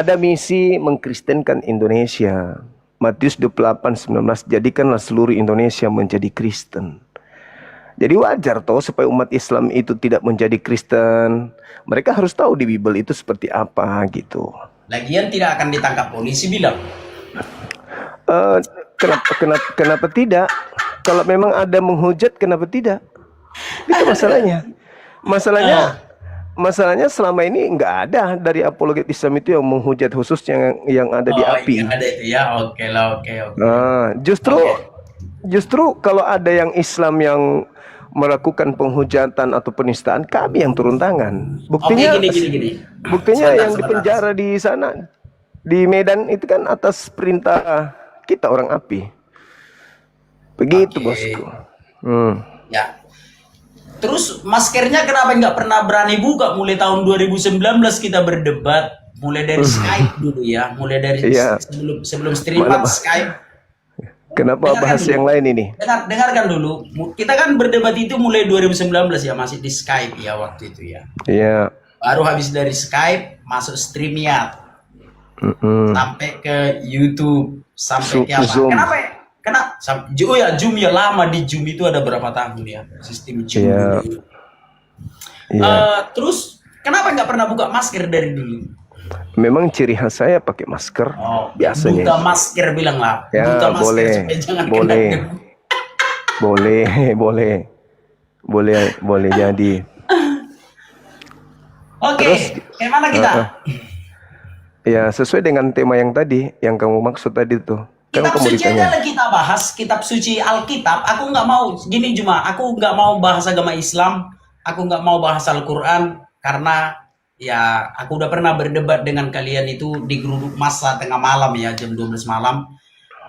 Ada misi mengkristenkan Indonesia. Matius 28:19, jadikanlah seluruh Indonesia menjadi Kristen. Jadi wajar toh supaya umat Islam itu tidak menjadi Kristen. Mereka harus tahu di Bible itu seperti apa gitu. Lagian tidak akan ditangkap polisi bilang. Eh, kenapa tidak? Kalau memang ada menghujat, kenapa tidak? Itu masalahnya. Masalahnya selama ini nggak ada dari apologet Islam itu yang menghujat, khususnya yang ada di API. Iya ada itu ya. Oke lah, oke. Nah, justru kalau ada yang Islam yang melakukan penghujatan atau penistaan, kami yang turun tangan. Buktinya, gini. buktinya Sebentar, yang dipenjara di sana di Medan itu kan atas perintah kita orang API. Begitu bosku. Ya. Terus maskernya kenapa nggak pernah berani buka mulai tahun 2019 kita berdebat, mulai dari Skype dulu ya, mulai dari sebelum streaman Skype. Kenapa bahas yang lain ini? Dengarkan dulu. Kita kan berdebat itu mulai 2019 ya, masih di Skype ya waktu itu ya. Iya. Baru habis dari Skype masuk StreamYard. Sampai ke YouTube, sampai ke apa? Zoom. Kenapa ya? Oh ya, Zoom ya, lama di Zoom itu ada berapa tahun ya sistem Zoom dulu. Terus kenapa nggak pernah buka masker dari dulu? Memang ciri khas saya pakai masker. Biasanya. Buka masker bilang lah. Ya, buka masker boleh. supaya jangan Boleh. boleh jadi. Oke, Terus, kayak mana kita? Ya, sesuai dengan tema yang tadi, yang kamu maksud tadi tuh. Kitab suci aja lah kita bahas, kitab suci Alkitab. Aku nggak mau, gini cuma, aku nggak mau bahas agama Islam, aku nggak mau bahas Al-Quran, karena ya aku udah pernah berdebat dengan kalian itu di grup masa tengah malam ya, jam 12 malam,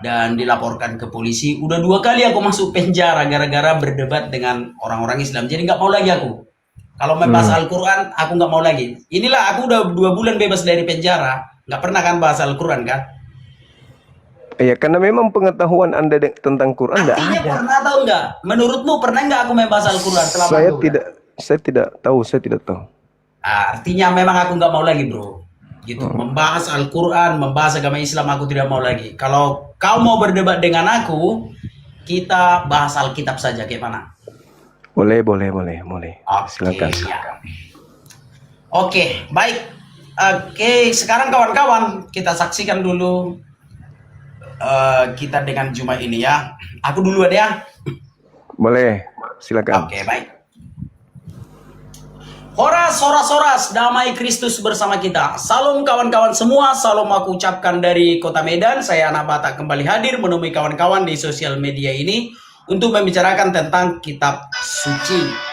dan dilaporkan ke polisi. Udah 2 kali aku masuk penjara gara-gara berdebat dengan orang-orang Islam, jadi nggak mau lagi aku. Kalau membahas Al-Quran, aku nggak mau lagi. Inilah aku udah 2 bulan bebas dari penjara, nggak pernah kan bahas Al-Quran kan? Iya, karena memang pengetahuan Anda tentang Quran enggak ada. Artinya pernah tahu enggak? Menurutmu pernah enggak aku membahas Al-Quran selama Saya tidak tahu. Artinya memang aku nggak mau lagi, bro. Gitu. Membahas Al-Quran, membahas agama Islam aku tidak mau lagi. Kalau kau mau berdebat dengan aku, kita bahas Alkitab saja, kayak mana? Boleh. Silakan. Ya. Oke, baik. Oke, sekarang kawan-kawan, kita saksikan dulu kita dengan Jumat ini ya. Aku duluan ya. Boleh, silakan. Oke, baik. Horas, damai Kristus bersama kita. Salam kawan-kawan semua, salam aku ucapkan dari Kota Medan. Saya Anak Batak kembali hadir menemui kawan-kawan di sosial media ini untuk membicarakan tentang kitab suci.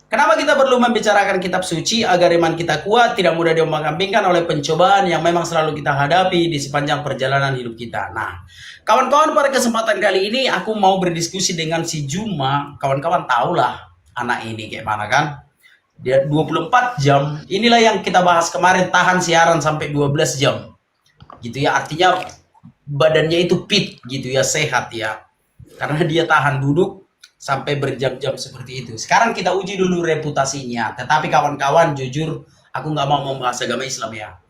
Kenapa kita perlu membicarakan kitab suci? Agar iman kita kuat, tidak mudah diombang-ambingkan oleh pencobaan yang memang selalu kita hadapi di sepanjang perjalanan hidup kita. Nah, kawan-kawan, pada kesempatan kali ini aku mau berdiskusi dengan si Juma. Kawan-kawan tahulah anak ini kayak mana kan? Dia 24 jam. Inilah yang kita bahas kemarin, tahan siaran sampai 12 jam. Gitu ya, artinya badannya itu fit gitu ya, sehat ya. Karena dia tahan duduk sampai berjam-jam seperti itu. Sekarang kita uji dulu reputasinya. Tetapi kawan-kawan, jujur aku nggak mau membahas agama Islam ya.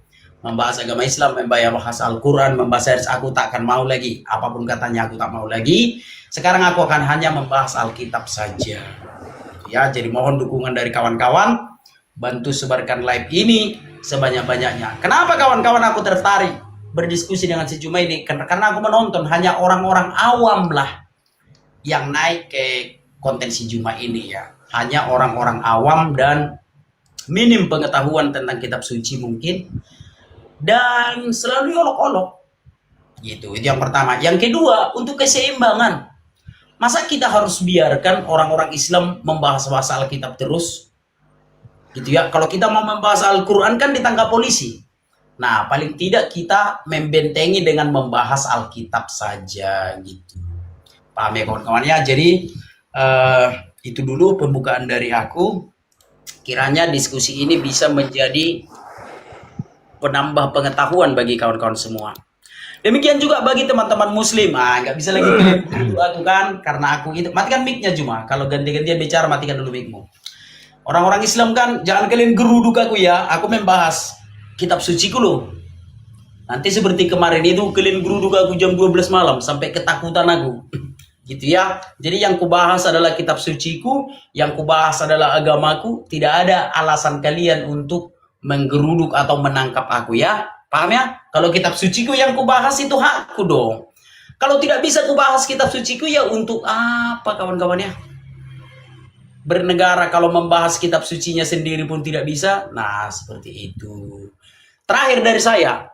Membahas agama Islam, membahas Al-Quran, membahas hadis, aku tak akan mau lagi. Apapun katanya aku tak mau lagi. Sekarang aku akan hanya membahas Alkitab saja. Ya, jadi mohon dukungan dari kawan-kawan. Bantu sebarkan live ini sebanyak-banyaknya. Kenapa kawan-kawan aku tertarik berdiskusi dengan si Juma ini? Karena aku menonton hanya orang-orang awam lah yang naik ke konten si Juma ini ya. Hanya orang-orang awam dan minim pengetahuan tentang kitab suci mungkin. Dan selalu olok-olok. Gitu, itu yang pertama. Yang kedua, untuk keseimbangan. Masa kita harus biarkan orang-orang Islam membahas Alkitab terus? Gitu ya. Kalau kita mau membahas Al-Quran kan ditangkap polisi. Nah, paling tidak kita membentengi dengan membahas Alkitab saja gitu. Paham ya kawan-kawan ya. Jadi itu dulu pembukaan dari aku. Kiranya diskusi ini bisa menjadi penambah pengetahuan bagi kawan-kawan semua. Demikian juga bagi teman-teman muslim. Nggak bisa lagi gitu aku kan, karena aku itu. Matikan mic-nya Juma. Kalau ganti-gantian bicara, matikan dulu mic-mu. Orang-orang Islam kan, jangan kalian geruduk aku ya. Aku membahas kitab suciku loh. Nanti seperti kemarin itu kalian geruduk aku jam 12 malam sampai ketakutan aku. Gitu ya. Jadi yang kubahas adalah kitab suciku, yang kubahas adalah agamaku. Tidak ada alasan kalian untuk menggeruduk atau menangkap aku ya. Paham ya? Kalau kitab suciku yang kubahas itu hakku dong. Kalau tidak bisa kubahas kitab suciku ya untuk apa kawan-kawan ya? Bernegara kalau membahas kitab sucinya sendiri pun tidak bisa. Nah, seperti itu. Terakhir dari saya,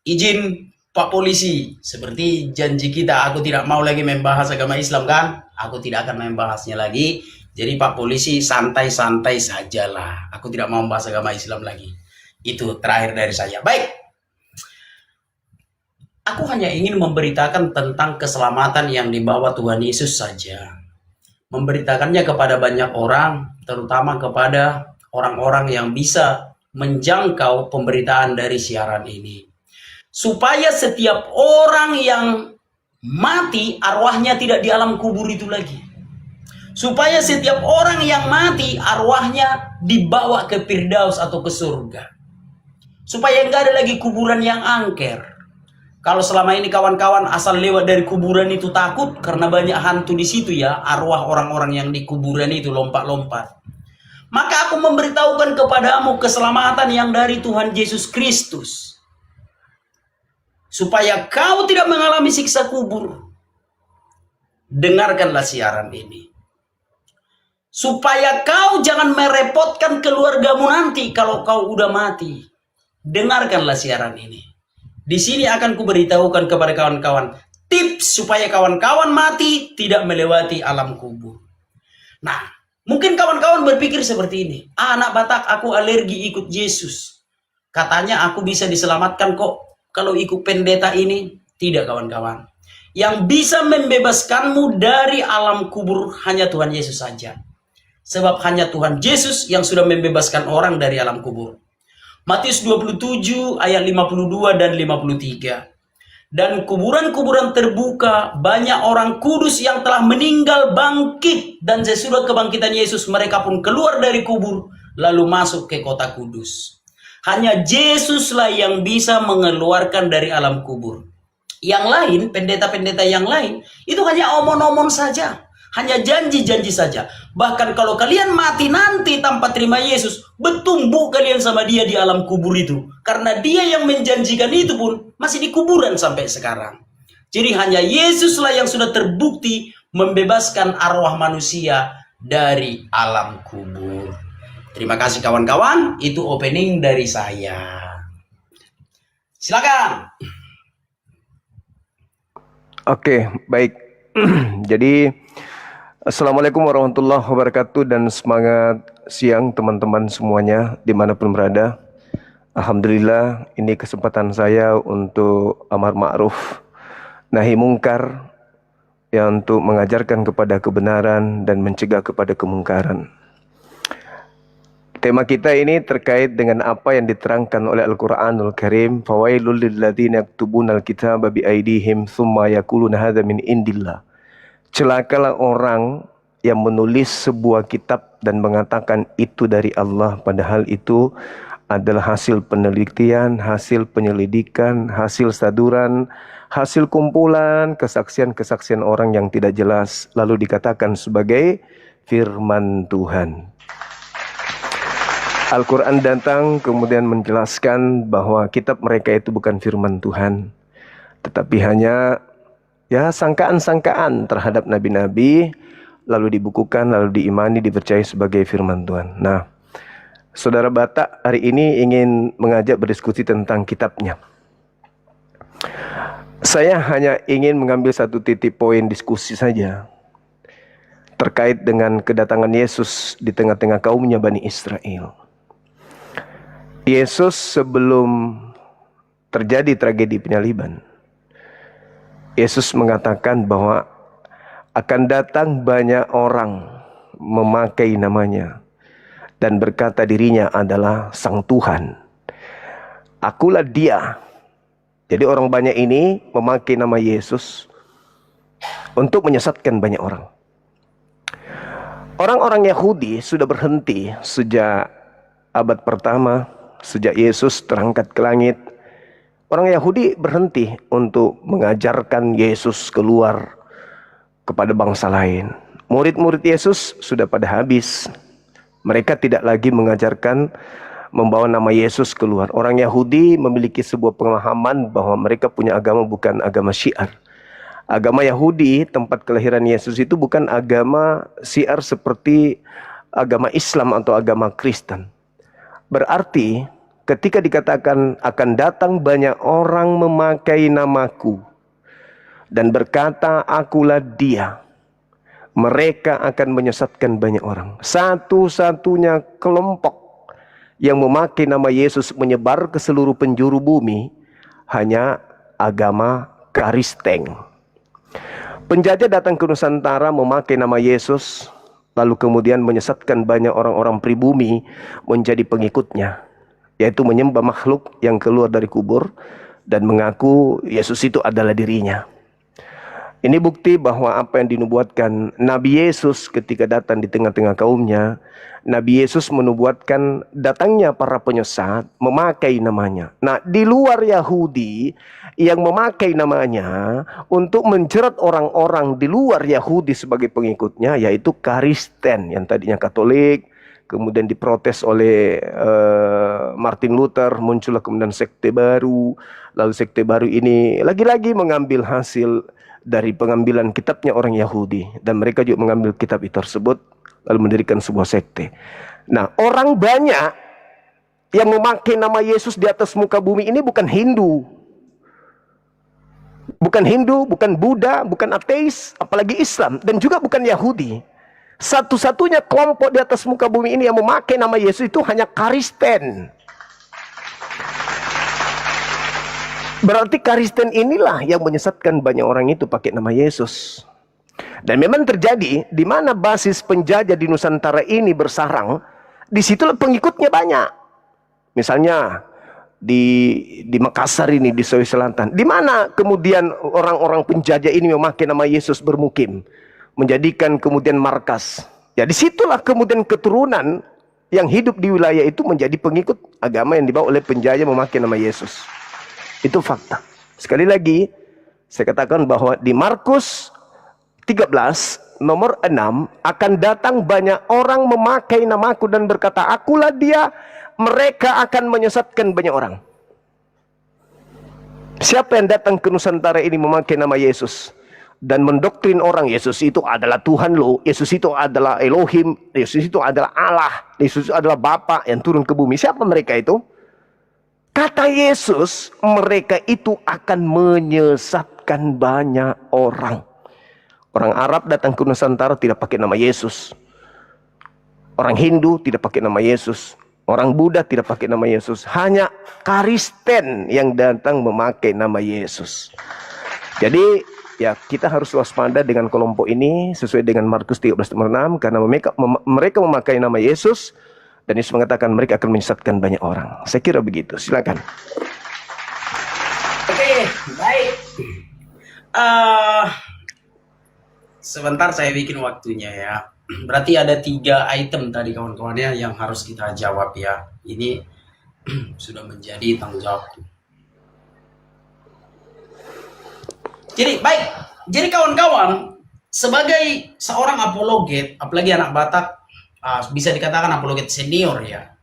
izin Pak Polisi, seperti janji kita, aku tidak mau lagi membahas agama Islam kan? Aku tidak akan membahasnya lagi. Jadi Pak Polisi santai-santai sajalah. Aku tidak mau membahas agama Islam lagi. Itu terakhir dari saya. Baik. Aku hanya ingin memberitakan tentang keselamatan yang dibawa Tuhan Yesus saja. Memberitakannya kepada banyak orang, terutama kepada orang-orang yang bisa menjangkau pemberitaan dari siaran ini. Supaya setiap orang yang mati, arwahnya tidak di alam kubur itu lagi. Supaya setiap orang yang mati, arwahnya dibawa ke Firdaus atau ke surga. Supaya enggak ada lagi kuburan yang angker. Kalau selama ini kawan-kawan asal lewat dari kuburan itu takut karena banyak hantu di situ ya, arwah orang-orang yang di kuburan itu lompat-lompat. Maka aku memberitahukan kepadamu keselamatan yang dari Tuhan Yesus Kristus. Supaya kau tidak mengalami siksa kubur. Dengarkanlah siaran ini. Supaya kau jangan merepotkan keluargamu nanti kalau kau udah mati. Dengarkanlah siaran ini. Di sini akan kuberitahukan kepada kawan-kawan tips supaya kawan-kawan mati tidak melewati alam kubur. Nah, mungkin kawan-kawan berpikir seperti ini. Anak Batak, aku alergi ikut Yesus. Katanya aku bisa diselamatkan kok kalau ikut pendeta ini. Tidak kawan-kawan. Yang bisa membebaskanmu dari alam kubur hanya Tuhan Yesus saja. Sebab hanya Tuhan Yesus yang sudah membebaskan orang dari alam kubur. Matius 27 ayat 52 dan 53. Dan kuburan-kuburan terbuka, banyak orang kudus yang telah meninggal bangkit. Dan sesudah kebangkitan Yesus mereka pun keluar dari kubur lalu masuk ke kota kudus. Hanya Yesuslah yang bisa mengeluarkan dari alam kubur. Yang lain, pendeta-pendeta yang lain, itu hanya omong-omong saja. Hanya janji-janji saja. Bahkan kalau kalian mati nanti tanpa terima Yesus, bertumbuh kalian sama dia di alam kubur itu. Karena dia yang menjanjikan itu pun masih di kuburan sampai sekarang. Jadi hanya Yesuslah yang sudah terbukti membebaskan arwah manusia dari alam kubur. Terima kasih kawan-kawan, itu opening dari saya. Silakan. Oke, baik. Jadi Assalamualaikum warahmatullahi wabarakatuh dan semangat siang teman-teman semuanya dimanapun berada. Alhamdulillah ini kesempatan saya untuk amar ma'ruf nahi mungkar, ya, untuk mengajarkan kepada kebenaran dan mencegah kepada kemungkaran. Tema kita ini terkait dengan apa yang diterangkan oleh Al-Quranul Karim. Fawailul lilladzina yaktubunal kitaba biaidihim thumma yaquluna hadza min indillah. Celakalah orang yang menulis sebuah kitab dan mengatakan itu dari Allah, padahal itu adalah hasil penelitian, hasil penyelidikan, hasil saduran, hasil kumpulan kesaksian-kesaksian orang yang tidak jelas, lalu dikatakan sebagai firman Tuhan. Al-Quran datang kemudian menjelaskan bahwa kitab mereka itu bukan firman Tuhan, tetapi hanya sangkaan-sangkaan terhadap nabi-nabi, lalu dibukukan, lalu diimani, dipercayai sebagai firman Tuhan. Nah, Saudara Batak hari ini ingin mengajak berdiskusi tentang kitabnya. Saya hanya ingin mengambil satu titik poin diskusi saja terkait dengan kedatangan Yesus di tengah-tengah kaumnya Bani Israel. Yesus sebelum terjadi tragedi penyaliban, Yesus mengatakan bahwa akan datang banyak orang memakai namanya dan berkata dirinya adalah Sang Tuhan. Akulah dia. Jadi orang banyak ini memakai nama Yesus untuk menyesatkan banyak orang. Orang-orang Yahudi sudah berhenti sejak abad pertama, sejak Yesus terangkat ke langit, orang Yahudi berhenti untuk mengajarkan Yesus keluar kepada bangsa lain. Murid-murid Yesus sudah pada habis. Mereka tidak lagi mengajarkan membawa nama Yesus keluar. Orang Yahudi memiliki sebuah pemahaman bahwa mereka punya agama bukan agama syiar. Agama Yahudi, tempat kelahiran Yesus itu bukan agama syiar seperti agama Islam atau agama Kristen. Berarti ketika dikatakan akan datang banyak orang memakai namaku dan berkata akulah dia, mereka akan menyesatkan banyak orang. Satu-satunya kelompok yang memakai nama Yesus menyebar ke seluruh penjuru bumi hanya agama Kristen. Penjajah datang ke Nusantara memakai nama Yesus, lalu kemudian menyesatkan banyak orang-orang pribumi menjadi pengikutnya, yaitu menyembah makhluk yang keluar dari kubur dan mengaku Yesus itu adalah dirinya. Ini bukti bahwa apa yang dinubuatkan Nabi Yesus ketika datang di tengah-tengah kaumnya, Nabi Yesus menubuatkan datangnya para penyesat memakai namanya. Nah, di luar Yahudi yang memakai namanya untuk menjerat orang-orang di luar Yahudi sebagai pengikutnya, yaitu Kristen yang tadinya Katolik, kemudian diprotes oleh Martin Luther, muncullah kemudian sekte baru. Lalu sekte baru ini lagi-lagi mengambil hasil dari pengambilan kitabnya orang Yahudi, dan mereka juga mengambil kitab itu tersebut lalu mendirikan sebuah sekte. Nah, orang banyak yang memakai nama Yesus di atas muka bumi ini bukan Hindu, bukan Buddha, bukan ateis, apalagi Islam, dan juga bukan Yahudi. Satu-satunya kelompok di atas muka bumi ini yang memakai nama Yesus itu hanya Kristen. Berarti Kristen inilah yang menyesatkan banyak orang itu pakai nama Yesus. Dan memang terjadi di mana basis penjajah di Nusantara ini bersarang, disitulah pengikutnya banyak. Misalnya di Makassar ini, di Sulawesi Selatan, di mana kemudian orang-orang penjajah ini memakai nama Yesus bermukim, menjadikan kemudian markas. Ya, disitulah kemudian keturunan yang hidup di wilayah itu menjadi pengikut agama yang dibawa oleh penjajah memakai nama Yesus. Itu fakta. Sekali lagi, saya katakan bahwa di Markus 13, nomor 6, akan datang banyak orang memakai namaku dan berkata, akulah dia, mereka akan menyesatkan banyak orang. Siapa yang datang ke Nusantara ini memakai nama Yesus dan mendoktrin orang, Yesus itu adalah Tuhan lo, Yesus itu adalah Elohim, Yesus itu adalah Allah, Yesus itu adalah Bapa yang turun ke bumi. Siapa mereka itu? Kata Yesus, mereka itu akan menyesatkan banyak orang. Orang Arab datang ke Nusantara tidak pakai nama Yesus. Orang Hindu tidak pakai nama Yesus. Orang Buddha tidak pakai nama Yesus. Hanya Kristen yang datang memakai nama Yesus. Jadi ya, kita harus waspada dengan kelompok ini sesuai dengan Markus 13 nomor 6, karena mereka memakai nama Yesus. Dan Yesus mengatakan mereka akan menyesatkan banyak orang. Saya kira begitu. Silakan. Oke, baik. Sebentar saya bikin waktunya ya. Berarti ada 3 item tadi kawan-kawannya yang harus kita jawab ya. Ini sudah menjadi tanggung jawab. Jadi baik. Jadi kawan-kawan, sebagai seorang apologet, apalagi anak Batak, bisa dikatakan apologet senior ya,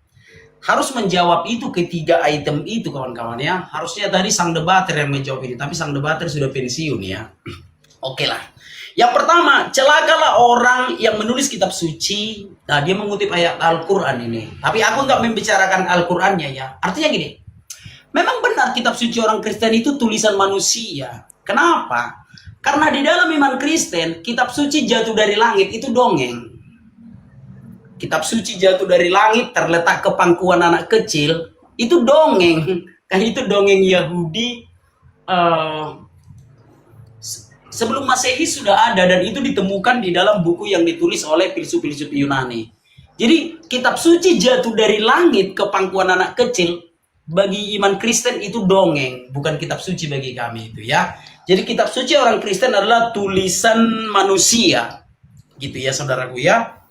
harus menjawab itu ketiga item itu kawan-kawan ya. Harusnya tadi sang debater yang menjawab ini, tapi sang debater sudah pensiun ya. Oke lah. Yang pertama, celakalah orang yang menulis kitab suci. Nah, dia mengutip ayat Al-Quran ini, tapi aku nggak membicarakan Al-Qurannya ya. Artinya gini, memang benar kitab suci orang Kristen itu tulisan manusia. Kenapa? Karena di dalam iman Kristen, kitab suci jatuh dari langit itu dongeng. Kitab suci jatuh dari langit, terletak ke pangkuan anak kecil, itu dongeng. Kan itu dongeng Yahudi sebelum Masehi sudah ada, dan itu ditemukan di dalam buku yang ditulis oleh filsuf-filsuf Yunani. Jadi kitab suci jatuh dari langit ke pangkuan anak kecil, bagi iman Kristen itu dongeng, bukan kitab suci bagi kami itu ya. Jadi kitab suci orang Kristen adalah tulisan manusia. Gitu ya saudaraku ya.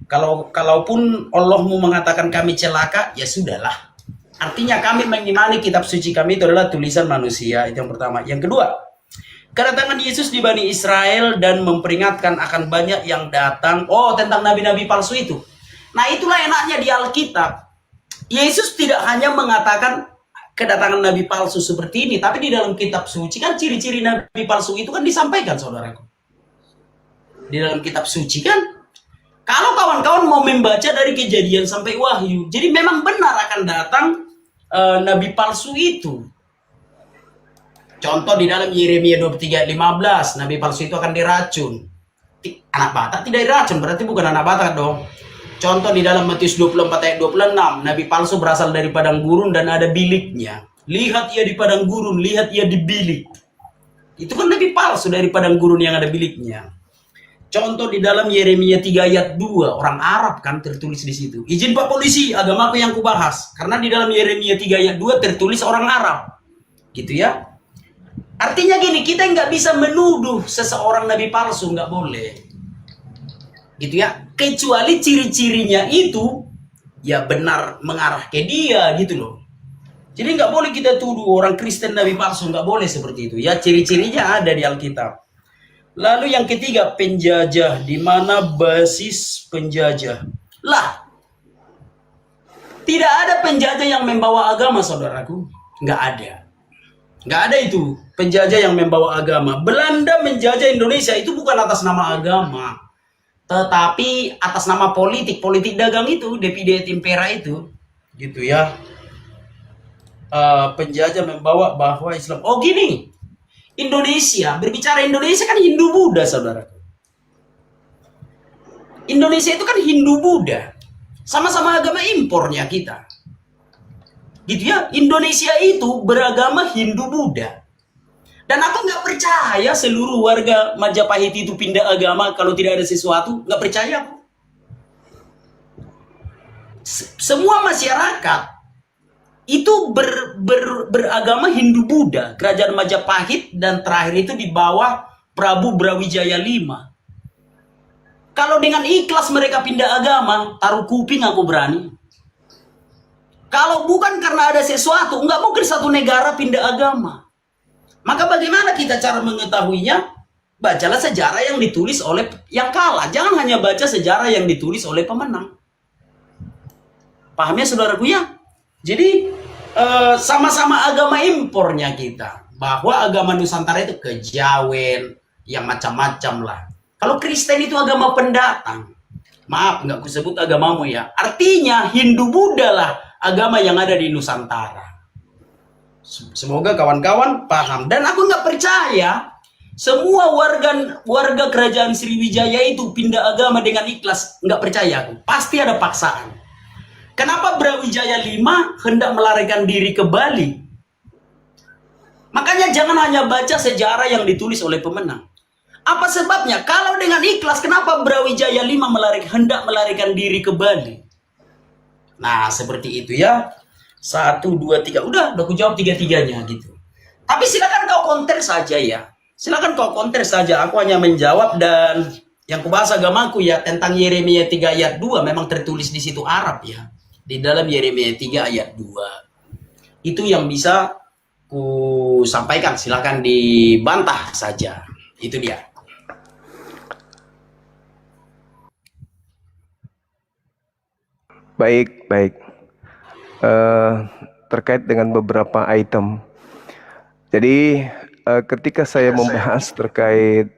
Kalaupun Allah mau mengatakan kami celaka, ya sudahlah. Artinya kami mengimani kitab suci kami itu adalah tulisan manusia. Itu yang pertama. Yang kedua, kedatangan Yesus di Bani Israel dan memperingatkan akan banyak yang datang. Oh, tentang nabi-nabi palsu itu. Nah, itulah enaknya di Alkitab. Yesus tidak hanya mengatakan kedatangan nabi palsu seperti ini, tapi di dalam kitab suci kan ciri-ciri nabi palsu itu kan disampaikan, saudaraku. Di dalam kitab suci kan, kalau kawan-kawan mau membaca dari Kejadian sampai Wahyu, jadi memang benar akan datang nabi palsu itu. Contoh di dalam Yeremia 23 ayat 15, nabi palsu itu akan diracun. Anak Batak tidak diracun, berarti bukan anak Batak dong. Contoh di dalam Matius 24 ayat 26, nabi palsu berasal dari padang gurun dan ada biliknya. Lihat ia di padang gurun, lihat ia di bilik. Itu kan nabi palsu dari padang gurun yang ada biliknya. Contoh di dalam Yeremia 3 ayat 2, orang Arab kan tertulis di situ. Izin Pak Polisi, agamaku yang kubahas. Karena di dalam Yeremia 3 ayat 2 tertulis orang Arab. Gitu ya. Artinya gini, kita nggak bisa menuduh seseorang nabi palsu, nggak boleh. Gitu ya. Kecuali ciri-cirinya itu ya benar mengarah ke dia gitu loh. Jadi nggak boleh kita tuduh orang Kristen nabi palsu, nggak boleh seperti itu. Ya ciri-cirinya ada di Alkitab. Lalu yang ketiga, penjajah. Di mana basis penjajah? Lah, tidak ada penjajah yang membawa agama, saudaraku. Nggak ada. Nggak ada itu, penjajah yang membawa agama. Belanda menjajah Indonesia itu bukan atas nama agama, tetapi atas nama politik. Politik dagang itu, Divide et Impera itu. Gitu ya. Penjajah membawa bahwa Islam. Oh gini, Indonesia, berbicara Indonesia kan Hindu-Buddha, saudara. Indonesia itu kan Hindu-Buddha. Sama-sama agama impornya kita. Gitu ya, Indonesia itu beragama Hindu-Buddha. Dan aku nggak percaya seluruh warga Majapahit itu pindah agama kalau tidak ada sesuatu. Nggak percaya aku. Semua masyarakat itu beragama Hindu-Buddha. Kerajaan Majapahit dan terakhir itu di bawah Prabu Brawijaya V. Kalau dengan ikhlas mereka pindah agama, taruh kuping aku berani. Kalau bukan karena ada sesuatu, nggak mungkin satu negara pindah agama. Maka bagaimana kita cara mengetahuinya? Bacalah sejarah yang ditulis oleh yang kalah. Jangan hanya baca sejarah yang ditulis oleh pemenang. Paham ya saudaraku ya? Jadi sama-sama agama impornya kita. Bahwa agama Nusantara itu kejawen, yang macam-macam lah. Kalau Kristen itu agama pendatang. Maaf, nggak kusebut agamamu ya. Artinya Hindu-Buddha lah agama yang ada di Nusantara. Semoga kawan-kawan paham. Dan aku nggak percaya semua warga kerajaan Sriwijaya itu pindah agama dengan ikhlas. Nggak percaya aku. Pasti ada paksaan. Kenapa Brawijaya V hendak melarikan diri ke Bali? Makanya jangan hanya baca sejarah yang ditulis oleh pemenang. Apa sebabnya? Kalau dengan ikhlas, kenapa Brawijaya V hendak melarikan diri ke Bali? Nah, seperti itu ya. 1, 2, 3. Udah aku jawab 3-3-nya gitu. Tapi silakan kau counter saja ya. Silakan kau counter saja. Aku hanya menjawab dan yang kubahas agamaku ya tentang Yeremia 3 ayat 2 memang tertulis di situ Arab ya. Di dalam Yeremia 3 ayat 2. Itu yang bisa ku sampaikan. Silakan dibantah saja. Itu dia. Baik, baik. Terkait dengan beberapa item. Jadi ketika saya membahas terkait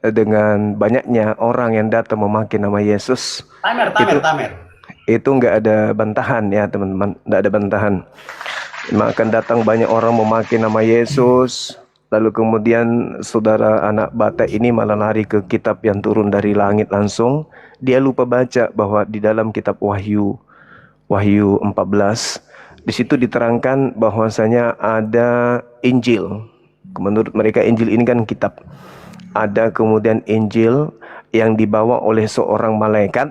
dengan banyaknya orang yang datang memakai nama Yesus, Tamer. itu nggak ada bantahan ya teman-teman, nggak ada bantahan. Memang akan datang banyak orang memakai nama Yesus, lalu kemudian saudara anak Batak ini malah lari ke kitab yang turun dari langit langsung. Dia lupa baca bahwa di dalam kitab Wahyu 14, di situ diterangkan bahwasanya ada Injil. Menurut mereka Injil ini kan kitab. Ada kemudian Injil yang dibawa oleh seorang malaikat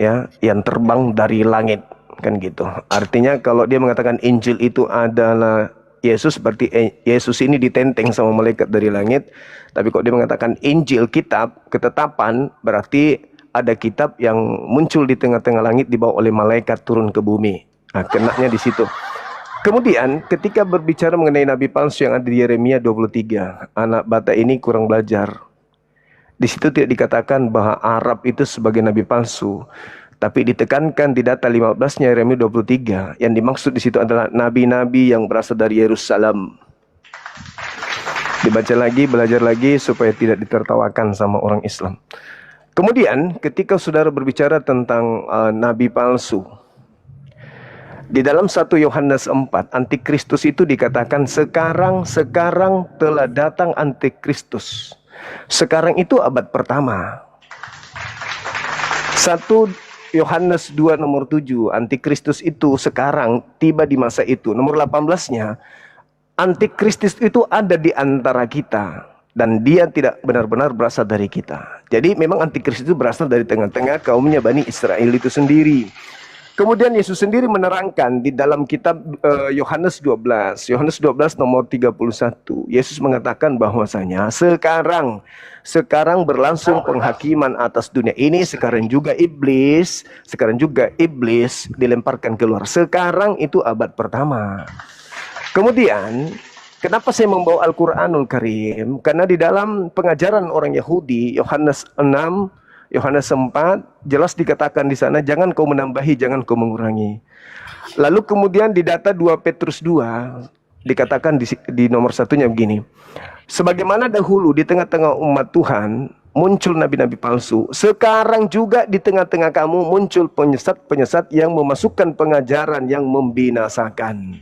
ya, yang terbang dari langit kan gitu. Artinya kalau dia mengatakan Injil itu adalah Yesus, berarti Yesus ini ditenteng sama malaikat dari langit. Tapi kalau dia mengatakan Injil, kitab, ketetapan, berarti ada kitab yang muncul di tengah-tengah langit dibawa oleh malaikat turun ke bumi. Nah, kenanya di situ. Kemudian ketika berbicara mengenai nabi palsu yang ada di Yeremia 23, anak bata ini kurang belajar. Di situ tidak dikatakan bahwa Arab itu sebagai nabi palsu, tapi ditekankan di data 15-nya Yeremia 23. Yang dimaksud di situ adalah nabi-nabi yang berasal dari Yerusalem. Dibaca lagi, belajar lagi supaya tidak ditertawakan sama orang Islam. Kemudian ketika saudara berbicara tentang nabi palsu, di dalam 1 Yohanes 4, antikristus itu dikatakan sekarang telah datang antikristus. Sekarang itu abad pertama. 1 Yohanes 2 nomor 7, antikristus itu sekarang tiba di masa itu. Nomor 18-nya, antikristus itu ada di antara kita dan dia tidak benar-benar berasal dari kita. Jadi memang antikristus itu berasal dari tengah-tengah kaumnya Bani Israel itu sendiri. Kemudian Yesus sendiri menerangkan di dalam kitab Yohanes 12 nomor 31. Yesus mengatakan bahwasanya sekarang berlangsung penghakiman atas dunia ini. Sekarang juga iblis dilemparkan keluar. Sekarang itu abad pertama. Kemudian kenapa saya membawa Al-Quranul Karim? Karena di dalam pengajaran orang Yahudi, Yohanes 6, Yohanes 4, jelas dikatakan di sana, jangan kau menambahi, jangan kau mengurangi. Lalu kemudian di data 2 Petrus 2, dikatakan di nomor satunya begini. Sebagaimana dahulu di tengah-tengah umat Tuhan, muncul nabi-nabi palsu. Sekarang juga di tengah-tengah kamu muncul penyesat-penyesat yang memasukkan pengajaran yang membinasakan.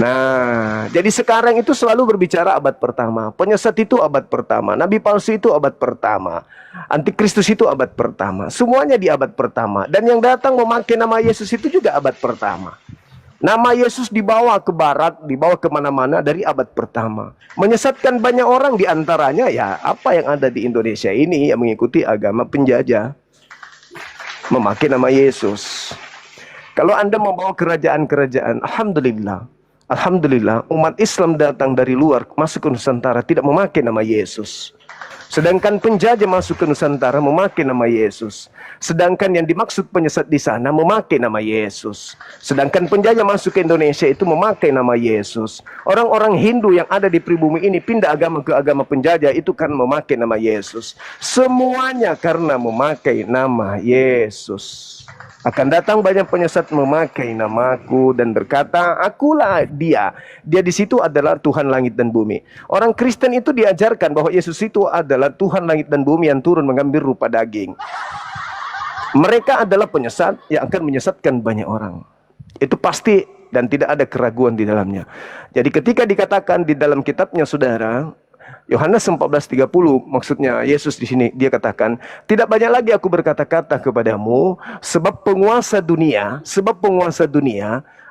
Nah, jadi sekarang itu selalu berbicara abad pertama. Penyesat itu abad pertama. Nabi palsu itu abad pertama. Antikristus itu abad pertama. Semuanya di abad pertama. Dan yang datang memakai nama Yesus itu juga abad pertama. Nama Yesus dibawa ke barat, dibawa kemana-mana dari abad pertama. Menyesatkan banyak orang, diantaranya ya apa yang ada di Indonesia ini yang mengikuti agama penjajah. Memakai nama Yesus. Kalau Anda membawa kerajaan-kerajaan, Alhamdulillah, umat Islam datang dari luar masuk ke Nusantara tidak memakai nama Yesus. Sedangkan penjajah masuk ke Nusantara memakai nama Yesus. Sedangkan yang dimaksud penyesat di sana memakai nama Yesus. Sedangkan penjajah masuk ke Indonesia itu memakai nama Yesus. Orang-orang Hindu yang ada di pribumi ini pindah agama ke agama penjajah itu kan memakai nama Yesus. Semuanya karena memakai nama Yesus. Akan datang banyak penyesat memakai namaku dan berkata, akulah dia. Dia di situ adalah Tuhan langit dan bumi. Orang Kristen itu diajarkan bahwa Yesus itu adalah Tuhan langit dan bumi yang turun mengambil rupa daging. Mereka adalah penyesat yang akan menyesatkan banyak orang. Itu pasti dan tidak ada keraguan di dalamnya. Jadi ketika dikatakan di dalam kitabnya saudara, Yohanes 14:30, maksudnya Yesus di sini dia katakan, tidak banyak lagi aku berkata-kata kepadamu, sebab penguasa dunia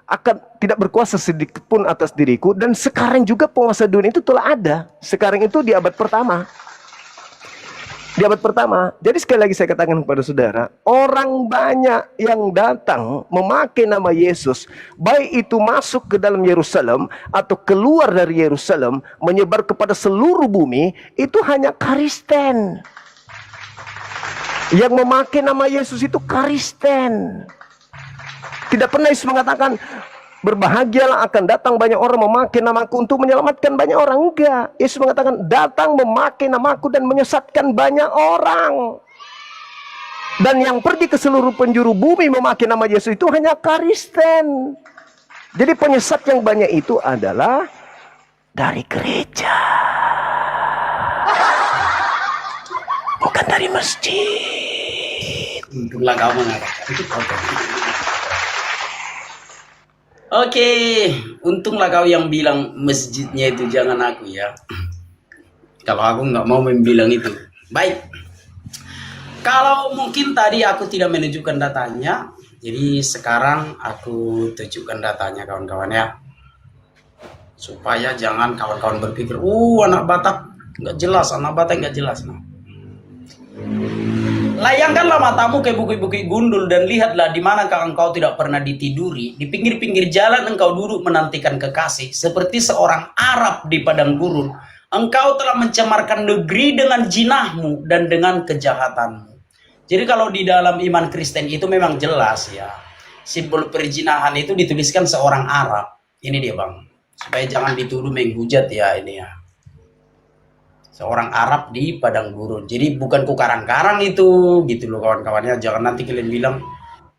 akan tidak berkuasa sedikit pun atas diriku, dan sekarang juga penguasa dunia itu telah ada. Sekarang itu di abad pertama. Di abad pertama. Jadi sekali lagi saya katakan kepada saudara, orang banyak yang datang memakai nama Yesus, baik itu masuk ke dalam Yerusalem atau keluar dari Yerusalem, menyebar kepada seluruh bumi, itu hanya Kristen. Yang memakai nama Yesus itu Kristen. Tidak pernah Yesus mengatakan, berbahagialah akan datang banyak orang memakai namaku untuk menyelamatkan banyak orang. Enggak. Yesus mengatakan datang memakai namaku dan menyesatkan banyak orang. Dan yang pergi ke seluruh penjuru bumi memakai nama Yesus itu hanya Kristen. Jadi penyesat yang banyak itu adalah dari gereja. Bukan dari masjid. Untunglah kamu mengatakan. Oke, untunglah kau yang bilang masjidnya itu jangan aku ya. Kalau aku nggak mau membilang itu. Baik. Kalau mungkin tadi aku tidak menunjukkan datanya, jadi sekarang aku tunjukkan datanya kawan-kawan ya. Supaya jangan kawan-kawan berpikir, anak Batak nggak jelas, anak Batak nggak jelas. Nah. Layangkanlah matamu ke bukit-bukit gundul dan lihatlah di manakah engkau tidak pernah ditiduri. Di pinggir-pinggir jalan engkau duduk menantikan kekasih. Seperti seorang Arab di padang gurun. Engkau telah mencemarkan negeri dengan jinahmu dan dengan kejahatanmu. Jadi kalau di dalam iman Kristen itu memang jelas ya. simbol perzinahan itu dituliskan seorang Arab. Ini dia bang, supaya jangan dituduh menghujat ya ini ya. Seorang Arab di padang gurun. Jadi bukan kukarang-karang itu, gitu loh kawan-kawannya. Jangan nanti kalian bilang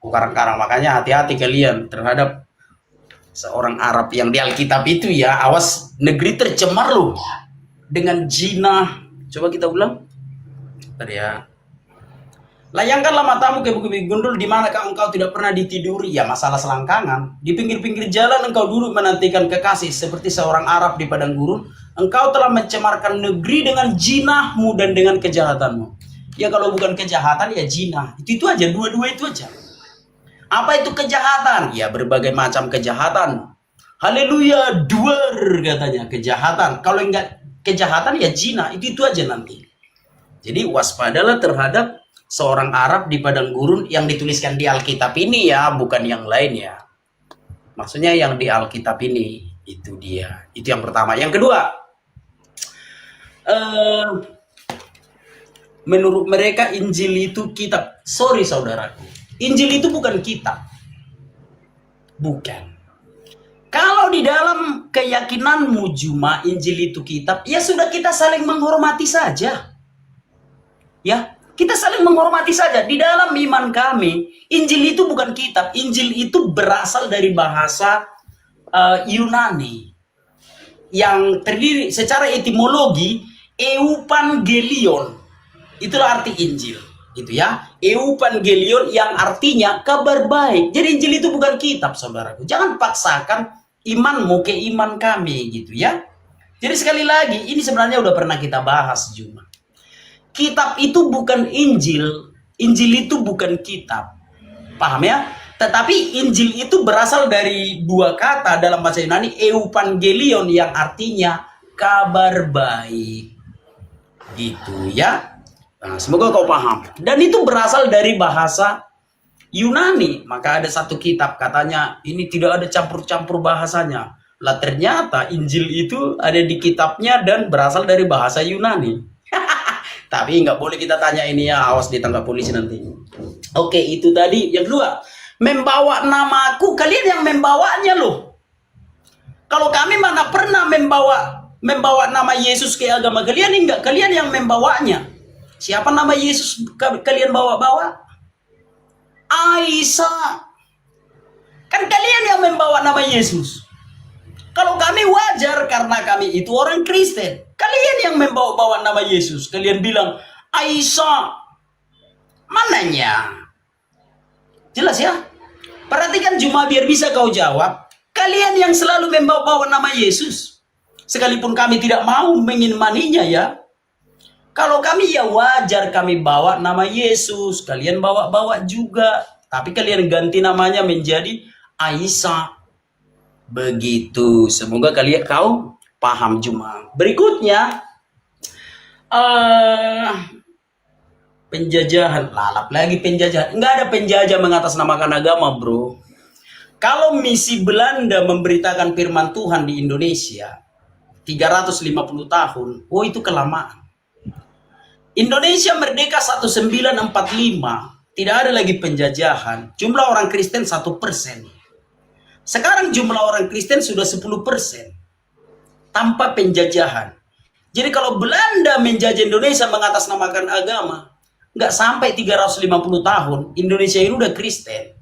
kukarang-karang. Makanya hati-hati kalian terhadap seorang Arab yang di Alkitab itu ya. Awas, negeri tercemar loh dengan zina. Coba kita ulang. Tadi ya. Layangkanlah matamu ke bukit gundul di manakah engkau tidak pernah ditiduri. Ya masalah selangkangan. Di pinggir-pinggir jalan engkau duduk menantikan kekasih seperti seorang Arab di padang gurun. Engkau telah mencemarkan negeri dengan jinahmu dan dengan kejahatanmu. Ya kalau bukan kejahatan ya jinah. Itu aja, dua-dua itu aja. Apa itu kejahatan? Ya berbagai macam kejahatan. Haleluya, duar katanya kejahatan. Kalau enggak kejahatan ya jinah. Itu aja nanti. Jadi waspadalah terhadap seorang Arab di padang gurun yang dituliskan di Alkitab ini ya, bukan yang lain ya. Maksudnya yang di Alkitab ini, itu dia. Itu yang pertama. Yang kedua, menurut mereka Injil itu kitab. Sorry saudaraku, Injil itu bukan kitab. Bukan. Kalau di dalam keyakinanmu cuma Injil itu kitab, ya sudah kita saling menghormati saja. Ya, kita saling menghormati saja. Di dalam iman kami, Injil itu bukan kitab. Injil itu berasal dari bahasa Yunani yang terdiri secara etimologi Euangelion. Itulah arti Injil, gitu ya. Euangelion yang artinya kabar baik. Jadi Injil itu bukan kitab, saudaraku. Jangan paksakan imanmu ke iman kami, gitu ya. Jadi sekali lagi, ini sebenarnya udah pernah kita bahas juga. Kitab itu bukan Injil, Injil itu bukan kitab. Paham ya? Tetapi Injil itu berasal dari dua kata dalam bahasa Yunani, Euangelion yang artinya kabar baik. Gitu ya. Nah, semoga kau paham. Dan itu berasal dari bahasa Yunani. Maka ada satu kitab katanya ini tidak ada campur-campur bahasanya. Lah ternyata Injil itu ada di kitabnya dan berasal dari bahasa Yunani. Tapi nggak boleh kita tanya ini ya, awas ditangkap polisi nanti. Oke, itu tadi. Yang kedua, membawa namaku, kalian yang membawanya loh. Kalau kami mana pernah membawa nama Yesus ke agama kalian, enggak, kalian yang membawanya. Siapa nama Yesus kalian bawa-bawa? Aisyah. Kan kalian yang membawa nama Yesus. Kalau kami wajar karena kami itu orang Kristen. Kalian yang membawa-bawa nama Yesus. Kalian bilang, Aisyah. Mananya? Jelas ya? Perhatikan cuma biar bisa kau jawab. Kalian yang selalu membawa-bawa nama Yesus. Sekalipun kami tidak mau mengimaninya ya. Kalau kami ya wajar kami bawa nama Yesus. Kalian bawa-bawa juga. Tapi kalian ganti namanya menjadi Aisyah. Begitu. Semoga kalian kau paham cuma. Berikutnya penjajahan. Lalap lagi penjajahan. Enggak ada penjajah mengatasnamakan agama, bro. Kalau misi Belanda memberitakan firman Tuhan di Indonesia 350 tahun, oh itu kelamaan. Indonesia merdeka 1945, tidak ada lagi penjajahan. Jumlah orang Kristen 1%. Sekarang jumlah orang Kristen sudah 10% tanpa penjajahan. Jadi kalau Belanda menjajah Indonesia mengatasnamakan agama, nggak sampai 350 tahun, Indonesia ini udah Kristen.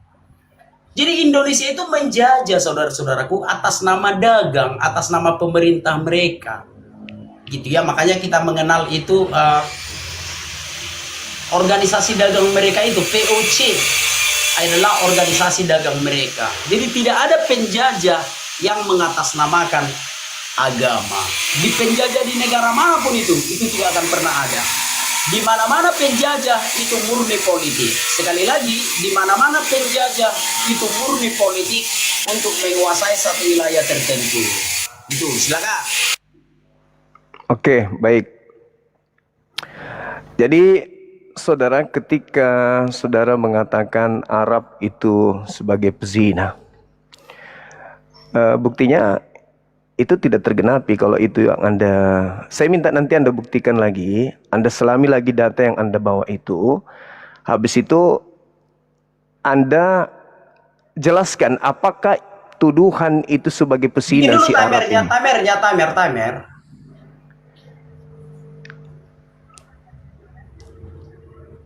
Jadi Indonesia itu menjajah saudara-saudaraku atas nama dagang, atas nama pemerintah mereka. Gitu ya, makanya kita mengenal itu organisasi dagang mereka itu, VOC. Adalah organisasi dagang mereka. Jadi tidak ada penjajah yang mengatasnamakan agama. Di penjajah di negara manapun itu tidak akan pernah ada. Di mana-mana penjajah itu murni politik. Sekali lagi, di mana-mana penjajah itu murni politik untuk menguasai satu wilayah tertentu. Itu, silakan. Oke, baik. Jadi saudara, ketika saudara mengatakan Arab itu sebagai pezina, buktinya itu tidak tergenapi kalau itu yang Anda. Saya minta nanti Anda buktikan lagi, Anda selami lagi data yang Anda bawa itu. Habis itu Anda jelaskan apakah tuduhan itu sebagai Bikin pesinan dulu si Arab timernya, ini. timer.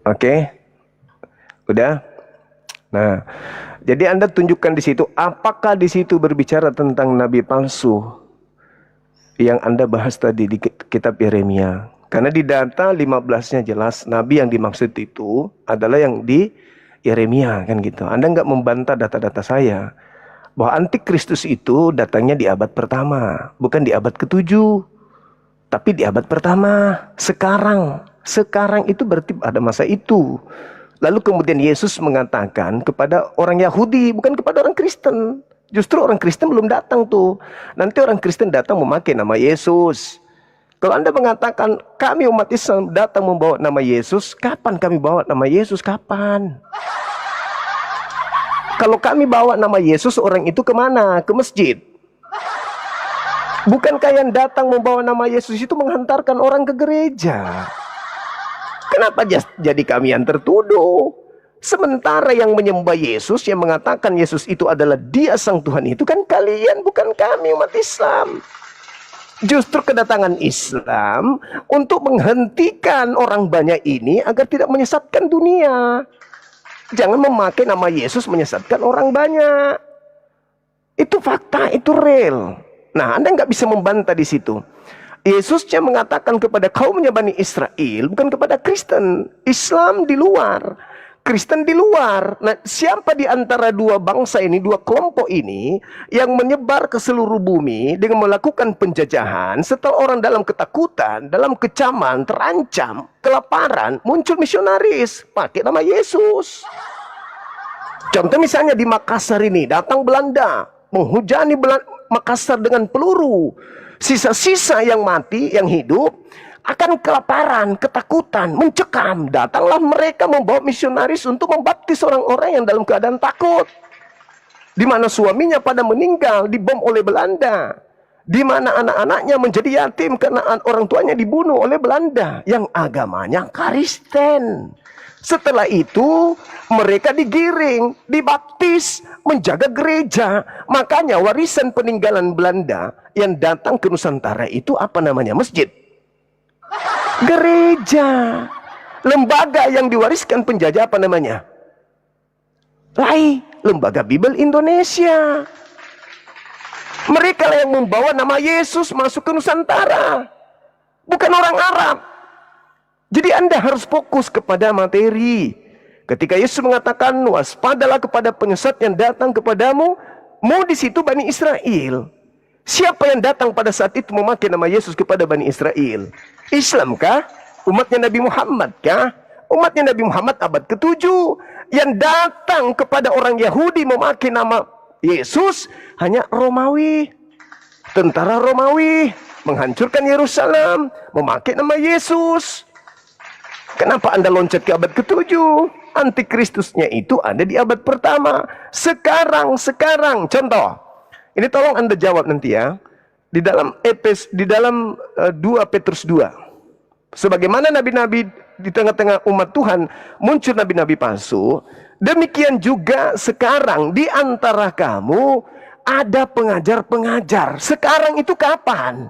Oke, udah. Nah, jadi Anda tunjukkan di situ apakah di situ berbicara tentang nabi palsu yang Anda bahas tadi di kitab Yeremia. Karena di data 15-nya jelas nabi yang dimaksud itu adalah yang di Yeremia, kan gitu. Anda nggak membantah data-data saya bahwa antikristus itu datangnya di abad pertama, bukan di abad ke-7, tapi di abad pertama. Sekarang itu berarti ada masa itu. Lalu kemudian Yesus mengatakan kepada orang Yahudi, bukan kepada orang Kristen. Justru orang Kristen belum datang tuh. Nanti orang Kristen datang memakai nama Yesus. Kalau Anda mengatakan kami umat Islam datang membawa nama Yesus, kapan kami bawa nama Yesus? Kapan? Kalau kami bawa nama Yesus, orang itu kemana? Ke masjid. Bukankah yang datang membawa nama Yesus itu menghantarkan orang ke gereja? Kenapa jadi kami yang tertuduh? Sementara yang menyembah Yesus, yang mengatakan Yesus itu adalah Dia Sang Tuhan, itu kan kalian, bukan kami umat Islam. Justru kedatangan Islam untuk menghentikan orang banyak ini agar tidak menyesatkan dunia. Jangan memakai nama Yesus menyesatkan orang banyak. Itu fakta, itu real. Nah, Anda nggak bisa membantah di situ. Yesusnya mengatakan kepada kaumnya Bani Israel, bukan kepada Kristen. Islam di luar, Kristen di luar. Nah, siapa di antara dua bangsa ini, dua kelompok ini yang menyebar ke seluruh bumi dengan melakukan penjajahan? Setelah orang dalam ketakutan, dalam kecaman, terancam, kelaparan, muncul misionaris pakai nama Yesus. Contoh misalnya di Makassar ini, datang Belanda menghujani Makassar dengan peluru. Sisa-sisa yang mati, yang hidup akan kelaparan, ketakutan, mencekam. Datanglah mereka membawa misionaris untuk membaptis orang-orang yang dalam keadaan takut. Di mana suaminya pada meninggal, dibom oleh Belanda. Di mana anak-anaknya menjadi yatim karena orang tuanya dibunuh oleh Belanda. Yang agamanya Kristen. Setelah itu mereka digiring, dibaptis, menjaga gereja. Makanya warisan peninggalan Belanda yang datang ke Nusantara itu apa namanya? Masjid. Gereja. Lembaga yang diwariskan penjajah apa namanya? Lembaga Bible Indonesia. Mereka lah yang membawa nama Yesus masuk ke Nusantara. Bukan orang Arab. Jadi Anda harus fokus kepada materi. Ketika Yesus mengatakan waspadalah kepada penyesat yang datang kepadamu, mau di situ Bani Israel. Siapa yang datang pada saat itu memakai nama Yesus kepada Bani Israel? Islam kah? Umatnya Nabi Muhammad kah? Umatnya Nabi Muhammad abad ke-7 yang datang kepada orang Yahudi memakai nama Yesus hanya Romawi. Tentara Romawi menghancurkan Yerusalem memakai nama Yesus. Kenapa Anda loncat ke abad ke-7? Antikristusnya itu ada di abad pertama. Sekarang. Contoh. Ini tolong Anda jawab nanti ya. Di dalam 2 Petrus 2. Sebagaimana nabi-nabi di tengah-tengah umat Tuhan muncul nabi-nabi palsu, demikian juga sekarang di antara kamu ada pengajar-pengajar. Sekarang itu kapan?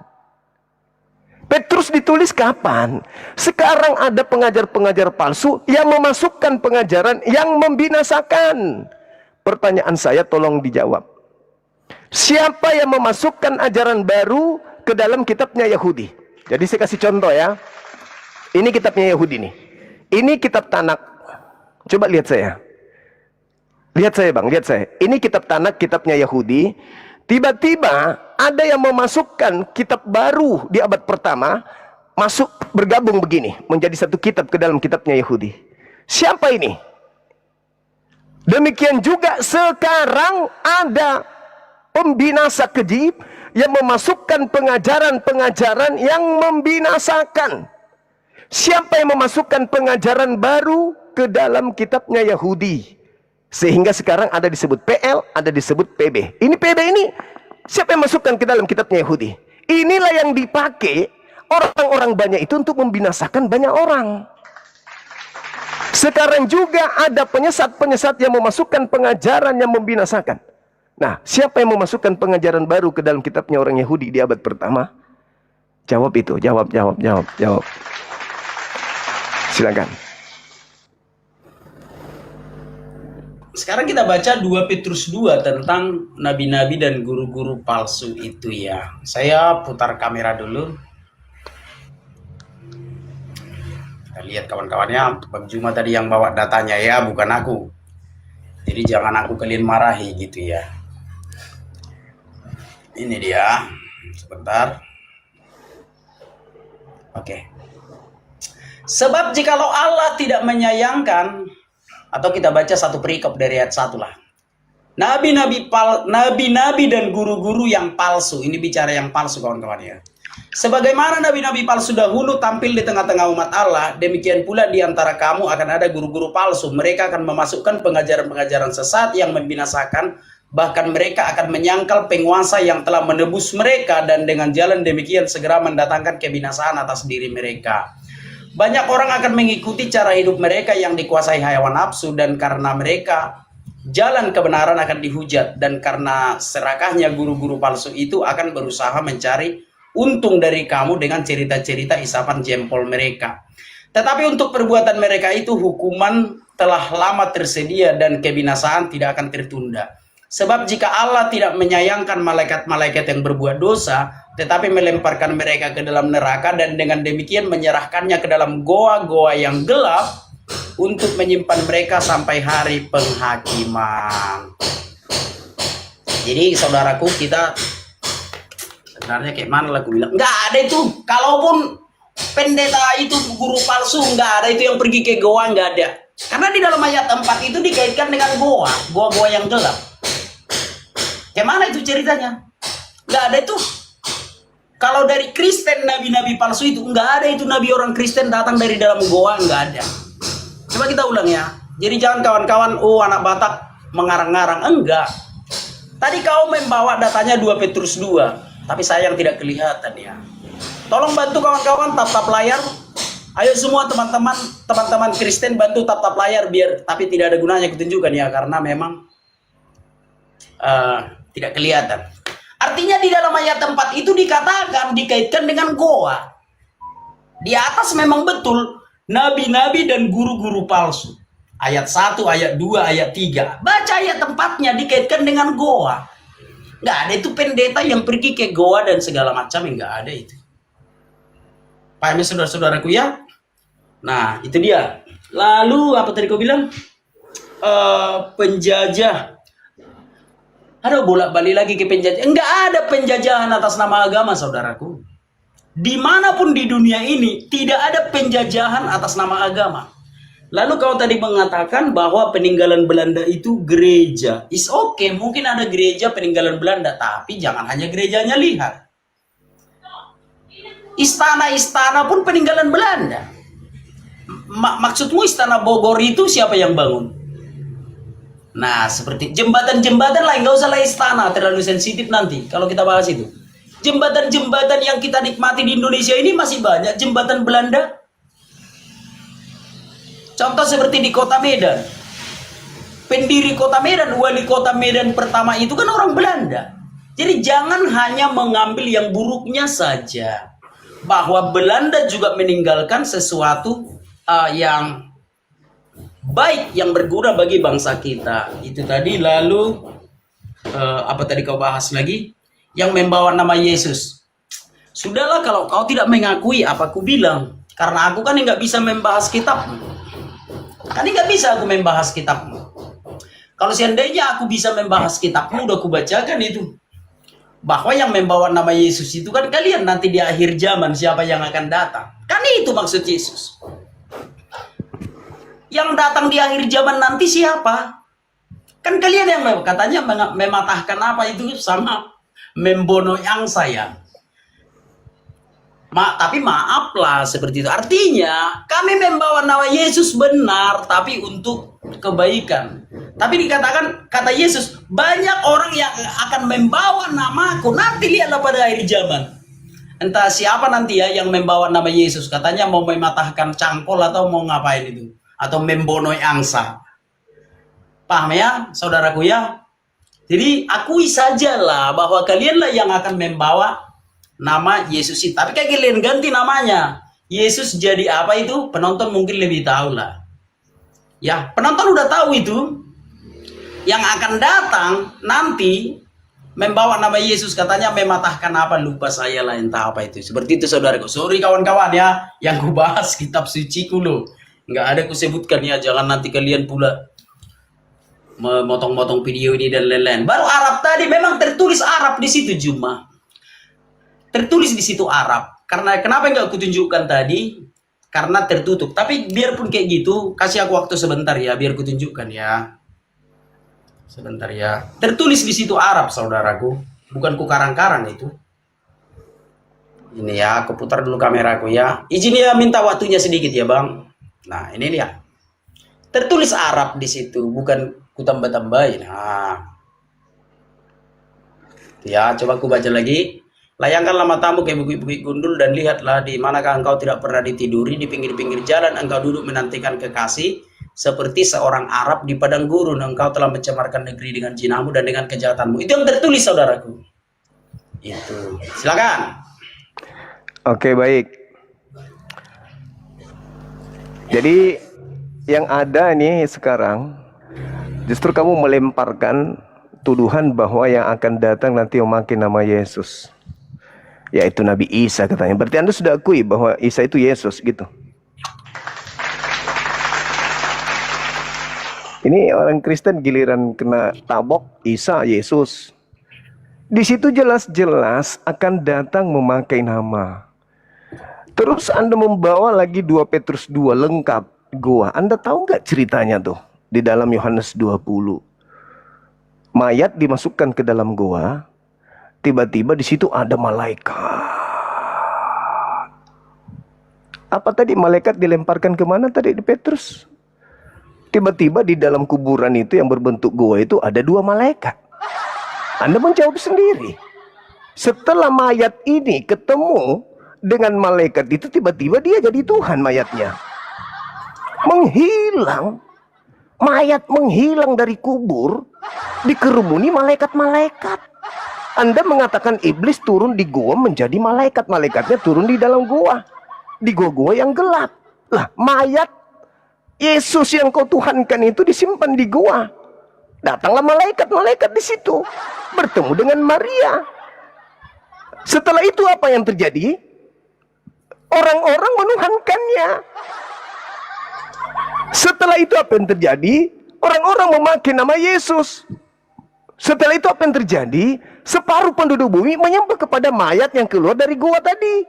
Petrus ditulis kapan? Sekarang ada pengajar-pengajar palsu yang memasukkan pengajaran yang membinasakan. Pertanyaan saya tolong dijawab. Siapa yang memasukkan ajaran baru ke dalam kitabnya Yahudi? Jadi saya kasih contoh ya. Ini kitabnya Yahudi nih. Ini kitab Tanak. Coba lihat saya. Lihat saya bang, lihat saya. Ini kitab Tanak, kitabnya Yahudi. Tiba-tiba ada yang memasukkan kitab baru di abad pertama, masuk bergabung begini, menjadi satu kitab ke dalam kitabnya Yahudi. Siapa ini? Demikian juga sekarang ada pembinasa keji yang memasukkan pengajaran-pengajaran yang membinasakan. Siapa yang memasukkan pengajaran baru ke dalam kitabnya Yahudi? Sehingga sekarang ada disebut PL, ada disebut PB. Ini PB ini, siapa yang masukkan ke dalam kitabnya Yahudi? Inilah yang dipakai orang-orang banyak itu untuk membinasakan banyak orang. Sekarang juga ada penyesat-penyesat yang memasukkan pengajaran yang membinasakan. Nah, siapa yang memasukkan pengajaran baru ke dalam kitabnya orang Yahudi di abad pertama? Jawab itu, jawab. Silakan. Sekarang kita baca 2 Petrus 2 tentang nabi-nabi dan guru-guru palsu itu ya. Saya putar kamera dulu. Kita lihat kawan-kawannya, Bang Juma tadi yang bawa datanya ya, bukan aku. Jadi jangan aku kalian marahi gitu ya. Ini dia. Sebentar. Oke. Sebab jikalau Allah tidak menyayangkan, atau kita baca satu perikop dari ayat 1 lah. Nabi-nabi dan guru-guru yang palsu. Ini bicara yang palsu kawan-kawan ya. Sebagaimana nabi-nabi palsu dahulu tampil di tengah-tengah umat Allah, demikian pula di antara kamu akan ada guru-guru palsu. Mereka akan memasukkan pengajaran-pengajaran sesat yang membinasakan. Bahkan mereka akan menyangkal penguasa yang telah menebus mereka, dan dengan jalan demikian segera mendatangkan kebinasaan atas diri mereka. Banyak orang akan mengikuti cara hidup mereka yang dikuasai hawa nafsu, dan karena mereka jalan kebenaran akan dihujat, dan karena serakahnya guru-guru palsu itu akan berusaha mencari untung dari kamu dengan cerita-cerita isapan jempol mereka. Tetapi untuk perbuatan mereka itu hukuman telah lama tersedia, dan kebinasaan tidak akan tertunda. Sebab jika Allah tidak menyayangkan malaikat-malaikat yang berbuat dosa, tetapi melemparkan mereka ke dalam neraka, dan dengan demikian menyerahkannya ke dalam goa-goa yang gelap untuk menyimpan mereka sampai hari penghakiman. Jadi saudaraku, kita sebenarnya kayak mana lah aku bilang, nggak ada itu. Kalaupun pendeta itu guru palsu, nggak ada itu yang pergi ke goa, nggak ada. Karena di dalam ayat 4 itu dikaitkan dengan goa-goa yang gelap. Gimana itu ceritanya? Nggak ada itu. Kalau dari Kristen, nabi-nabi palsu itu nggak ada itu. Nabi orang Kristen datang dari dalam goa, nggak ada. Coba kita ulang ya. Jadi jangan kawan-kawan, oh anak Batak mengarang-ngarang. Enggak. Tadi kau membawa datanya 2 Petrus 2, tapi sayang tidak kelihatan ya. Tolong bantu kawan-kawan tap-tap layar. Ayo semua teman-teman Kristen bantu tap-tap layar, biar, tapi tidak ada gunanya kutunjukkan ya, karena memang tidak kelihatan. Artinya di dalam ayat 4 itu dikatakan, dikaitkan dengan goa. Di atas memang betul nabi-nabi dan guru-guru palsu. Ayat 1, ayat 2, ayat 3. Baca ayat 4-nya dikaitkan dengan goa. Nggak ada itu pendeta yang pergi ke goa dan segala macam, nggak ada itu. Pahamnya saudara-saudaraku ya? Nah, itu dia. Lalu apa tadi kau bilang? Penjajah. Aduh, bolak-balik lagi ke penjajah. Enggak ada penjajahan atas nama agama, saudaraku. Dimanapun di dunia ini, tidak ada penjajahan atas nama agama. Lalu kau tadi mengatakan bahwa peninggalan Belanda itu gereja. Is okay, mungkin ada gereja peninggalan Belanda, tapi jangan hanya gerejanya lihat. Istana-istana pun peninggalan Belanda. Maksudmu istana Bogor itu siapa yang bangun? Nah, seperti jembatan-jembatan lain, nggak usah lah istana, terlalu sensitif nanti kalau kita bahas itu. Jembatan-jembatan yang kita nikmati di Indonesia ini masih banyak jembatan Belanda. Contoh seperti di kota Medan. Pendiri kota Medan, wali kota Medan pertama itu kan orang Belanda. Jadi jangan hanya mengambil yang buruknya saja. Bahwa Belanda juga meninggalkan sesuatu yang baik, yang berguna bagi bangsa kita. Itu tadi. Lalu apa tadi kau bahas lagi? Yang membawa nama Yesus. Sudahlah, kalau kau tidak mengakui apa aku bilang, karena aku kan nggak bisa membahas kitabmu. Kan nggak bisa aku membahas kitabmu. Kalau seandainya aku bisa membahas kitabmu, udah aku bacakan itu. Bahwa yang membawa nama Yesus itu kan kalian nanti di akhir zaman, siapa yang akan datang. Kan itu maksud Yesus. Yang datang di akhir zaman nanti siapa? Kan kalian yang katanya mematahkan apa itu sama membunuh yang saya. Tapi maaflah seperti itu. Artinya kami membawa nama Yesus benar, tapi untuk kebaikan. Tapi dikatakan, kata Yesus, banyak orang yang akan membawa namaku. Nanti lihatlah pada akhir zaman. Entah siapa nanti ya yang membawa nama Yesus. Katanya mau mematahkan cangkul atau mau ngapain itu. atau membonoi angsa. Paham ya, saudaraku ya? Jadi akui sajalah bahwa kalianlah yang akan membawa nama Yesus itu. Tapi kayak kalian ganti namanya. Yesus jadi apa itu? Penonton mungkin lebih tahu lah. Ya, penonton udah tahu itu. Yang akan datang nanti membawa nama Yesus, katanya mematahkan apa, lupa saya lah entah apa itu. Seperti itu saudaraku. Sorry kawan-kawan ya, yang ku bahas kitab suci ku loh. Nggak ada ku sebutkan ya, jangan nanti kalian pula memotong-motong video ini dan lain-lain. Baru Arab tadi memang tertulis Arab di situ cuma. Tertulis di situ Arab. Karena kenapa nggak aku tunjukkan tadi? Karena tertutup. Tapi biarpun kayak gitu, kasih aku waktu sebentar ya, biar ku tunjukkan ya. Sebentar ya. Tertulis di situ Arab, saudaraku. Bukan ku karang-karang itu. Ini ya, aku putar dulu kameraku ya. Izin ya minta waktunya sedikit ya, Bang. Nah, ini dia. Tertulis Arab di situ, bukan ku tambah-tambahin. Nah. Ya, coba ku baca lagi. Layangkanlah matamu ke bukit-bukit gundul dan lihatlah di manakah engkau tidak pernah ditiduri, di pinggir-pinggir jalan engkau duduk menantikan kekasih, seperti seorang Arab di padang gurun engkau telah mencemarkan negeri dengan zinamu dan dengan kejahatanmu. Itu yang tertulis, saudaraku. Itu. Silakan. Oke, baik. Jadi yang ada nih sekarang, justru kamu melemparkan tuduhan bahwa yang akan datang nanti memakai nama Yesus, yaitu Nabi Isa katanya. Berarti Anda sudah akui bahwa Isa itu Yesus gitu. Ini orang Kristen giliran kena tabok, Isa Yesus. Di situ jelas-jelas akan datang memakai nama. Terus Anda membawa lagi 2 Petrus 2 lengkap goa. Anda tahu nggak ceritanya tuh di dalam Yohanes 20? Mayat dimasukkan ke dalam goa, tiba-tiba di situ ada malaikat. Apa tadi malaikat dilemparkan kemana tadi di Petrus? Tiba-tiba di dalam kuburan itu yang berbentuk goa itu ada 2 malaikat. Anda menjawab sendiri. Setelah mayat ini ketemu dengan malaikat itu, tiba-tiba dia jadi Tuhan mayatnya. Menghilang. Mayat menghilang dari kubur, dikerumuni malaikat-malaikat. Anda mengatakan iblis turun di goa menjadi malaikat. Malaikatnya turun di dalam goa. Di goa-goa yang gelap. Lah, mayat Yesus yang kau tuhankan itu disimpan di goa. Datanglah malaikat-malaikat di situ. Bertemu dengan Maria. Setelah itu apa yang terjadi? Orang-orang menuhankannya. Setelah itu apa yang terjadi? Orang-orang memakai nama Yesus. Setelah itu apa yang terjadi? Separuh penduduk bumi menyembah kepada mayat yang keluar dari gua tadi.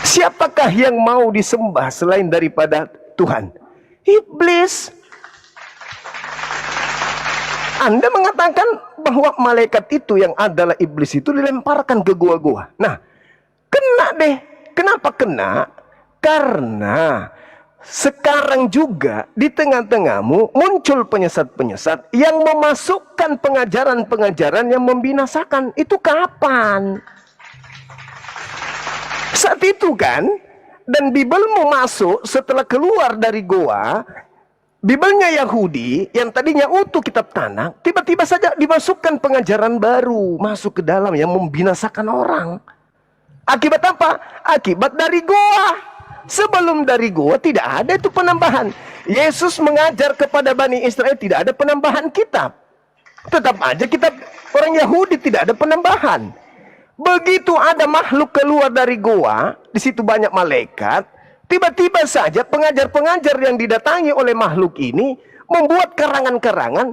Siapakah yang mau disembah selain daripada Tuhan? Iblis. Anda mengatakan bahwa malaikat itu yang adalah iblis itu dilemparkan ke gua-gua. Nah, kena deh. Kenapa kena? Karena sekarang juga di tengah-tengahmu muncul penyesat-penyesat yang memasukkan pengajaran-pengajaran yang membinasakan. Itu kapan? Saat itu kan? Dan Bibelmu masuk setelah keluar dari goa. Bibelnya Yahudi yang tadinya utuh kitab tanah, tiba-tiba saja dimasukkan pengajaran baru masuk ke dalam yang membinasakan orang. Akibat apa? Akibat dari goa. Sebelum dari goa tidak ada itu penambahan. Yesus mengajar kepada Bani Israel tidak ada penambahan kitab. Tetap aja kitab orang Yahudi tidak ada penambahan. Begitu ada makhluk keluar dari goa, di situ banyak malaikat. Tiba-tiba saja pengajar-pengajar yang didatangi oleh makhluk ini membuat karangan-karangan,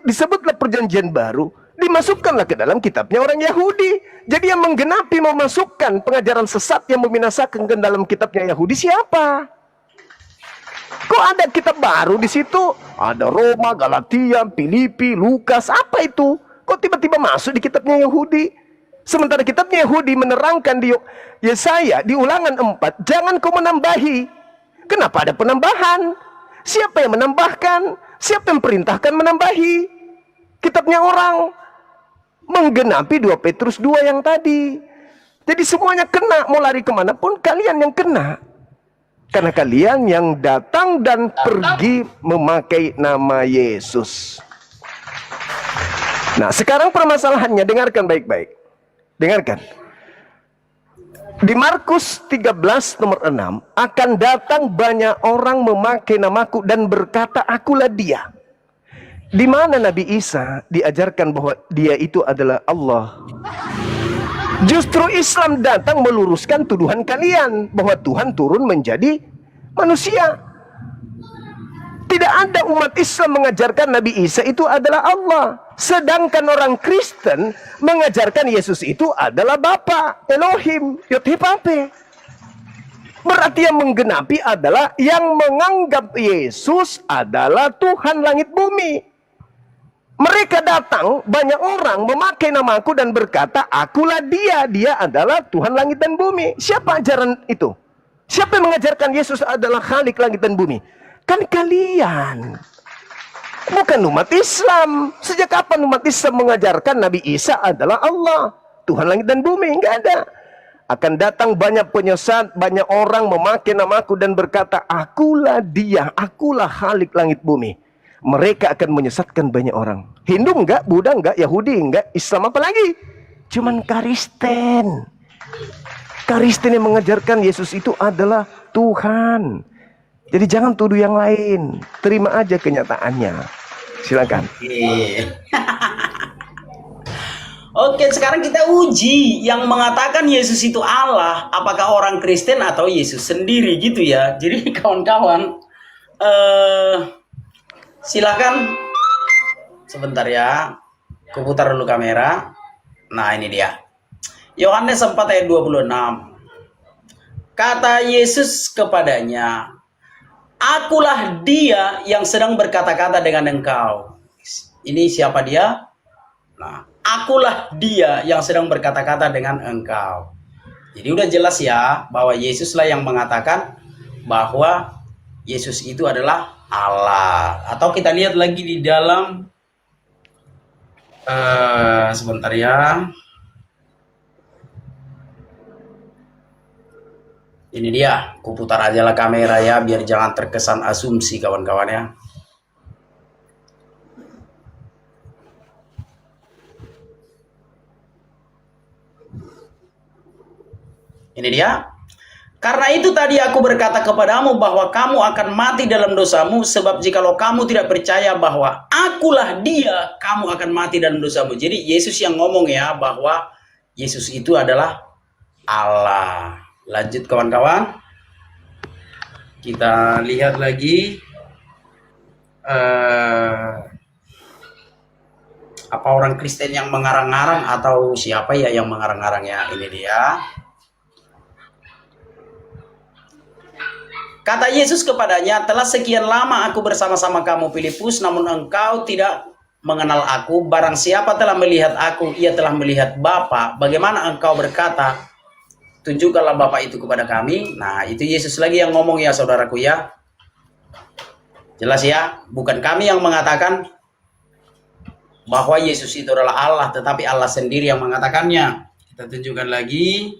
disebutlah perjanjian baru, dimasukkanlah ke dalam kitabnya orang Yahudi. Jadi yang menggenapi memasukkan pengajaran sesat yang membinasakan ke dalam kitabnya Yahudi siapa? Kok ada kitab baru di situ? Ada Roma, Galatia, Filipi, Lukas, apa itu? Kok tiba-tiba masuk di kitabnya Yahudi? Sementara kitabnya Yahudi menerangkan di Yesaya di Ulangan 4, jangan kau menambahi. Kenapa ada penambahan? Siapa yang menambahkan? Siapa yang perintahkan menambahi? Kitabnya orang menggenapi 2 Petrus 2 yang tadi. Jadi semuanya kena, mau lari kemanapun kalian yang kena. Karena kalian yang datang dan pergi memakai nama Yesus. Nah, sekarang permasalahannya, dengarkan baik-baik. Dengarkan. Di Markus 13 nomor 6, akan datang banyak orang memakai namaku dan berkata, akulah dia. Di mana Nabi Isa diajarkan bahwa dia itu adalah Allah? Justru Islam datang meluruskan tuduhan kalian bahwa Tuhan turun menjadi manusia. Tidak ada umat Islam mengajarkan Nabi Isa itu adalah Allah. Sedangkan orang Kristen mengajarkan Yesus itu adalah Bapa, Elohim, Yod-Heh-Vav-Heh. Berarti yang menggenapi adalah yang menganggap Yesus adalah Tuhan langit bumi. Mereka datang, banyak orang memakai namaku dan berkata, akulah dia, dia adalah Tuhan langit dan bumi. Siapa ajaran itu? Siapa yang mengajarkan Yesus adalah Khalik langit dan bumi? Kan kalian. Bukan umat Islam. Sejak kapan umat Islam mengajarkan Nabi Isa adalah Allah, Tuhan langit dan bumi? Enggak ada. Akan datang banyak penyesat, banyak orang memakai namaku dan berkata, akulah dia, akulah Khalik langit bumi. Mereka akan menyesatkan banyak orang. Hindu enggak, Buddha enggak, Yahudi enggak, Islam apa lagi? Cuman Kristen. Kristen yang mengajarkan Yesus itu adalah Tuhan. Jadi jangan tuduh yang lain. Terima aja kenyataannya. Silakan. Oke, sekarang kita uji yang mengatakan Yesus itu Allah. Apakah orang Kristen atau Yesus sendiri gitu ya. Jadi kawan-kawan, silakan sebentar ya. Kuputar dulu kamera. Nah, ini dia. Yohanes 4 ayat 26. Kata Yesus kepadanya, akulah dia yang sedang berkata-kata dengan engkau. Ini siapa dia? Nah, akulah dia yang sedang berkata-kata dengan engkau. Jadi udah jelas ya bahwa Yesuslah yang mengatakan bahwa Yesus itu adalah Allah. Atau kita lihat lagi di dalam sebentar ya. Ini dia, kuputar aja lah kamera ya biar jangan terkesan asumsi kawan-kawan ya. Ini dia. Karena itu tadi aku berkata kepadamu bahwa kamu akan mati dalam dosamu, sebab jikalau kamu tidak percaya bahwa akulah dia, kamu akan mati dalam dosamu. Jadi Yesus yang ngomong ya bahwa Yesus itu adalah Allah. Lanjut kawan-kawan. Kita lihat lagi apa orang Kristen yang mengarang-arang atau siapa ya yang mengarang-arang ya. Ini dia. Kata Yesus kepadanya, telah sekian lama aku bersama-sama kamu Filipus, namun engkau tidak mengenal aku. Barang siapa telah melihat aku, ia telah melihat Bapa. Bagaimana engkau berkata, tunjukkanlah Bapa itu kepada kami. Nah, itu Yesus lagi yang ngomong ya saudaraku ya. Jelas ya, bukan kami yang mengatakan bahwa Yesus itu adalah Allah, tetapi Allah sendiri yang mengatakannya. Kita tunjukkan lagi.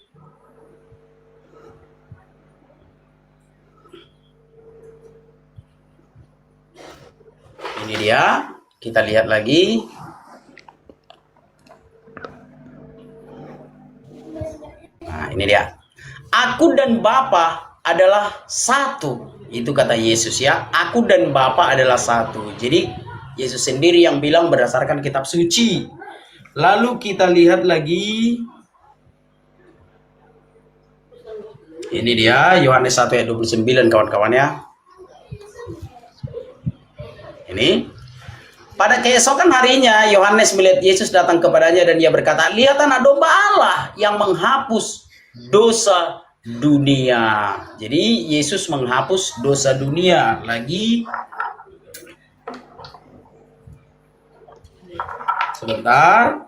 Ini dia, kita lihat lagi. Nah, ini dia. Aku dan Bapa adalah satu. Itu kata Yesus ya. Aku dan Bapa adalah satu. Jadi Yesus sendiri yang bilang berdasarkan kitab suci. Lalu kita lihat lagi. Ini dia, Yohanes 1 ayat 29 kawan-kawan ya. Ini. Pada keesokan harinya, Yohanes melihat Yesus datang kepadanya dan ia berkata, lihat anak domba Allah yang menghapus dosa dunia. Jadi Yesus menghapus dosa dunia. Lagi. Sebentar.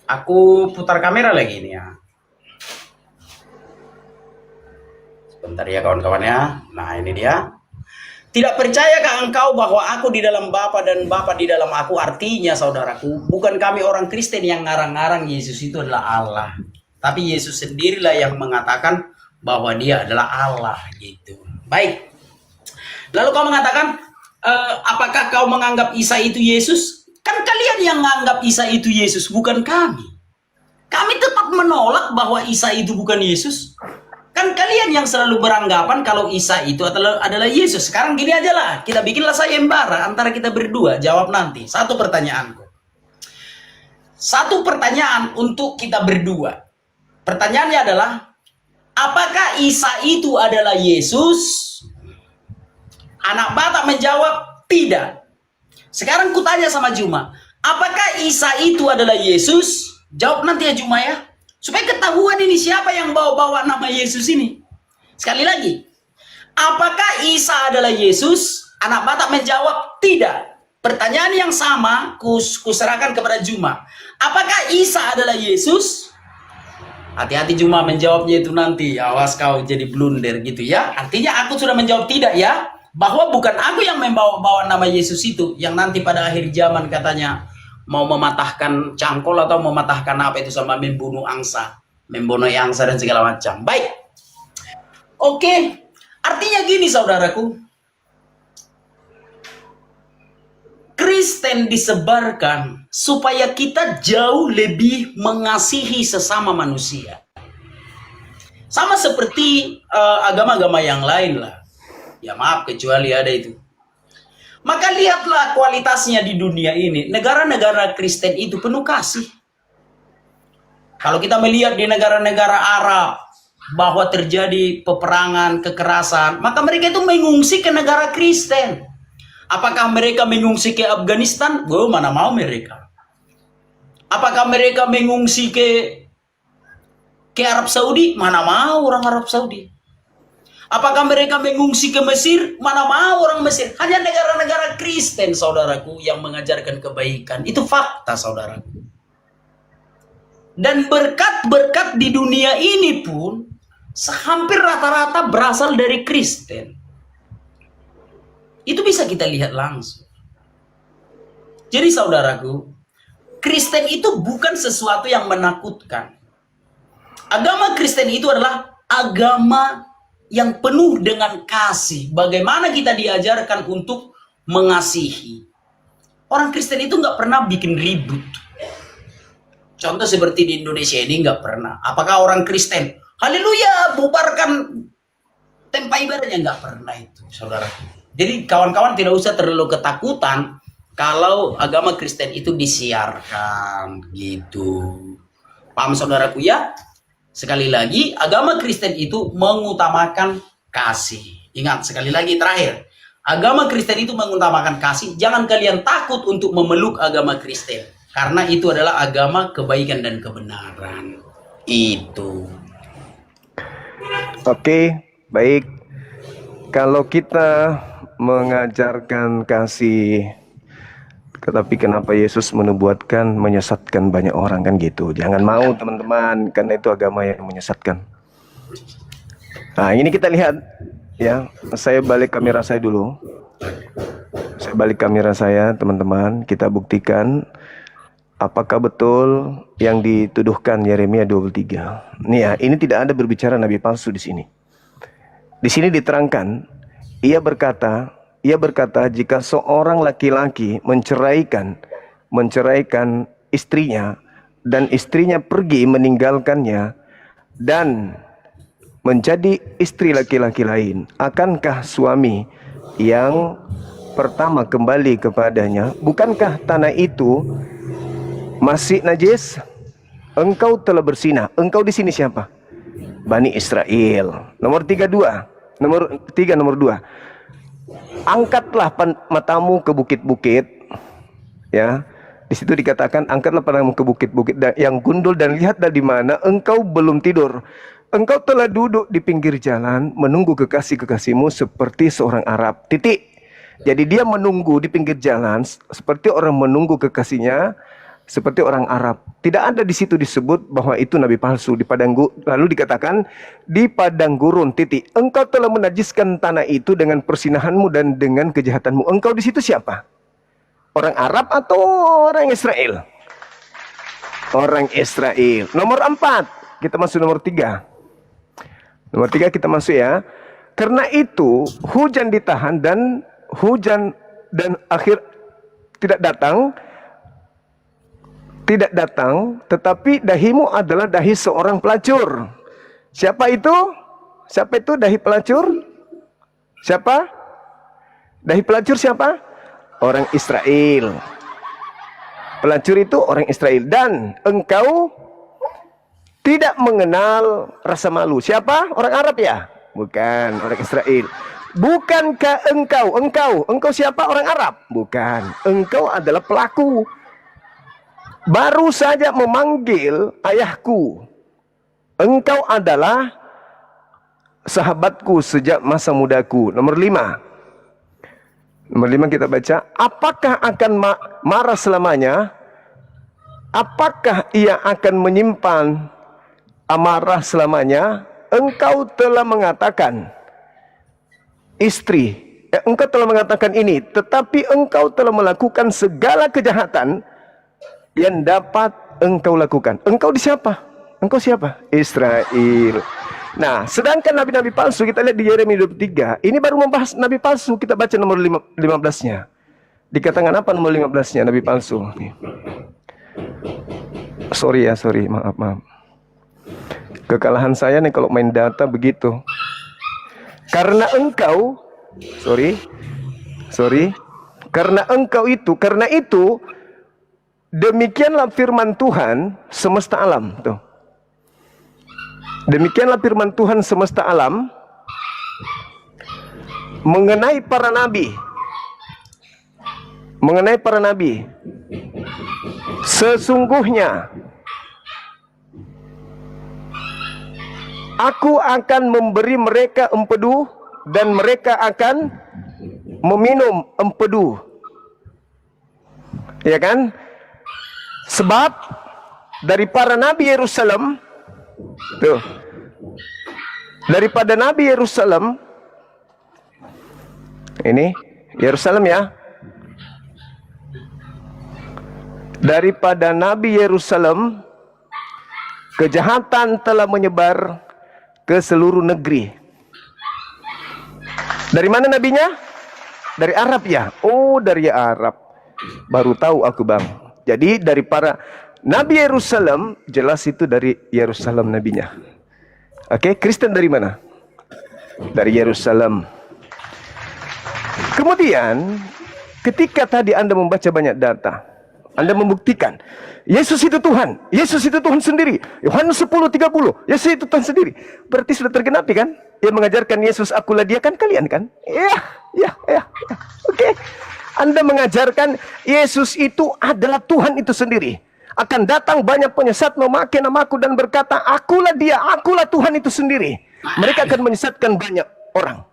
Aku putar kamera lagi ini ya. Sebentar ya kawan-kawan ya. Nah ini dia. Tidak percayakah engkau bahwa aku di dalam Bapa dan Bapa di dalam aku? Artinya saudaraku, bukan kami orang Kristen yang ngarang-ngarang Yesus itu adalah Allah. Tapi Yesus sendirilah yang mengatakan bahwa dia adalah Allah gitu. Baik. Lalu kau mengatakan, apakah kau menganggap Isa itu Yesus? Kan kalian yang menganggap Isa itu Yesus, bukan kami. Kami tetap menolak bahwa Isa itu bukan Yesus. Kan kalian yang selalu beranggapan kalau Isa itu adalah Yesus. Sekarang gini aja lah, kita bikinlah sayembara antara kita berdua, jawab nanti. Satu pertanyaanku. Satu pertanyaan untuk kita berdua. Pertanyaannya adalah, apakah Isa itu adalah Yesus? Anak Batak menjawab, tidak. Sekarang kutanya sama Juma, apakah Isa itu adalah Yesus? Jawab nanti ya Juma ya. Supaya ketahuan ini siapa yang bawa-bawa nama Yesus ini. Sekali lagi, apakah Isa adalah Yesus? Anak Batak menjawab, tidak. Pertanyaan yang sama, kuserahkan kepada Juma. Apakah Isa adalah Yesus? Hati-hati Juma menjawabnya itu nanti. Awas kau jadi blunder gitu ya. Artinya aku sudah menjawab tidak ya. Bahwa bukan aku yang membawa-bawa nama Yesus itu, yang nanti pada akhir zaman katanya mau mematahkan cangkol atau mematahkan apa itu sama membunuh angsa, membunuh angsa dan segala macam. Baik. Oke. Artinya gini saudaraku. Kristen disebarkan supaya kita jauh lebih mengasihi sesama manusia. Sama seperti agama-agama yang lain lah. Ya maaf, kecuali ada itu. Maka lihatlah kualitasnya di dunia ini. Negara-negara Kristen itu penuh kasih. Kalau kita melihat di negara-negara Arab bahwa terjadi peperangan, kekerasan, maka mereka itu mengungsi ke negara Kristen. Apakah mereka mengungsi ke Afghanistan? Oh, mana mau mereka. Apakah mereka mengungsi ke Arab Saudi? Mana mau orang Arab Saudi. Apakah mereka mengungsi ke Mesir? Mana mau orang Mesir. Hanya negara-negara Kristen, saudaraku, yang mengajarkan kebaikan. Itu fakta, saudaraku. Dan berkat-berkat di dunia ini pun hampir rata-rata berasal dari Kristen. Itu bisa kita lihat langsung. Jadi, saudaraku, Kristen itu bukan sesuatu yang menakutkan. Agama Kristen itu adalah agama yang penuh dengan kasih. Bagaimana kita diajarkan untuk mengasihi. Orang Kristen itu nggak pernah bikin ribut. Contoh seperti di Indonesia ini nggak pernah. Apakah orang Kristen, haleluya, bubarkan tempat ibadahnya? Nggak pernah itu, saudara. Jadi kawan-kawan tidak usah terlalu ketakutan kalau agama Kristen itu disiarkan gitu. Paham saudaraku ya? Sekali lagi, agama Kristen itu mengutamakan kasih. Ingat, sekali lagi terakhir. Agama Kristen itu mengutamakan kasih. Jangan kalian takut untuk memeluk agama Kristen. Karena itu adalah agama kebaikan dan kebenaran. Itu. Oke, baik. Kalau kita mengajarkan kasih, tetapi kenapa Yesus menubuatkan menyesatkan banyak orang kan gitu. Jangan mau teman-teman, karena itu agama yang menyesatkan. Nah ini kita lihat ya. Saya balik kamera saya dulu. Saya balik kamera saya teman-teman. Kita buktikan apakah betul yang dituduhkan Yeremia 23. Nih ya, ini tidak ada berbicara nabi palsu di sini. Di sini diterangkan, ia berkata, jika seorang laki-laki menceraikan istrinya dan istrinya pergi meninggalkannya dan menjadi istri laki-laki lain, akankah suami yang pertama kembali kepadanya? Bukankah tanah itu masih najis? Engkau telah bersinah. Engkau di sini siapa? Bani Israel. Nomor 2. Angkatlah matamu ke bukit-bukit, ya. Di situ dikatakan angkatlah pandanganmu ke bukit-bukit yang gundul dan lihatlah di mana engkau belum tidur. Engkau telah duduk di pinggir jalan menunggu kekasih-kekasihmu seperti seorang Arab. Titik. Jadi dia menunggu di pinggir jalan seperti orang menunggu kekasihnya, seperti orang Arab. Tidak ada di situ disebut bahwa itu nabi palsu di padang gurun. Lalu dikatakan di padang gurun, titik. Engkau telah menajiskan tanah itu dengan persinahanmu dan dengan kejahatanmu. Engkau di situ siapa? Orang Arab atau orang Israel? Orang Israel. Nomor 4. Kita masuk nomor 3. Nomor 3 kita masuk ya. Karena itu hujan ditahan dan akhir tidak datang, tetapi dahimu adalah dahi seorang pelacur. Siapa itu? Siapa itu dahi pelacur? Siapa? Dahi pelacur siapa? Orang Israel. Pelacur itu orang Israel. Dan engkau tidak mengenal rasa malu. Siapa? Orang Arab ya? Bukan, orang Israel. Bukankah engkau siapa? Orang Arab? Bukan. Engkau adalah pelaku. Baru saja memanggil ayahku. Engkau adalah sahabatku sejak masa mudaku. Nomor 5. Nomor 5 kita baca. Apakah akan marah selamanya? Apakah ia akan menyimpan amarah selamanya? Engkau telah mengatakan engkau telah mengatakan ini, tetapi engkau telah melakukan segala kejahatan yang dapat engkau lakukan. Engkau di siapa? Engkau siapa? Israel. Nah, sedangkan nabi-nabi palsu kita lihat di Yeremia 23, ini baru membahas nabi palsu. Kita baca nomor 15-nya. Dikatakan apa nomor 15-nya nabi palsu? Sorry, maaf. Kekalahan saya nih kalau main data begitu. Karena engkau, karena itu, demikianlah firman Tuhan semesta alam. Tuh. Demikianlah firman Tuhan semesta alam mengenai para nabi. Sesungguhnya aku akan memberi mereka empedu dan mereka akan meminum empedu. Ya kan? Sebab dari para nabi Yerusalem, tuh, daripada nabi Yerusalem, ini Yerusalem ya, daripada nabi Yerusalem, kejahatan telah menyebar ke seluruh negeri. Dari mana nabinya? Dari Arab ya? Oh, dari Arab. Baru tahu aku, Bang. Jadi dari para nabi Yerusalem, jelas itu dari Yerusalem nabinya. Oke, Kristen dari mana? Dari Yerusalem. Kemudian, ketika tadi Anda membaca banyak data, Anda membuktikan Yesus itu Tuhan, Yesus itu Tuhan sendiri. Yohanes 10:30, Yesus itu Tuhan sendiri. Berarti sudah tergenapi kan? Yang mengajarkan Yesus akulah dia kan kalian kan? Ya. Oke. Anda mengajarkan Yesus itu adalah Tuhan itu sendiri. Akan datang banyak penyesat memakai namaku dan berkata, akulah dia, akulah Tuhan itu sendiri. Mereka akan menyesatkan banyak orang.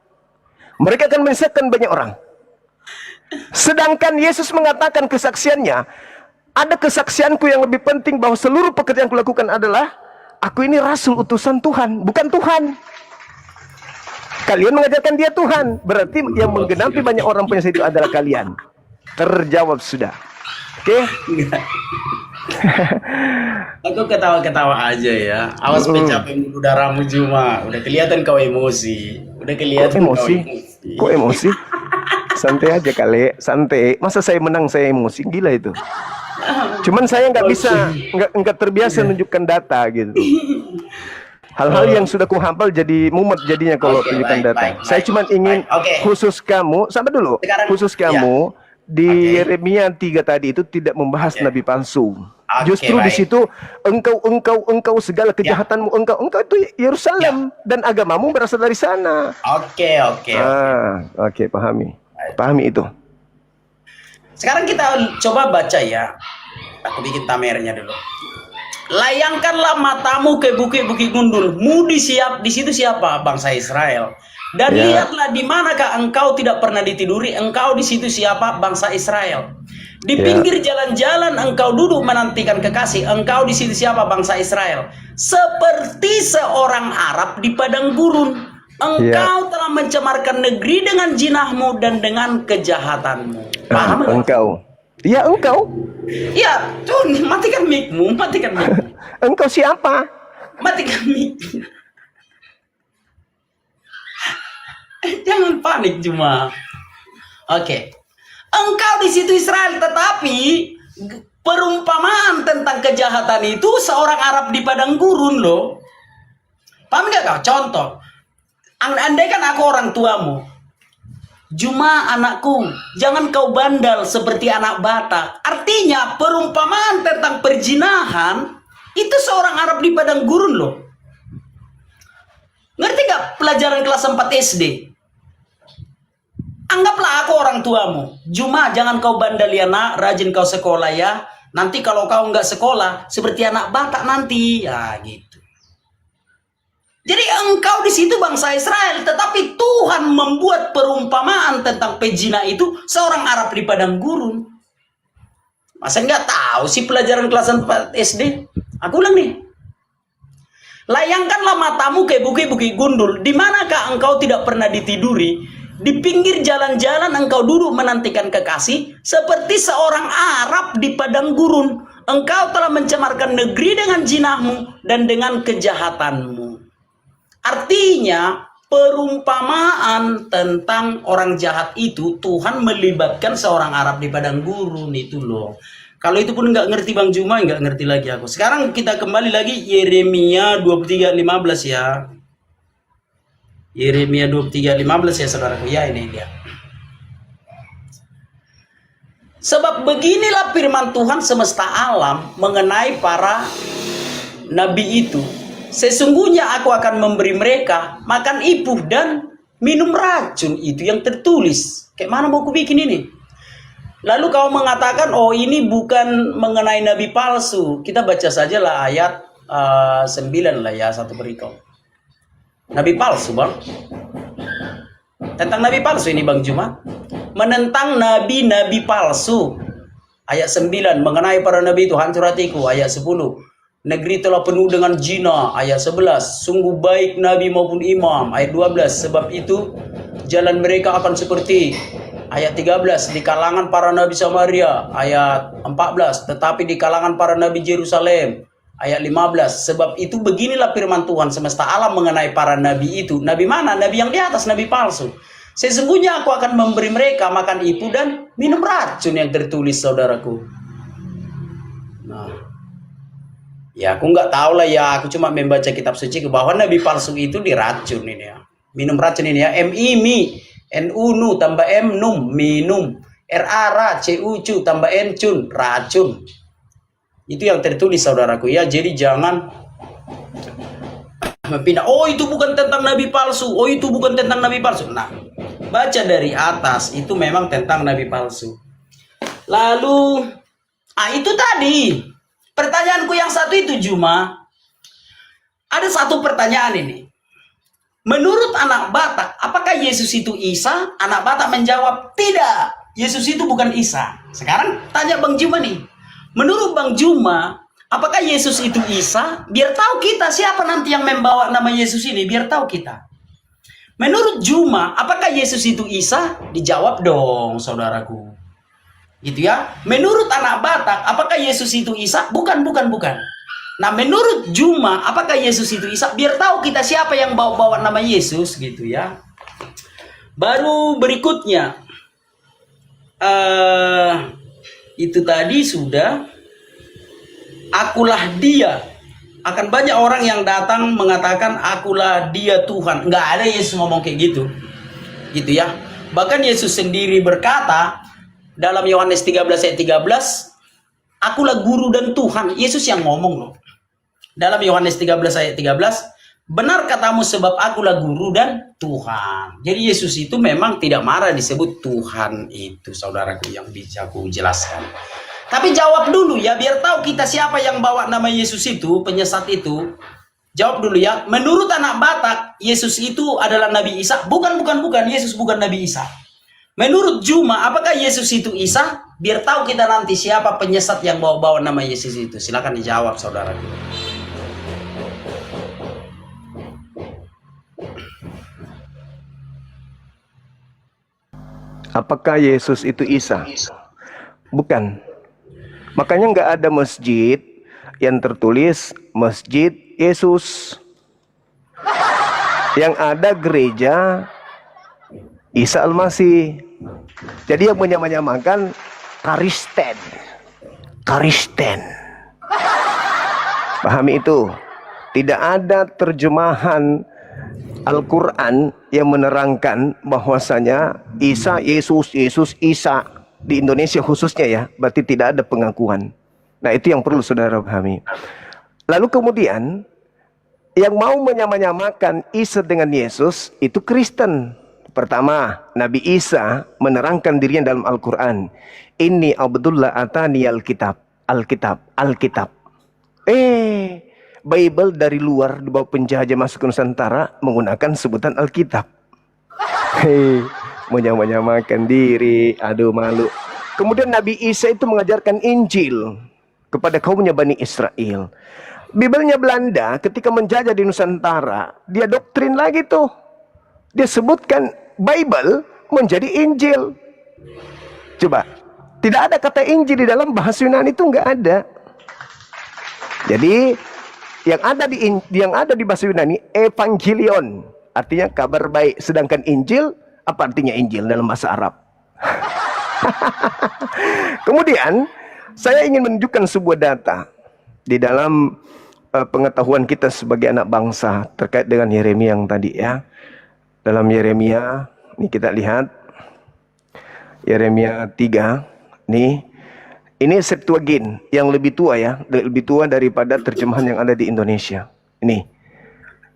Sedangkan Yesus mengatakan kesaksiannya, ada kesaksianku yang lebih penting bahwa seluruh pekerjaan yang kulakukan adalah aku ini rasul utusan Tuhan, bukan Tuhan. Kalian mengajarkan dia Tuhan, berarti yang menggenapi banyak orang penyesat itu adalah kalian. Terjawab sudah. Oke? Aku ketawa-ketawa aja ya. Awas pencapaian udaramu Juma. Udah kelihatan kau emosi. Kok emosi? Santai aja kali, santai. Masa saya menang saya emosi? Gila itu. Cuman saya nggak terbiasa menunjukkan data gitu. Hal-hal yang sudah kuhafal jadi mumet jadinya kalau tunjukkan data. Saya cuma ingin khusus kamu, sampai dulu. Khusus kamu di Yeremia 3 tadi itu tidak membahas nabi palsu. Justru di situ engkau segala kejahatanmu, engkau itu Yerusalem dan agamamu berasal dari sana. Oke, pahami itu. Sekarang kita coba baca ya. Aku bikin tamernya dulu. Layangkanlah matamu ke bukit-bukit gundul. Di situ siapa? Bangsa Israel. Dan lihatlah di manakah engkau tidak pernah ditiduri. Engkau di situ siapa? Bangsa Israel. Di pinggir jalan-jalan engkau duduk menantikan kekasih. Engkau di situ siapa? Bangsa Israel. Seperti seorang Arab di padang gurun. Engkau telah mencemarkan negeri dengan jinahmu dan dengan kejahatanmu. Paham? Engkau. Ya, tuh matikan mic-mu. Engkau siapa? Matikan mic. Jangan panik Juma. Oke. Engkau di situ Israel, tetapi perumpamaan tentang kejahatan itu seorang Arab di padang gurun loh. Paham nggak kau? Contoh. Andai kan aku orang tuamu. Juma anakku, jangan kau bandal seperti anak Batak. Artinya perumpamaan tentang perzinahan itu seorang Arab di padang gurun loh. Ngerti gak pelajaran kelas 4 SD? Anggaplah aku orang tuamu. Juma jangan kau bandel ya nak, rajin kau sekolah ya. Nanti kalau kau nggak sekolah seperti anak Batak nanti, ya gitu. Jadi engkau di situ bangsa Israel, tetapi Tuhan membuat perumpamaan tentang pezina itu seorang Arab di padang gurun. Masa nggak tahu sih pelajaran kelas 4 SD? Aku ulang nih. Layangkanlah matamu ke bukit-bukit gundul. Di manakah engkau tidak pernah ditiduri? Di pinggir jalan-jalan engkau duduk menantikan kekasih seperti seorang Arab di padang gurun. Engkau telah mencemarkan negeri dengan jinahmu dan dengan kejahatanmu. Artinya perumpamaan tentang orang jahat itu Tuhan melibatkan seorang Arab di padang gurun itu loh. Kalau itu pun nggak ngerti Bang Juma, nggak ngerti lagi aku. Sekarang kita kembali lagi Yeremia 23:15 ya. Yeremia 23:15 ya saudaraku. Ya ini dia. Sebab beginilah firman Tuhan semesta alam mengenai para nabi itu. Sesungguhnya aku akan memberi mereka makan ipuh dan minum racun. Itu yang tertulis. Kayak mana mau ku bikin ini? Lalu kau mengatakan, oh ini bukan mengenai nabi palsu. Kita baca sajalah ayat 9 lah ya, satu berikut. Nabi palsu bang. Tentang nabi palsu ini Bang Juma. Menentang nabi-nabi palsu. Ayat 9. Mengenai para nabi itu hancur hatiku. Ayat 10. Negeri telah penuh dengan zina. Ayat 11. Sungguh baik nabi maupun imam. Ayat 12. Sebab itu jalan mereka akan seperti. Ayat 13. Di kalangan para nabi Samaria. Ayat 14. Tetapi di kalangan para nabi Yerusalem. Ayat 15. Sebab itu beginilah firman Tuhan semesta alam mengenai para nabi itu. Nabi mana? Nabi yang di atas, nabi palsu. Sesungguhnya aku akan memberi mereka makan ipuh dan minum racun yang tertulis saudaraku. Nah, ya aku nggak tahu lah ya. Aku cuma membaca kitab suci ke bawah nabi palsu itu diracun ini ya. Minum racun ini ya. M-I-M-I. N-U-NU tambah M-NUM. Minum. R-A-R-A-C-U-C tambah N-CUN. Racun. Itu yang tertulis saudaraku ya. Jadi jangan pindah. Oh itu bukan tentang nabi palsu. Oh itu bukan tentang nabi palsu. Nah, baca dari atas itu memang tentang nabi palsu. Lalu, itu tadi pertanyaanku yang satu itu Juma. Ada satu pertanyaan ini. Menurut anak Batak, apakah Yesus itu Isa? Anak Batak menjawab tidak. Yesus itu bukan Isa. Sekarang tanya Bang Juma nih. Menurut Bang Juma, apakah Yesus itu Isa? Biar tahu kita siapa nanti yang membawa nama Yesus ini. Biar tahu kita. Menurut Juma, apakah Yesus itu Isa? Dijawab dong, saudaraku. Gitu ya. Menurut anak Batak, apakah Yesus itu Isa? Bukan. Nah, menurut Juma, apakah Yesus itu Isa? Biar tahu kita siapa yang bawa nama Yesus, gitu ya. Baru berikutnya. Itu tadi sudah. Akulah dia. Akan banyak orang yang datang mengatakan akulah dia Tuhan. Nggak ada Yesus ngomong kayak gitu. Gitu ya. Bahkan Yesus sendiri berkata dalam Yohanes 13 ayat 13, akulah guru dan Tuhan. Yesus yang ngomong loh. Dalam Yohanes 13 ayat 13, benar katamu sebab akulah guru dan Tuhan. Jadi Yesus itu memang tidak marah disebut Tuhan itu, saudaraku, yang bisa aku jelaskan. Tapi jawab dulu ya, biar tahu kita siapa yang bawa nama Yesus itu, penyesat itu. Jawab dulu ya. Menurut anak Batak, Yesus itu adalah Nabi Isa. Bukan. Yesus bukan Nabi Isa. Menurut Juma, apakah Yesus itu Isa? Biar tahu kita nanti siapa penyesat yang bawa nama Yesus itu. Silakan dijawab, saudara. Apakah Yesus itu Isa? Bukan. Makanya nggak ada masjid yang tertulis Masjid Yesus. Yang ada gereja Isa Al-Masih. Jadi yang menyamakan Kristen. Kristen. Pahami itu. Tidak ada terjemahan Al-Quran yang menerangkan bahwasanya Isa, Yesus, Yesus, Isa. Di Indonesia khususnya ya, berarti tidak ada pengakuan. Nah itu yang perlu saudara pahami. Lalu kemudian yang mau menyamakan Isa dengan Yesus itu Kristen. Pertama, Nabi Isa menerangkan dirinya dalam Al-Quran. Inni Abdullah atani Alkitab. Alkitab. Alkitab. Bible dari luar dibawa penjajah masuk ke Nusantara menggunakan sebutan Alkitab. Menyamakan diri. Aduh malu. Kemudian Nabi Isa itu mengajarkan Injil kepada kaumnya Bani Israel. Bibelnya Belanda ketika menjajah di Nusantara, dia doktrin lagi tuh. Dia sebutkan Bible menjadi Injil. Coba, tidak ada kata Injil di dalam bahasa Yunani itu, nggak ada. Jadi yang ada di bahasa Yunani Evangelion, artinya kabar baik. Sedangkan Injil, apa artinya Injil dalam bahasa Arab? Kemudian saya ingin menunjukkan sebuah data di dalam pengetahuan kita sebagai anak bangsa terkait dengan Yeremia yang tadi ya. Dalam Yeremia, ini kita lihat Yeremia 3 nih. Ini Septuagint yang lebih tua ya, lebih tua daripada terjemahan yang ada di Indonesia. Ini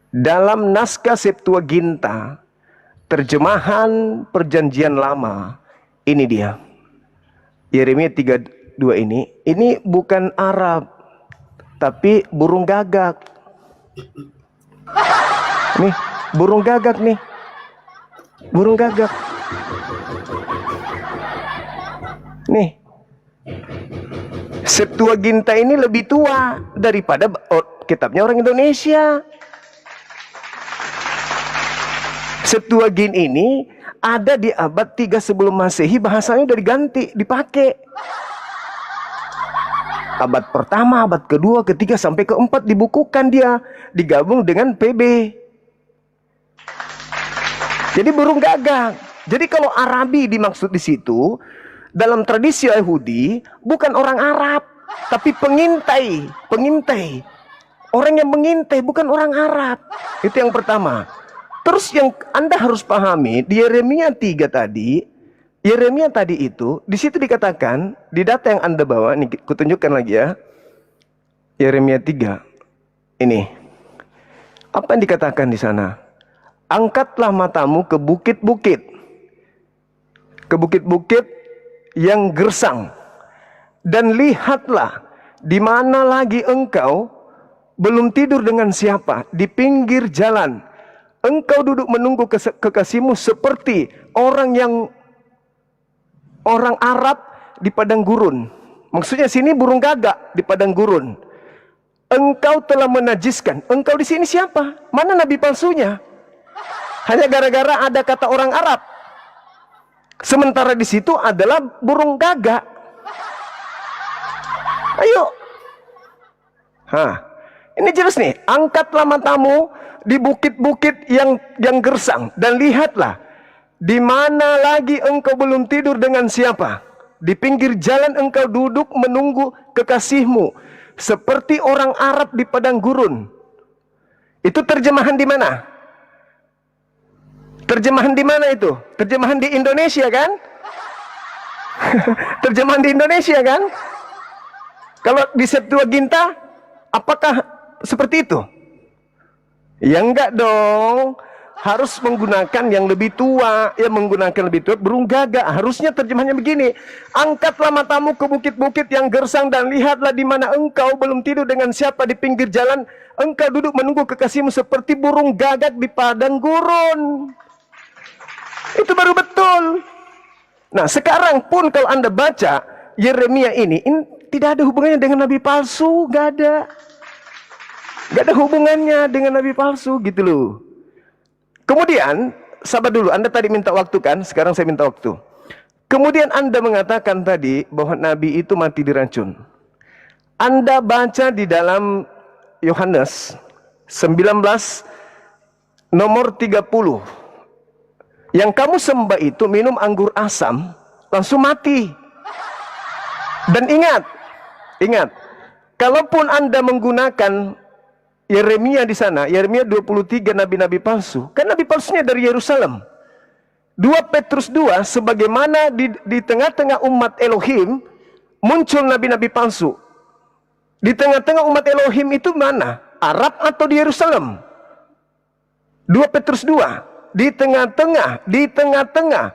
dalam naskah Septuaginta, terjemahan Perjanjian Lama, ini dia Yeremia 3:2 ini bukan Arab, tapi burung gagak. Nih, burung gagak nih. Burung gagak. Nih. Septuaginta ini lebih tua daripada kitabnya orang Indonesia. Septuagint ini ada di abad 3 sebelum Masehi, bahasanya udah diganti, dipakai. Abad pertama, abad kedua, ketiga, sampai keempat dibukukan dia. Digabung dengan PB. Jadi burung gagak. Jadi kalau Arabi dimaksud di situ, dalam tradisi Yahudi, bukan orang Arab, tapi pengintai. Pengintai. Orang yang mengintai, bukan orang Arab. Itu yang pertama. Terus yang Anda harus pahami, di Yeremia 3 tadi, Yeremia tadi itu, di situ dikatakan, di data yang Anda bawa, ini kutunjukkan lagi ya. Yeremia 3. Ini. Apa yang dikatakan di sana? Angkatlah matamu ke bukit-bukit. Ke bukit-bukit yang gersang. Dan lihatlah, di mana lagi engkau belum tidur dengan siapa? Di pinggir jalan. Engkau duduk menunggu kekasihmu seperti orang Arab di padang gurun. Maksudnya sini burung gagak di padang gurun. Engkau telah menajiskan. Engkau di sini siapa? Mana nabi palsunya? Hanya gara-gara ada kata orang Arab. Sementara di situ adalah burung gagak. Ayo. Ini jelas nih. Angkatlah matamu di bukit-bukit yang gersang dan lihatlah, di mana lagi engkau belum tidur dengan siapa? Di pinggir jalan engkau duduk menunggu kekasihmu, seperti orang Arab di padang gurun. Itu terjemahan di mana? Terjemahan di mana itu? Terjemahan di Indonesia kan? Terjemahan di Indonesia kan? Kalau di Septuaginta, apakah seperti itu? Ya enggak dong. Harus menggunakan yang lebih tua. Ya menggunakan lebih tua, burung gagak. Harusnya terjemahannya begini. Angkatlah matamu ke bukit-bukit yang gersang dan lihatlah di mana engkau belum tidur dengan siapa di pinggir jalan. Engkau duduk menunggu kekasihmu seperti burung gagak di padang gurun. Itu baru betul. Nah sekarang pun kalau Anda baca Yeremia ini tidak ada hubungannya dengan nabi palsu. Gak ada. Gak ada hubungannya dengan nabi palsu gitu loh. Kemudian, sabar dulu, Anda tadi minta waktu kan? Sekarang saya minta waktu. Kemudian Anda mengatakan tadi bahwa nabi itu mati diracun. Anda baca di dalam Yohanes 19 nomor 30. Yang kamu sembah itu minum anggur asam, langsung mati. Dan ingat, kalaupun Anda menggunakan Yeremia di sana, Yeremia 23 nabi-nabi palsu, kan nabi palsunya dari Yerusalem. 2 Petrus 2, sebagaimana di tengah-tengah umat Elohim muncul nabi-nabi palsu. Di tengah-tengah umat Elohim itu mana? Arab atau di Yerusalem? 2 Petrus 2. Di tengah-tengah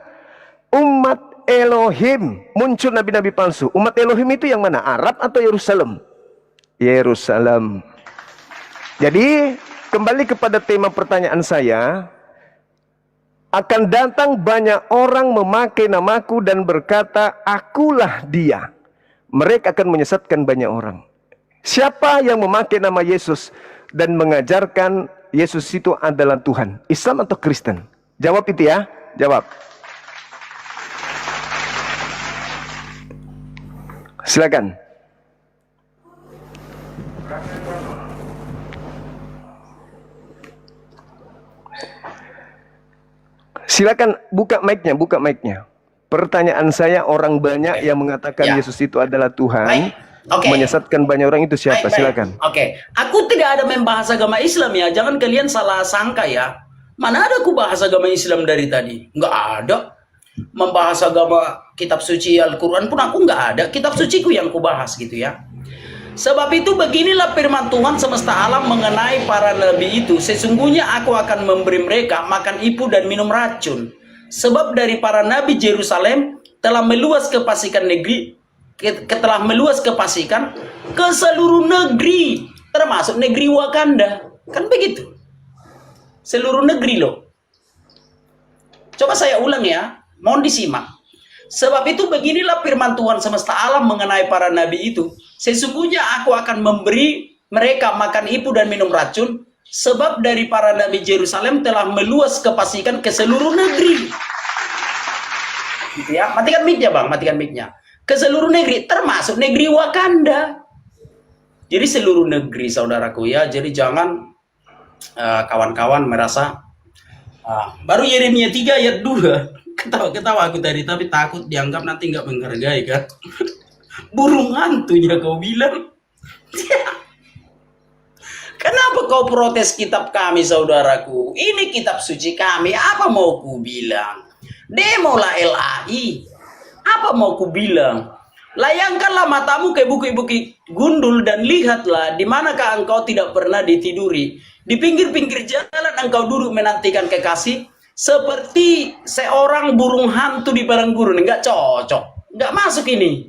umat Elohim muncul nabi-nabi palsu. Umat Elohim itu yang mana? Arab atau Yerusalem? Yerusalem. Jadi kembali kepada tema pertanyaan saya. Akan datang banyak orang memakai namaku dan berkata, akulah dia. Mereka akan menyesatkan banyak orang. Siapa yang memakai nama Yesus dan mengajarkan Yesus itu adalah Tuhan? Islam atau Kristen? Jawab itu ya. Jawab. Silakan. Silakan buka mic-nya. Pertanyaan saya, orang banyak yang mengatakan Yesus itu adalah Tuhan, menyesatkan banyak orang, itu siapa? Silakan. Oke, aku tidak ada membahas agama Islam ya. Jangan kalian salah sangka ya. Mana ada aku bahas agama Islam dari tadi? Nggak ada. Membahas agama kitab suci Al-Quran pun aku nggak ada. Kitab suciku yang ku bahas gitu ya. Sebab itu beginilah firman Tuhan semesta alam mengenai para nabi itu. Sesungguhnya aku akan memberi mereka makan ipu dan minum racun. Sebab dari para nabi Yerusalem telah meluas ke pasikan negeri, telah meluas ke pasikan ke seluruh negeri, termasuk negeri Wakanda. Kan begitu. Seluruh negeri loh. Coba saya ulang ya, mohon disimak. Sebab itu beginilah firman Tuhan semesta alam mengenai para nabi itu. Sesungguhnya aku akan memberi mereka makan ipu dan minum racun. Sebab dari para nabi Yerusalem telah meluas ke pasikan ke seluruh negeri. Gitu ya. Matikan mic-nya bang, matikan mic-nya. Ke seluruh negeri, termasuk negeri Wakanda. Jadi seluruh negeri saudaraku ya. Jadi jangan kawan-kawan merasa baru Yeremia 3 ayat 2. Ketawa aku tadi, tapi takut dianggap nanti nggak menghargai kan. Burung hantunya kau bilang. Kenapa kau protes kitab kami saudaraku? Ini kitab suci kami, apa mau ku bilang? Demolah LAI. Apa mau ku bilang? Layangkanlah matamu ke bukit-bukit gundul dan lihatlah di manakah engkau tidak pernah ditiduri. Di pinggir-pinggir jalan engkau duduk menantikan kekasih. Seperti seorang burung hantu di padang gurun. Enggak cocok, enggak masuk ini.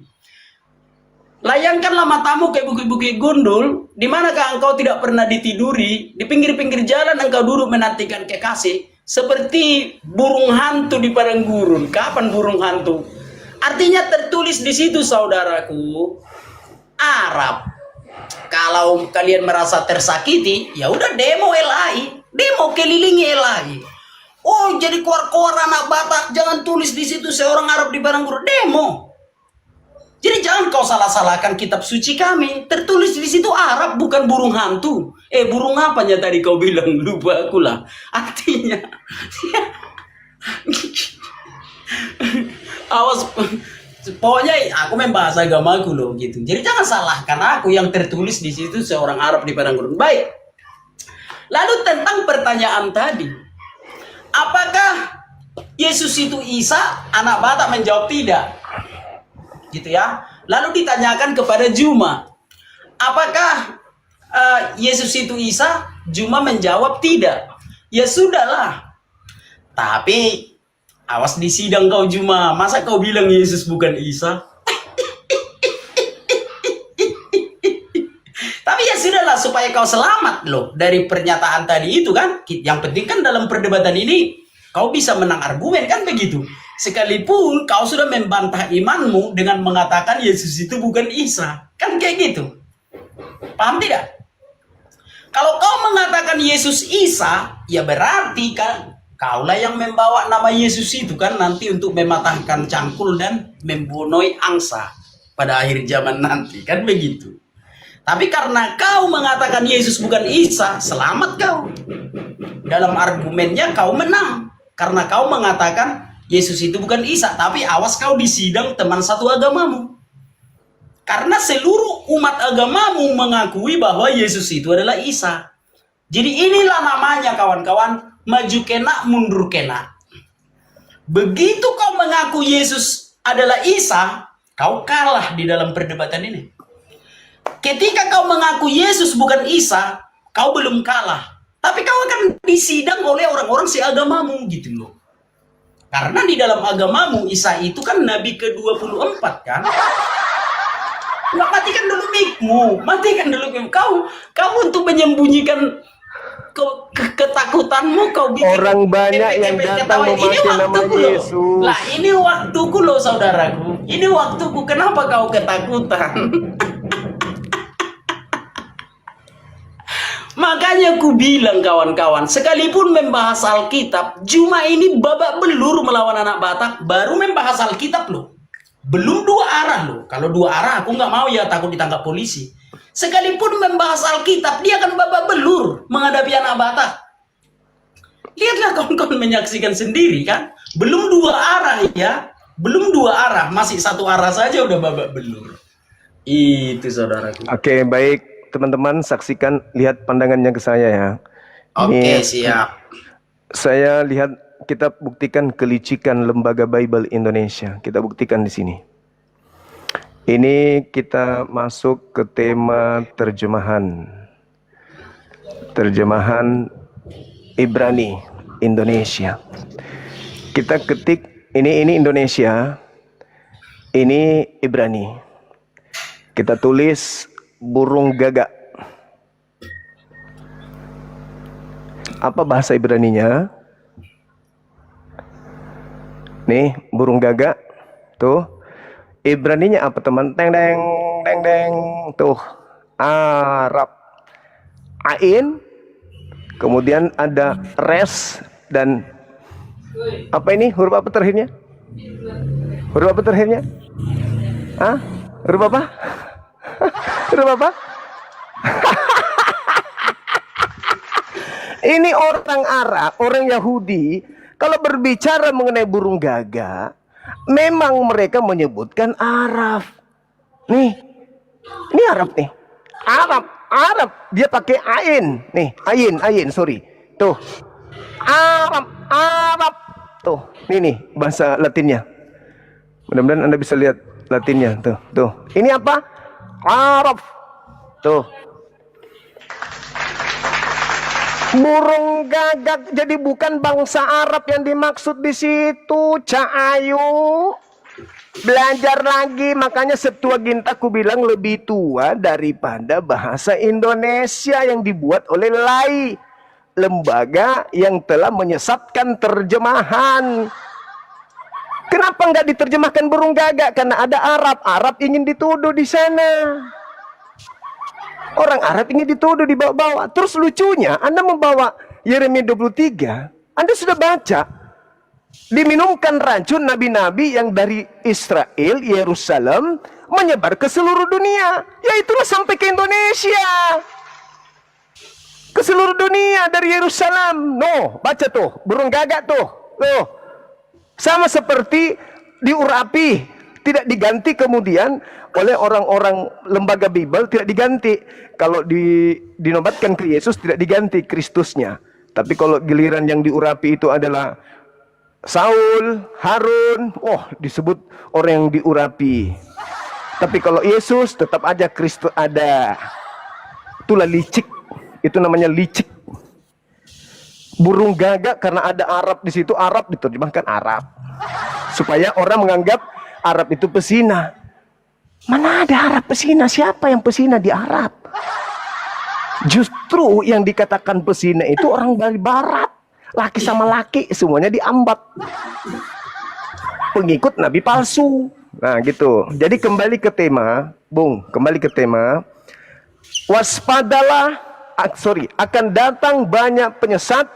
Layangkanlah matamu ke bukit-bukit gundul, di manakah engkau tidak pernah ditiduri. Di pinggir-pinggir jalan engkau duduk menantikan kekasih. Seperti burung hantu di padang gurun. Kapan burung hantu? Artinya tertulis di situ saudaraku, Arab. Kalau kalian merasa tersakiti, ya udah demo LAI, demo kelilingi LAI. Oh, jadi keluar-keluar anak Batak, jangan tulis di situ seorang Arab di padang gurun, demo. Jadi jangan kau salah-salahkan kitab suci kami. Tertulis di situ Arab, bukan burung hantu. Burung apanya tadi kau bilang? Lupa aku lah. Artinya, awas. Pokoknya aku membahas agamaku loh gitu. Jadi jangan salahkan aku yang tertulis di situ seorang Arab di padang gurun. Baik. Lalu tentang pertanyaan tadi, apakah Yesus itu Isa? Anak Batak menjawab tidak. Gitu ya. Lalu ditanyakan kepada Juma, apakah Yesus itu Isa? Juma menjawab tidak. Ya sudahlah. Tapi awas di sidang kau Juma. Masa kau bilang Yesus bukan Isa? Tapi ya sudahlah, supaya kau selamat loh dari pernyataan tadi itu kan. Yang penting kan dalam perdebatan ini kau bisa menang argumen kan begitu. Sekalipun kau sudah membantah imanmu dengan mengatakan Yesus itu bukan Isa. Kan kayak gitu. Paham tidak? Kalau kau mengatakan Yesus Isa, ya berarti kan kaulah yang membawa nama Yesus itu kan nanti untuk mematahkan cangkul dan membunuh angsa pada akhir zaman nanti. Kan begitu. Tapi karena kau mengatakan Yesus bukan Isa, selamat kau. Dalam argumennya kau menang. Karena kau mengatakan Yesus itu bukan Isa. Tapi awas kau disidang teman satu agamamu. Karena seluruh umat agamamu mengakui bahwa Yesus itu adalah Isa. Jadi inilah namanya kawan-kawan, maju kena, mundur kena. Begitu kau mengaku Yesus adalah Isa, kau kalah di dalam perdebatan ini. Ketika kau mengaku Yesus bukan Isa, kau belum kalah. Tapi kau akan disidang oleh orang-orang seagamamu gitu loh. Karena di dalam agamamu Isa itu kan Nabi ke-24 kan. Nah, matikan dulu mikmu, matikan dulu mikmu. Kau untuk menyembunyikan ketakutanmu kau bikin orang banyak yang datang memakai nama Yesus. Lah ini waktuku loh saudaraku. Ini waktuku, kenapa kau ketakutan? Makanya ku bilang kawan-kawan, sekalipun membahas Alkitab, Juma ini babak belur melawan anak Batak, baru membahas Alkitab loh. Belum dua arah loh. Kalau dua arah aku nggak mau ya, takut ditangkap polisi. Sekalipun membahas Alkitab, dia akan babak belur menghadapi anak Batak. Lihatlah kawan-kawan, menyaksikan sendiri kan. Belum dua arah ya. Belum dua arah, masih satu arah saja udah babak belur. Itu saudaraku. Oke, baik. Teman-teman saksikan, lihat pandangannya ke saya ya. Oke, siap. Saya lihat, kita buktikan kelicikan Lembaga Bible Indonesia. Kita buktikan di sini. Ini kita masuk ke tema terjemahan. Terjemahan Ibrani Indonesia. Kita ketik ini Indonesia, ini Ibrani. Kita tulis burung gagak. Apa bahasa Ibraninya? Nih, burung gagak. Tuh. Ibraninya apa teman? Teng deng deng deng. Tuh. Arab. Ain. Kemudian ada res dan apa ini? Huruf apa terakhirnya? Huruf apa terakhirnya? Hah? Huruf apa? Huruf apa? Ini orang Arab, orang Yahudi, kalau berbicara mengenai burung gagak, memang mereka menyebutkan Arab. Nih, ini Arab nih. Arab. Dia pakai ain. Nih, ain, sorry. Tuh. Arab. Tuh, ini bahasa Latinnya. Mudah-mudahan Anda bisa lihat Latinnya. Tuh. Ini apa? Arab. Tuh. Burung gagak, jadi bukan bangsa Arab yang dimaksud di situ. Cak Ayu, belajar lagi. Makanya Septuaginta aku bilang lebih tua daripada bahasa Indonesia yang dibuat oleh LAI, lembaga yang telah menyesatkan terjemahan. Kenapa nggak diterjemahkan burung gagak? Karena ada Arab. Arab ingin dituduh di sana. Orang Arab ingin dituduh dibawa-bawa. Terus lucunya, Anda membawa Yeremia 23, Anda sudah baca. Diminumkan racun nabi-nabi yang dari Israel, Yerusalem, menyebar ke seluruh dunia. Ya itulah sampai ke Indonesia. Ke seluruh dunia dari Yerusalem. No, baca tuh, burung gagak tuh. Tuh. Sama seperti diurapi, tidak diganti kemudian oleh orang-orang lembaga Bible, tidak diganti. Kalau dinobatkan ke Yesus tidak diganti Kristusnya. Tapi kalau giliran yang diurapi itu adalah Saul, Harun, disebut orang yang diurapi. Tapi kalau Yesus tetap aja Kristus ada. Itulah licik. Itu namanya licik. Burung gagak karena ada Arab di situ, Arab diterjemahkan Arab. Supaya orang menganggap Arab itu pesina. Mana ada Arab pesina? Siapa yang pesina di Arab? Justru yang dikatakan pesina itu orang dari barat. Laki sama laki semuanya diambat. Pengikut nabi palsu. Nah gitu. Jadi kembali ke tema, Bung, kembali ke tema. Waspadalah, akan datang banyak penyesat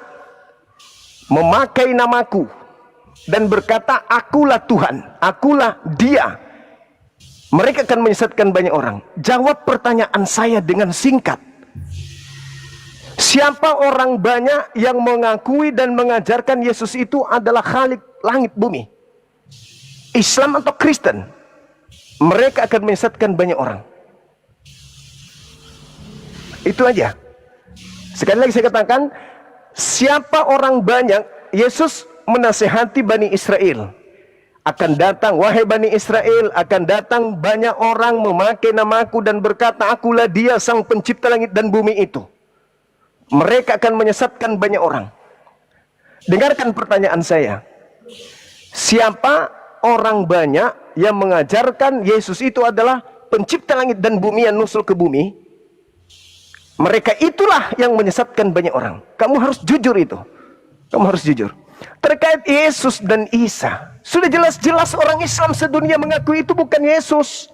memakai namaku dan berkata, akulah Tuhan, akulah Dia. Mereka akan menyesatkan banyak orang. Jawab pertanyaan saya dengan singkat. Siapa orang banyak yang mengakui dan mengajarkan Yesus itu adalah Khalik langit bumi, Islam atau Kristen, mereka akan menyesatkan banyak orang. Itu aja. Sekali lagi saya katakan, siapa orang banyak, Yesus menasehati Bani Israel. Akan datang, wahai Bani Israel, akan datang banyak orang memakai namaku dan berkata, akulah dia sang pencipta langit dan bumi itu. Mereka akan menyesatkan banyak orang. Dengarkan pertanyaan saya. Siapa orang banyak yang mengajarkan Yesus itu adalah pencipta langit dan bumi yang nusul ke bumi? Mereka itulah yang menyesatkan banyak orang. Kamu harus jujur itu. Kamu harus jujur. Terkait Yesus dan Isa, sudah jelas-jelas orang Islam sedunia mengakui itu bukan Yesus.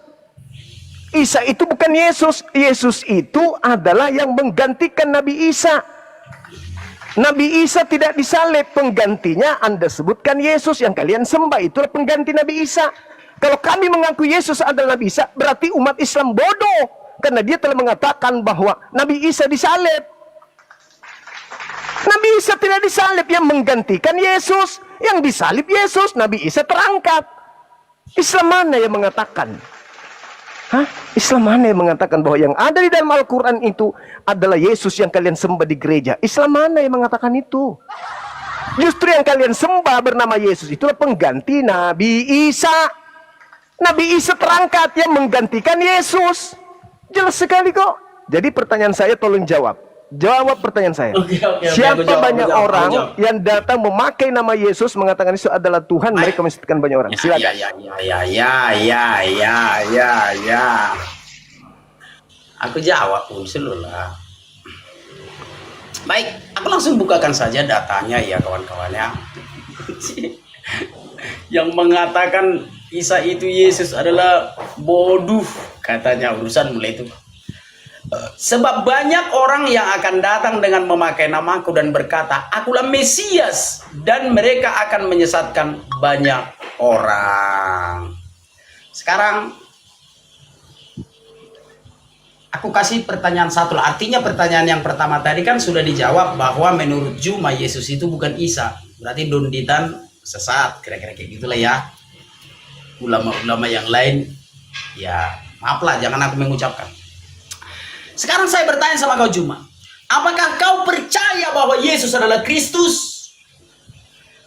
Isa itu bukan Yesus. Yesus itu adalah yang menggantikan Nabi Isa. Nabi Isa tidak disalib, penggantinya Anda sebutkan Yesus yang kalian sembah, itulah pengganti Nabi Isa. Kalau kami mengaku Yesus adalah Nabi Isa, berarti umat Islam bodoh, karena dia telah mengatakan bahwa Nabi Isa disalib. Nabi Isa tidak disalib, yang menggantikan Yesus. Yang disalib Yesus, Nabi Isa terangkat. Islam mana yang mengatakan? Islam mana yang mengatakan bahwa yang ada di dalam Al-Quran itu adalah Yesus yang kalian sembah di gereja? Islam mana yang mengatakan itu? Justru yang kalian sembah bernama Yesus itulah pengganti Nabi Isa. Nabi Isa terangkat yang menggantikan Yesus. Jelas sekali kok. Jadi pertanyaan saya tolong jawab. Jawab pertanyaan saya. Siapa banyak orang yang datang memakai nama Yesus mengatakan Yesus adalah Tuhan, mereka menyesatkan banyak orang. Silakan. Ya. Aku jawab dulu lah. Baik, aku langsung bukakan saja datanya ya kawan-kawannya. Yang mengatakan Isa itu Yesus adalah bodoh, katanya urusan mulai itu. Sebab banyak orang yang akan datang dengan memakai namaku dan berkata, akulah Mesias, dan mereka akan menyesatkan banyak orang. Sekarang aku kasih pertanyaan satu lah. Artinya pertanyaan yang pertama tadi kan sudah dijawab bahwa menurut Juma Yesus itu bukan Isa. Berarti Donditan sesat, kira-kira kayak gitulah ya. Ulama-ulama yang lain ya maaflah, jangan aku mengucapkan. Sekarang saya bertanya sama kau Juma, apakah kau percaya bahwa Yesus adalah Kristus?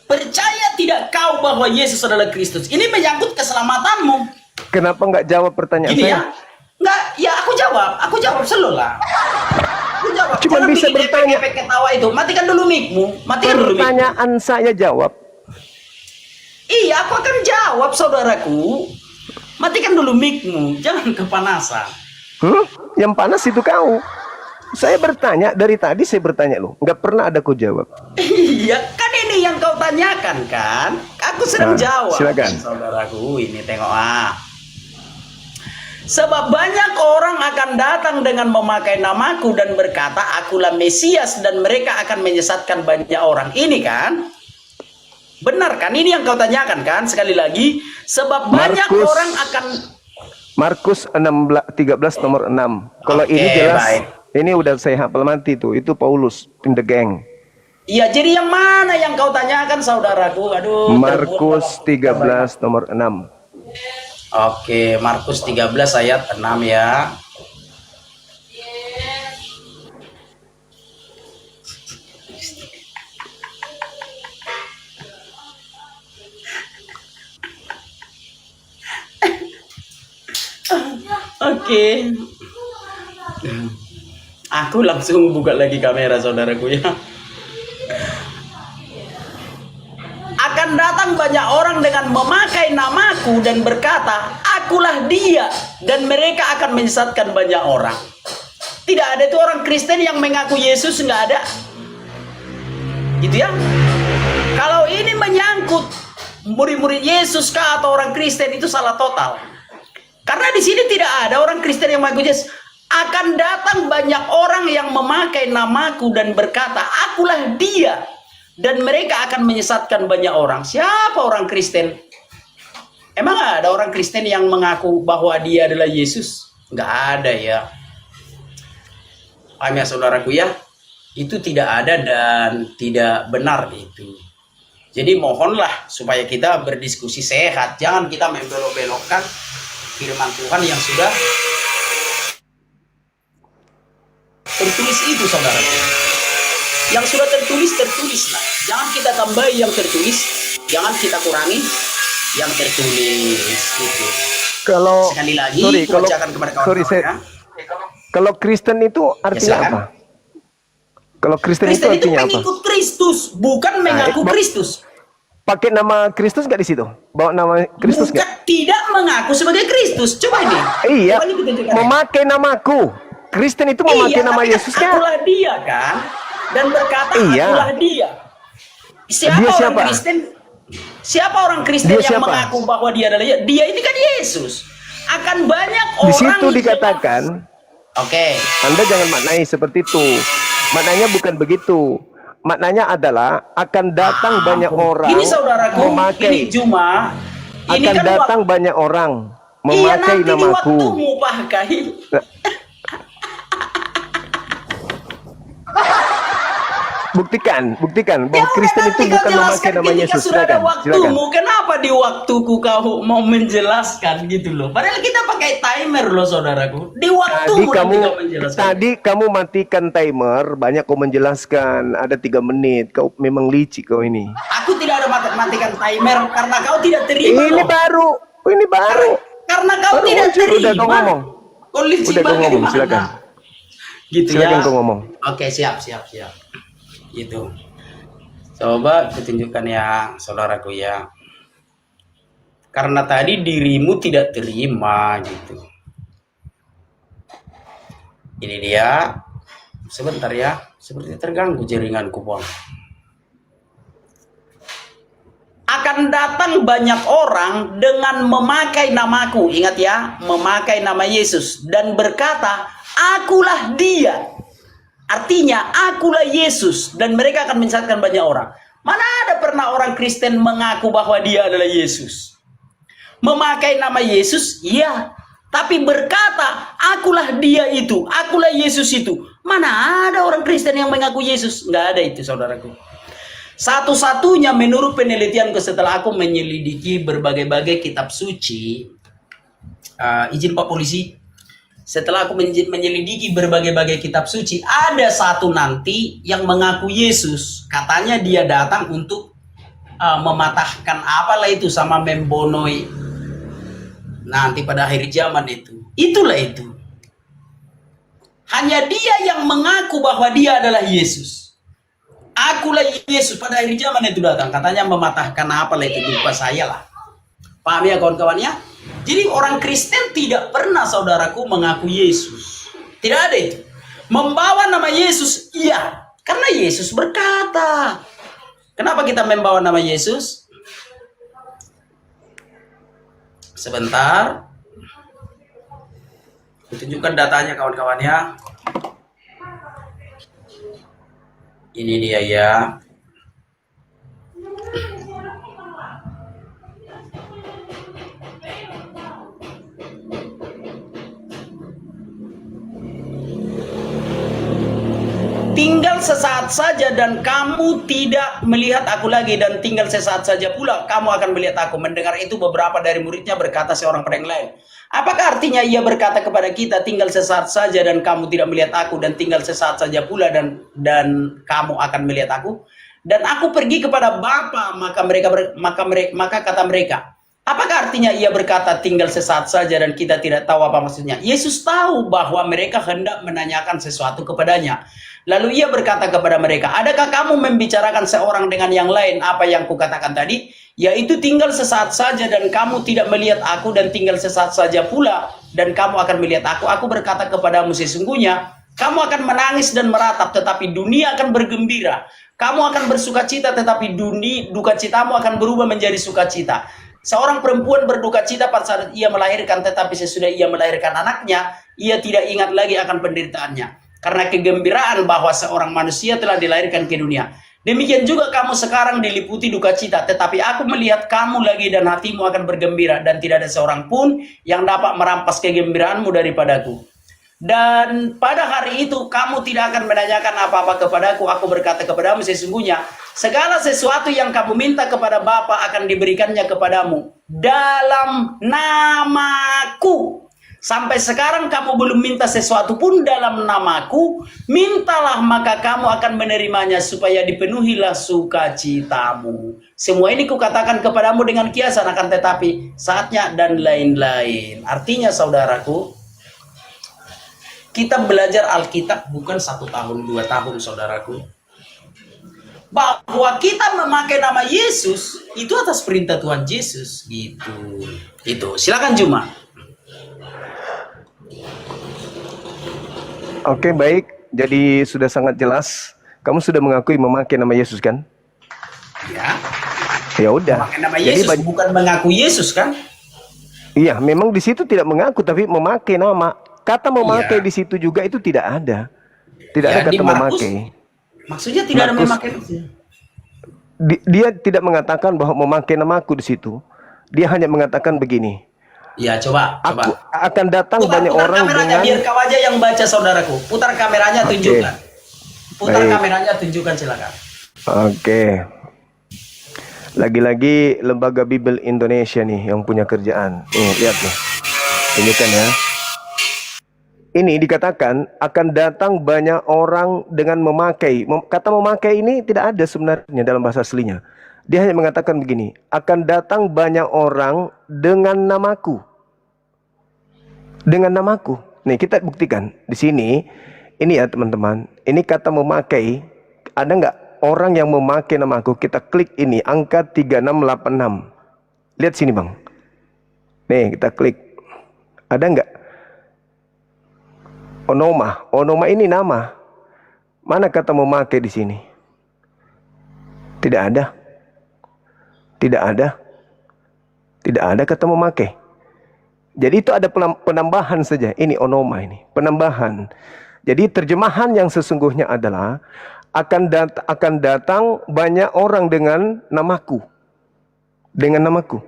Percaya tidak kau bahwa Yesus adalah Kristus? Ini menyangkut keselamatanmu. Kenapa nggak jawab pertanyaan Gini saya? Ya, nggak, ya aku jawab selalu lah. Aku jawab. Cuma jangan bisa bertanya. Ketawa itu, matikan dulu mic-mu. Matikan dulu mic-mu. Pertanyaan saya jawab. Iya, aku akan jawab saudaraku. Matikan dulu mic-mu, jangan kepanasan. Yang panas itu kau. Saya bertanya, dari tadi saya bertanya loh, nggak pernah ada kau jawab. Iya, kan ini yang kau tanyakan kan? Aku sedang jawab. Silakan. Saudaraku, ini tengok Sebab banyak orang akan datang dengan memakai namaku dan berkata, akulah Mesias, dan mereka akan menyesatkan banyak orang. Ini kan? Benar kan? Ini yang kau tanyakan kan? Sekali lagi, sebab banyak orang akan... Markus 13 nomor 6. Kalau ini jelas, baik. Ini udah saya hafal mati tuh. Itu Paulus in the gang. Iya, jadi yang mana yang kau tanyakan saudaraku? Aduh. Markus 13 nomor 6. Oke, Markus 13 ayat 6 ya. Oke. Aku langsung buka lagi kamera saudaraku ya. Akan datang banyak orang dengan memakai namaku dan berkata, akulah dia, dan mereka akan menyesatkan banyak orang. Tidak ada itu orang Kristen yang mengaku Yesus, nggak ada. Gitu ya. Kalau ini menyangkut murid-murid Yesus kah atau orang Kristen, itu salah total. Karena di sini tidak ada orang Kristen yang mengaku Yesus. Akan datang banyak orang yang memakai namaku dan berkata, akulah dia, dan mereka akan menyesatkan banyak orang. Siapa orang Kristen? Emang ada orang Kristen yang mengaku bahwa dia adalah Yesus? Nggak ada ya. Paham ya saudaraku ya? Itu tidak ada dan tidak benar itu. Jadi mohonlah supaya kita berdiskusi sehat, jangan kita membelok-belokkan firman Tuhan yang sudah tertulis itu, saudara. Yang sudah tertulislah. Jangan kita tambahi yang tertulis, jangan kita kurangi yang tertulis gitu. Kalau Sekali lagi, kalau bacakan kepada kawan-kawan. kalau Kristen itu artinya silakan. apa? Kalau Kristen itu Kristen itu artinya apa? pengikut Kristus, bukan mengaku Kristus. Pakai nama Kristus nggak di situ? Bawa nama Kristus Bukan, nggak? tidak mengaku sebagai Kristus. Coba ini. Iya, Coba ini kita tunjukkan. memakai namaku. Kristen itu memakai Iya, nama tapi Yesus kan? akulah dia kan, dan berkata Iya. akulah dia. Siapa Dia orang siapa? Kristen? Siapa orang Kristen Dia yang siapa? mengaku bahwa dia adalah dia ini kan Yesus. Akan banyak Di orang situ yang- dikatakan, Oke. Anda jangan maknai seperti itu. Maknanya bukan begitu. Maknanya adalah akan datang banyak orang Ini saudaraku, memakai. ini cuma ini Akan kan datang banyak orang iya, memakai nanti di namaku. waktumu pakai. Buktikan bahwa Ya Kristen udah, itu nanti kau bukan memakai jelaskan nama ketika Yesus. sudah ada Silakan, waktumu. silakan. Kenapa di waktuku kau mau menjelaskan gitu loh? Padahal kita pakai timer loh, saudaraku. Di waktumu nanti kau menjelaskan. Tadi kamu matikan timer, banyak kau menjelaskan. Ada 3 menit. Kau memang licik kau ini. Aku tidak ada matikan timer karena kau tidak terima. Ini loh. baru. Ini baru. Karena kau Baru tidak muncul, terima. udah kau ngomong. Kau licik Udah kau ngomong, bagaimana? silakan. Gitu Silakan ya. kau ngomong. Oke, siap. Gitu. Coba kutunjukkan ya, saudaraku ya. Karena tadi dirimu tidak terima gitu. Ini dia. Sebentar ya. Seperti terganggu jaringanku, Bang. Akan datang banyak orang dengan memakai namaku. Ingat ya, memakai nama Yesus dan berkata, akulah dia. Artinya, akulah Yesus. Dan mereka akan menyesatkan banyak orang. Mana ada pernah orang Kristen mengaku bahwa dia adalah Yesus? Memakai nama Yesus, iya. Tapi berkata, akulah dia itu. Akulah Yesus itu. Mana ada orang Kristen yang mengaku Yesus? Nggak ada itu, saudaraku. Satu-satunya menurut penelitianku setelah aku menyelidiki berbagai-bagai kitab suci. Izin Pak Polisi. Setelah aku menyelidiki berbagai-bagai kitab suci, ada satu nanti yang mengaku Yesus. Katanya dia datang untuk mematahkan apalah itu sama membonoi nanti pada akhir zaman itu. Itulah itu. Hanya dia yang mengaku bahwa dia adalah Yesus. Akulah Yesus pada akhir zaman itu datang. Katanya mematahkan apalah itu, lupa saya lah. Paham ya kawan-kawannya? Jadi orang Kristen tidak pernah, saudaraku, mengaku Yesus. Tidak ada itu. Membawa nama Yesus, iya. Karena Yesus berkata. Kenapa kita membawa nama Yesus? Sebentar. Tunjukkan datanya kawan-kawannya. Ini dia ya. Tinggal sesaat saja dan kamu tidak melihat aku lagi, dan tinggal sesaat saja pula kamu akan melihat aku. Mendengar itu beberapa dari muridnya berkata seorang pada yang lain, apakah artinya ia berkata kepada kita tinggal sesaat saja dan kamu tidak melihat aku, dan tinggal sesaat saja pula dan kamu akan melihat aku? Dan aku pergi kepada Bapa, maka kata mereka, apakah artinya ia berkata tinggal sesaat saja dan kita tidak tahu apa maksudnya? Yesus tahu bahwa mereka hendak menanyakan sesuatu kepadanya. Lalu ia berkata kepada mereka, adakah kamu membicarakan seorang dengan yang lain apa yang kukatakan tadi? Yaitu tinggal sesaat saja dan kamu tidak melihat aku, dan tinggal sesaat saja pula dan kamu akan melihat aku. Aku berkata kepadamu sesungguhnya, kamu akan menangis dan meratap, tetapi dunia akan bergembira. Kamu akan bersuka cita, tetapi duka citamu akan berubah menjadi sukacita. Seorang perempuan berduka cita pada saat ia melahirkan, tetapi sesudah ia melahirkan anaknya, ia tidak ingat lagi akan penderitaannya. Karena kegembiraan bahwa seorang manusia telah dilahirkan ke dunia. Demikian juga kamu sekarang diliputi duka cita, tetapi aku melihat kamu lagi dan hatimu akan bergembira, dan tidak ada seorang pun yang dapat merampas kegembiraanmu daripadaku. Dan pada hari itu kamu tidak akan menanyakan apa-apa kepadaku. Aku berkata kepadamu, sesungguhnya segala sesuatu yang kamu minta kepada Bapa akan diberikannya kepadamu dalam namaku. Sampai sekarang kamu belum minta sesuatu pun dalam namaku. Mintalah maka kamu akan menerimanya, supaya dipenuhilah sukacitamu. Semua ini kukatakan kepadamu dengan kiasan, akan tetapi saatnya dan lain-lain. Artinya saudaraku, kita belajar Alkitab bukan 1 tahun 2 tahun saudaraku. Bahwa kita memakai nama Yesus itu atas perintah Tuhan Yesus gitu. Itu. Silakan Juma. Oke, baik. Jadi sudah sangat jelas. Kamu sudah mengakui memakai nama Yesus kan? Ya. Ya udah. Memakai nama Yesus bukan mengaku Yesus kan? Iya, memang di situ tidak mengaku tapi memakai nama. Kata memakai Iya. di situ juga itu tidak ada. Tidak Ya, ada di kata Markus, memakai. maksudnya tidak ada Markus, memakai. Dia tidak mengatakan bahwa memakai namaku di situ. Dia hanya mengatakan begini. Ya, coba. Aku akan datang banyak putar orang kameranya, dengan... biar kau aja yang baca saudaraku. Putar kameranya, tunjukkan. Putar Baik. kameranya, tunjukkan, silakan. Oke. Lagi-lagi Lembaga Bible Indonesia nih yang punya kerjaan. Nih, lihat nih. Ini kan ya. Ini dikatakan akan datang banyak orang dengan memakai. Kata memakai ini tidak ada sebenarnya dalam bahasa aslinya. Dia hanya mengatakan begini, akan datang banyak orang dengan namaku. Dengan namaku. Nih kita buktikan di sini. Ini ya teman-teman. Ini kata memakai. Ada nggak orang yang memakai namaku? Kita klik ini angka 3686. Lihat sini bang. Nih kita klik. Ada nggak? Onoma. Onoma ini nama. Mana kata memakai di sini? Tidak ada. Tidak ada. Tidak ada kata memakai. Jadi itu ada penambahan saja. Ini onoma ini. Penambahan. Jadi terjemahan yang sesungguhnya adalah akan datang banyak orang dengan namaku. Dengan namaku.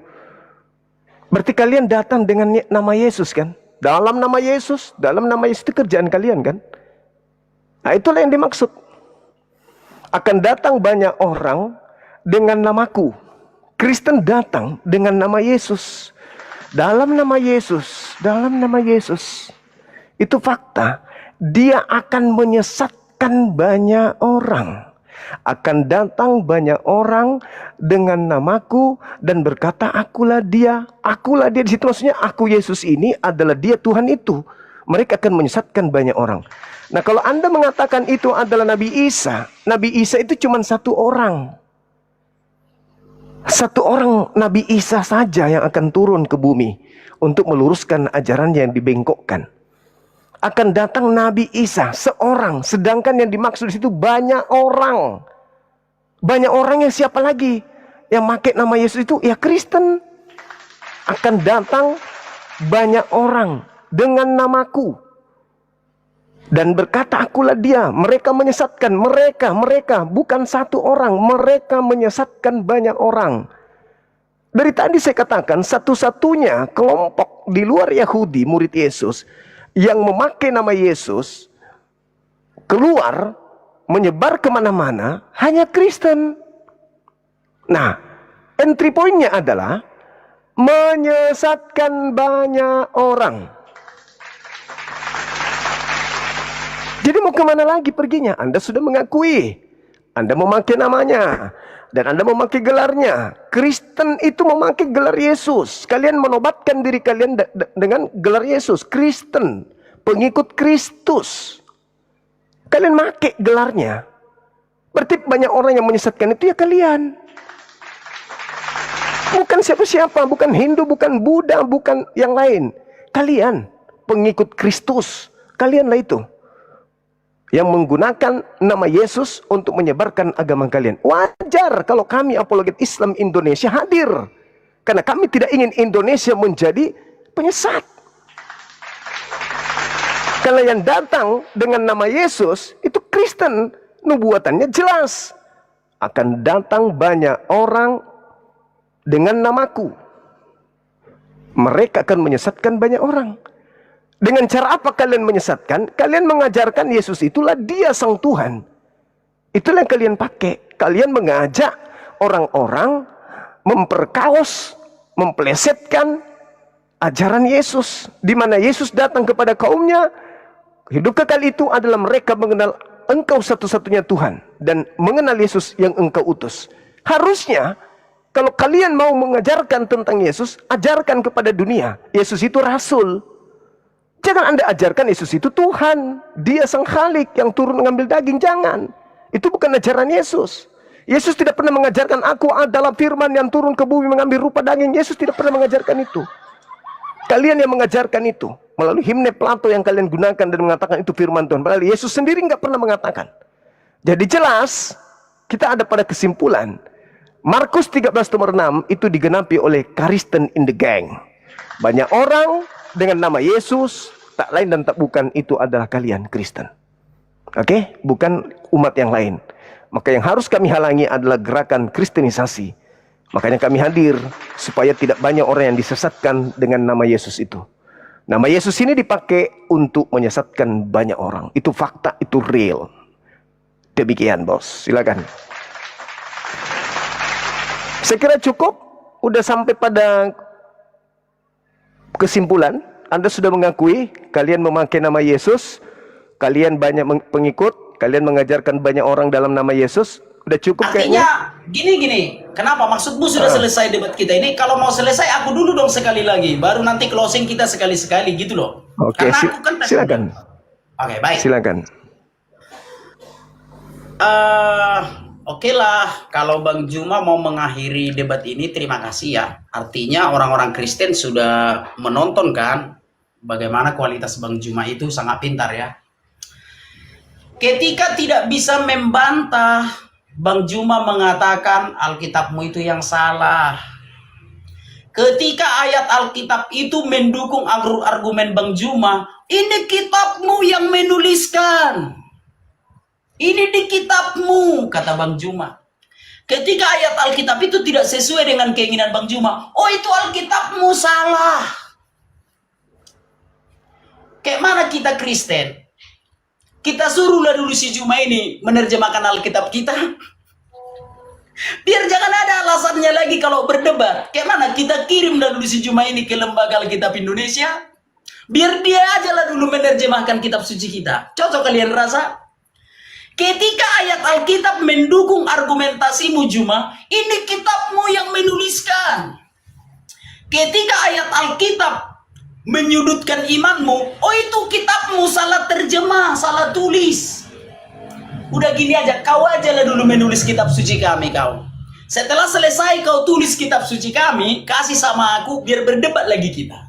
Berarti kalian datang dengan nama Yesus kan? Dalam nama Yesus itu kerjaan kalian kan? Nah itulah yang dimaksud. Akan datang banyak orang dengan namaku. Kristen datang dengan nama Yesus. Dalam nama Yesus. Dalam nama Yesus. Itu fakta. Dia akan menyesatkan banyak orang. Akan datang banyak orang dengan namaku dan berkata, akulah dia. Akulah dia. Di situ maksudnya aku Yesus ini adalah dia Tuhan itu. Mereka akan menyesatkan banyak orang. Nah kalau Anda mengatakan itu adalah Nabi Isa. Nabi Isa itu cuma satu orang. Satu orang Nabi Isa saja yang akan turun ke bumi untuk meluruskan ajaran yang dibengkokkan. Akan datang Nabi Isa seorang, sedangkan yang dimaksud di situ banyak orang. Banyak orang yang siapa lagi? Yang pakai nama Yesus itu ya Kristen. Akan datang banyak orang dengan namaku dan berkata akulah dia. Mereka menyesatkan, mereka bukan satu orang, mereka menyesatkan banyak orang. Dari tadi saya katakan satu-satunya kelompok di luar Yahudi murid Yesus yang memakai nama Yesus keluar menyebar kemana-mana hanya Kristen. Nah, entry point-nya adalah menyesatkan banyak orang. Jadi mau kemana lagi perginya? Anda sudah mengakui. Anda memakai namanya. Dan Anda memakai gelarnya. Kristen itu memakai gelar Yesus. Kalian menobatkan diri kalian dengan gelar Yesus. Kristen. Pengikut Kristus. Kalian pakai gelarnya. Berarti banyak orang yang menyesatkan itu ya kalian. Bukan siapa-siapa. Bukan Hindu, bukan Buddha, bukan yang lain. Kalian. Pengikut Kristus. Kalianlah itu. Yang menggunakan nama Yesus untuk menyebarkan agama kalian. Wajar kalau kami apologet Islam Indonesia hadir. Karena kami tidak ingin Indonesia menjadi penyesat. Kalau yang datang dengan nama Yesus, itu Kristen. Nubuatannya jelas. Akan datang banyak orang dengan namaku. Mereka akan menyesatkan banyak orang. Dengan cara apa kalian menyesatkan? Kalian mengajarkan Yesus itulah dia sang Tuhan. Itulah yang kalian pakai. Kalian mengajak orang-orang memperkaos, memplesetkan ajaran Yesus. Di mana Yesus datang kepada kaumnya, hidup kekal itu adalah mereka mengenal Engkau satu-satunya Tuhan dan mengenal Yesus yang Engkau utus. Harusnya kalau kalian mau mengajarkan tentang Yesus, ajarkan kepada dunia. Yesus itu rasul. Jangan Anda ajarkan Yesus itu Tuhan. Dia sang Khalik yang turun mengambil daging. Jangan. Itu bukan ajaran Yesus. Yesus tidak pernah mengajarkan aku adalah firman yang turun ke bumi mengambil rupa daging. Yesus tidak pernah mengajarkan itu. Kalian yang mengajarkan itu. Melalui himne Plato yang kalian gunakan dan mengatakan itu firman Tuhan. Padahal Yesus sendiri nggak pernah mengatakan. Jadi jelas, kita ada pada kesimpulan. Markus 13 nomor 6 itu digenapi oleh Kristen in the gang. Banyak orang dengan nama Yesus, tak lain dan tak bukan itu adalah kalian Kristen. Oke? Bukan umat yang lain. Maka yang harus kami halangi adalah gerakan kristenisasi. Makanya kami hadir supaya tidak banyak orang yang disesatkan dengan nama Yesus itu. Nama Yesus ini dipakai untuk menyesatkan banyak orang. Itu fakta, itu real. Demikian bos, silakan. Saya kira cukup. Udah sampai pada kesimpulan. Anda sudah mengakui kalian memakai nama Yesus, kalian banyak pengikut, kalian mengajarkan banyak orang dalam nama Yesus. Udah cukup kayaknya. Artinya gini. Kenapa? Maksudmu sudah selesai debat kita ini. Kalau mau selesai aku dulu dong sekali lagi. Baru nanti closing kita sekali-sekali gitu loh. Oke, Karena aku kan silakan. Oke, baik. Silakan. Oke lah, kalau Bang Juma mau mengakhiri debat ini, terima kasih ya. Artinya orang-orang Kristen sudah menonton kan bagaimana kualitas Bang Juma itu sangat pintar ya. Ketika tidak bisa membantah, Bang Juma mengatakan Alkitabmu itu yang salah. Ketika ayat Alkitab itu mendukung argumen Bang Juma, ini kitabmu yang menuliskan. Ini di kitabmu, kata Bang Juma. Ketika ayat Alkitab itu tidak sesuai dengan keinginan Bang Juma, oh itu Alkitabmu salah. Kayak mana kita Kristen? Kita suruhlah dulu si Juma ini menerjemahkan Alkitab kita. Biar jangan ada alasannya lagi kalau berdebat. Kayak mana kita kirim dulu si Juma ini ke Lembaga Alkitab Indonesia. Biar dia aja lah dulu menerjemahkan kitab suci kita. Cocok kalian rasa? Ketika ayat Alkitab mendukung argumentasimu Juma, ini kitabmu yang menuliskan. Ketika ayat Alkitab menyudutkan imanmu, oh itu kitabmu salah terjemah, salah tulis. Udah gini aja, kau aja lah dulu menulis kitab suci kami kau. Setelah selesai kau tulis kitab suci kami, kasih sama aku biar berdebat lagi kita.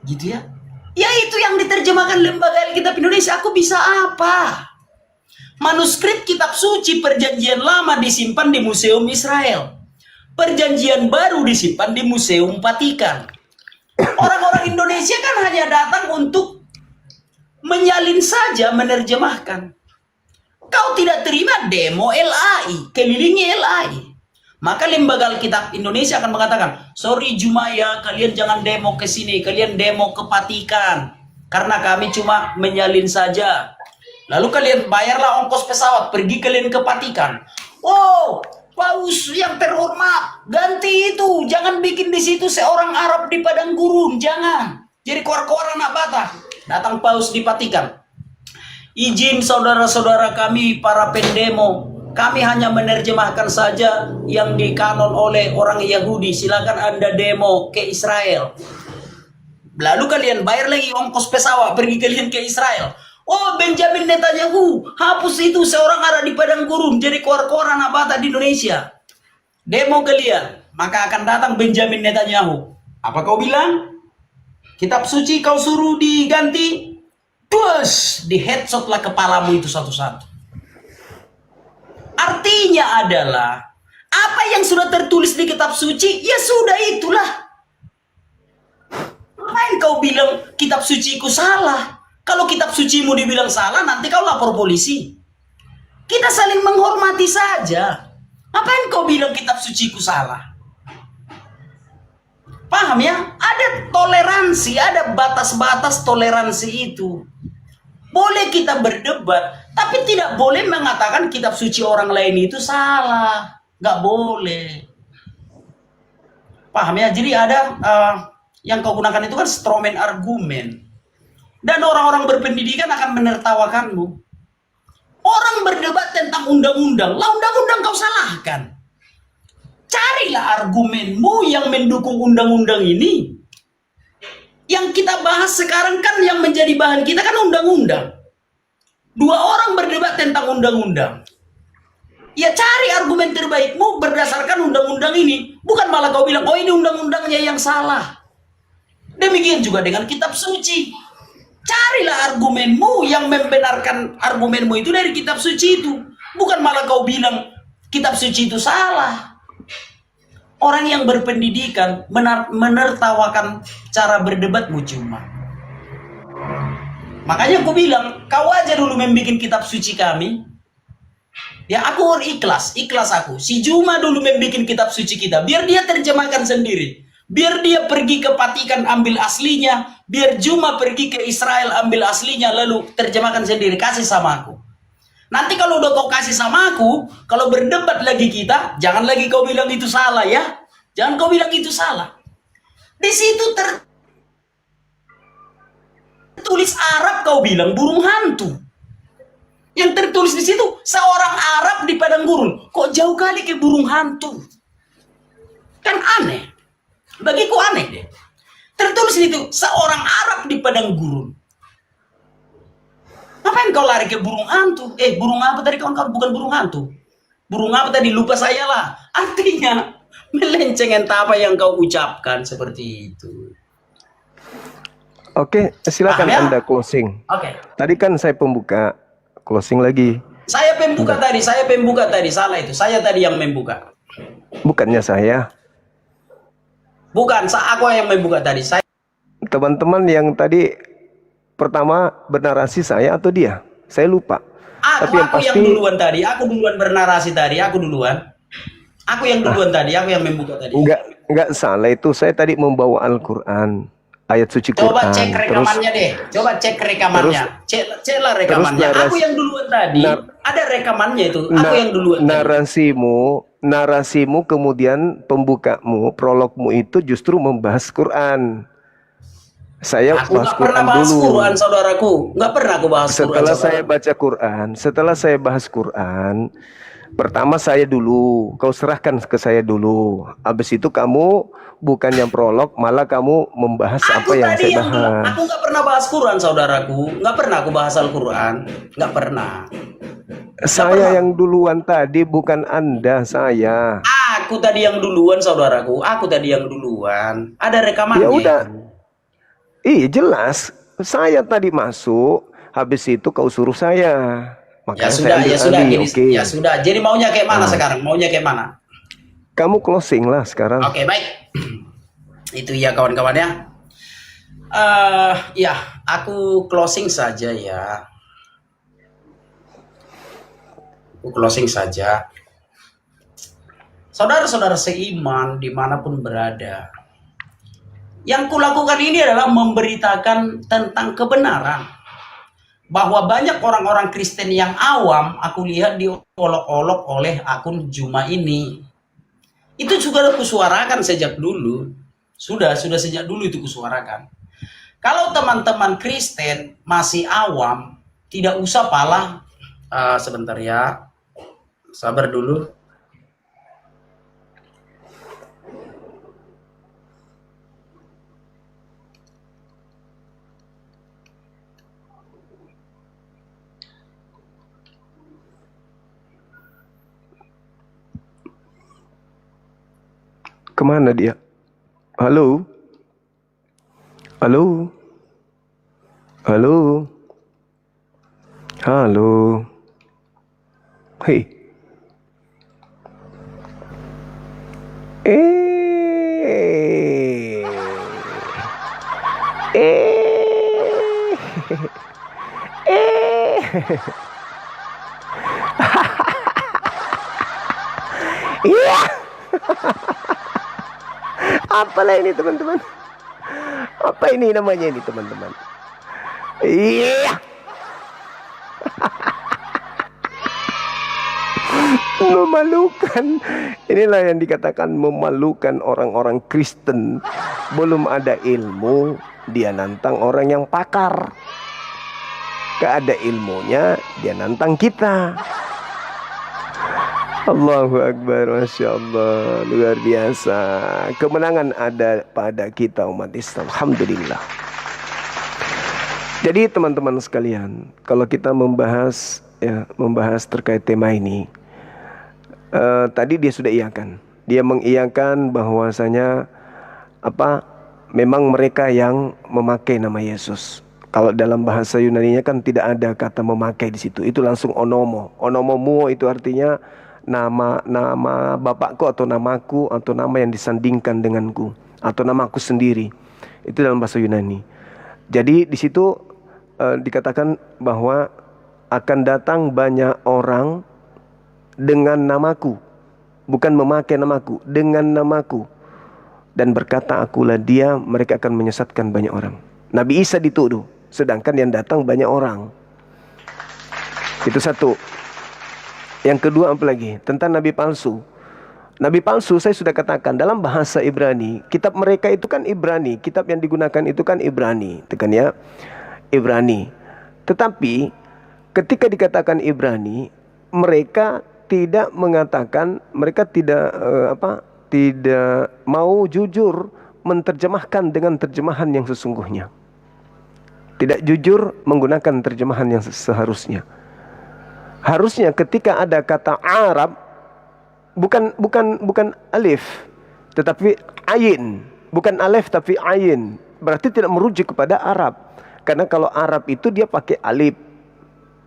Gitu ya. Ya itu yang diterjemahkan Lembaga Alkitab Indonesia. Aku bisa apa? Manuskrip kitab suci Perjanjian Lama disimpan di Museum Israel. Perjanjian Baru disimpan di Museum Vatikan. Orang-orang Indonesia kan hanya datang untuk menyalin saja, menerjemahkan. Kau tidak terima demo LAI, kelilingi LAI. Maka Lembaga Alkitab Indonesia akan mengatakan, sorry Juma ya, kalian jangan demo ke sini, kalian demo ke Vatikan. Karena kami cuma menyalin saja. Lalu kalian bayarlah ongkos pesawat, pergi kalian ke Vatikan. Oh, Paus yang terhormat, ganti itu, jangan bikin di situ seorang Arab di padang gurun, jangan. Jadi keluar-keluar anak Batak. Datang Paus di Vatikan. Izin saudara-saudara kami para pendemo, kami hanya menerjemahkan saja yang dikanon oleh orang Yahudi. Silakan Anda demo ke Israel. Lalu kalian bayar lagi ongkos pesawat, pergi kalian ke Israel. Oh, Benjamin Netanyahu, hapus itu seorang Arab di padang gurun, jadi keluar-keluar anak Batak di Indonesia. Demo kalian, maka akan datang Benjamin Netanyahu. Apa kau bilang? Kitab suci kau suruh diganti? Terus di headshotlah kepalamu itu satu-satu. Artinya adalah apa yang sudah tertulis di kitab suci, ya sudah itulah. Ngapain kau bilang kitab suciku salah? Kalau kitab sucimu dibilang salah, nanti kau lapor polisi. Kita saling menghormati saja. Ngapain kau bilang kitab suciku salah? Paham ya? Ada toleransi, ada batas-batas toleransi itu. Boleh kita berdebat, tapi tidak boleh mengatakan kitab suci orang lain itu salah. Nggak boleh. Paham ya? Jadi ada yang kau gunakan itu kan stromen argumen. Dan orang-orang berpendidikan akan menertawakanmu. Orang berdebat tentang undang-undang, lah undang-undang kau salahkan. Carilah argumenmu yang mendukung undang-undang ini. Yang kita bahas sekarang kan yang menjadi bahan kita kan undang-undang. Dua orang berdebat tentang undang-undang. Ya cari argumen terbaikmu berdasarkan undang-undang ini. Bukan malah kau bilang, oh ini undang-undangnya yang salah. Demikian juga dengan kitab suci. Carilah argumenmu yang membenarkan argumenmu itu dari kitab suci itu. Bukan malah kau bilang kitab suci itu salah. Orang yang berpendidikan menertawakan cara berdebatmu cuma. Makanya aku bilang, kau aja dulu membuat kitab suci kami. Ya aku ikhlas aku. Si Juma dulu membuat kitab suci kita. Biar dia terjemahkan sendiri. Biar dia pergi ke Vatikan ambil aslinya. Biar Juma pergi ke Israel ambil aslinya. Lalu terjemahkan sendiri. Kasih sama aku. Nanti kalau udah kau kasih sama aku, kalau berdebat lagi kita, jangan lagi kau bilang itu salah ya. Jangan kau bilang itu salah. Di situ tertulis Arab kau bilang burung hantu. Yang tertulis di situ seorang Arab di padang gurun. Kok jauh kali ke burung hantu? Kan aneh. Bagiku aneh deh. Tertulis itu seorang Arab di padang gurun. Ngapain kau lari ke burung hantu? Burung apa tadi kawan-kawan? Bukan burung hantu. Burung apa tadi? Lupa saya lah. Artinya melenceng entah apa yang kau ucapkan seperti itu. Oke, silakan ya? Anda closing. Oke. Tadi kan saya pembuka, closing lagi. Saya pembuka tadi, salah itu. Saya tadi yang membuka. Bukannya saya. Bukan, aku yang membuka tadi. Saya. Teman-teman yang tadi pertama bernarasi saya atau dia? Saya lupa. Tapi yang pasti yang duluan tadi, aku duluan bernarasi tadi, aku duluan. Aku yang duluan tadi, aku yang membuka tadi. Enggak salah itu. Saya tadi membawa Al-Qur'an, ayat suci Quran. Coba cek rekamannya deh. Coba cek rekamannya. Ceklah rekamannya. Aku yang duluan tadi. Ada rekamannya itu. Aku yang duluan. Narasimu kemudian pembukamu, prologmu itu justru membahas Quran. Saya aku bahas Quran pernah bahas dulu. Quran, saudaraku. Nggak pernah aku bahas setelah Quran. Saya baca Quran, setelah saya bahas Quran, pertama saya dulu, kau serahkan ke saya dulu. Habis itu kamu bukan yang prolog, malah kamu membahas apa yang saya bahas. Aku nggak pernah bahas Quran, saudaraku. Nggak pernah aku bahas Al-Quran. Nggak pernah. Saya yang duluan tadi, bukan Anda, saya. Aku tadi yang duluan, saudaraku. Aku tadi yang duluan. Ada rekamannya. Ya udah. Jelas. Saya tadi masuk, habis itu kau suruh saya. Makanya ya sudah. Okay. Ya sudah. Jadi maunya kayak mana sekarang? Maunya kayak mana? Kamu closing lah sekarang. Oke, baik. Itu ya kawan-kawan ya. Ya, aku closing saja ya. Aku closing saja. Saudara-saudara seiman dimanapun berada. Yang kulakukan ini adalah memberitakan tentang kebenaran. Bahwa banyak orang-orang Kristen yang awam, aku lihat diolok-olok oleh akun Juma ini. Itu juga aku suarakan sejak dulu. Sudah sejak dulu itu kusuarakan. Kalau teman-teman Kristen masih awam, tidak usah pala. Sebentar ya. Sabar dulu. Kemana dia? Halo? Halo? Halo? Halo? Hei. Iya. Apalah ini teman-teman? Apa ini namanya ini teman-teman? Iya. Memalukan. Inilah yang dikatakan memalukan orang-orang Kristen. Belum ada ilmu, dia nantang orang yang pakar. Gak ada ilmunya, dia nantang kita. Allahu Akbar, Masya Allah, luar biasa. Kemenangan ada pada kita umat Islam, alhamdulillah. Jadi teman-teman sekalian, kalau kita membahas terkait tema ini, tadi dia sudah iakan. Dia mengiyakan bahwasanya memang mereka yang memakai nama Yesus. Kalau dalam bahasa Yunani-nya kan tidak ada kata memakai di situ. Itu langsung onomo. Onomomuo itu artinya nama bapakku atau namaku atau nama yang disandingkan denganku atau namaku sendiri. Itu dalam bahasa Yunani. Jadi di situ dikatakan bahwa akan datang banyak orang dengan namaku, bukan memakai namaku, dengan namaku, dan berkata akulah dia, mereka akan menyesatkan banyak orang. Nabi Isa dituduh, sedangkan yang datang banyak orang. Itu satu. Yang kedua apa lagi? Tentang nabi palsu. Nabi palsu saya sudah katakan dalam bahasa Ibrani, kitab mereka itu kan Ibrani, kitab yang digunakan itu kan Ibrani, tekan ya, Ibrani. Tetapi ketika dikatakan Ibrani, mereka tidak mengatakan, mereka tidak mau jujur menerjemahkan dengan terjemahan yang sesungguhnya. Tidak jujur menggunakan terjemahan yang seharusnya. Harusnya ketika ada kata Arab, bukan alif, tetapi ayin, bukan alif tapi ayin, berarti tidak merujuk kepada Arab. Karena kalau Arab itu dia pakai alif,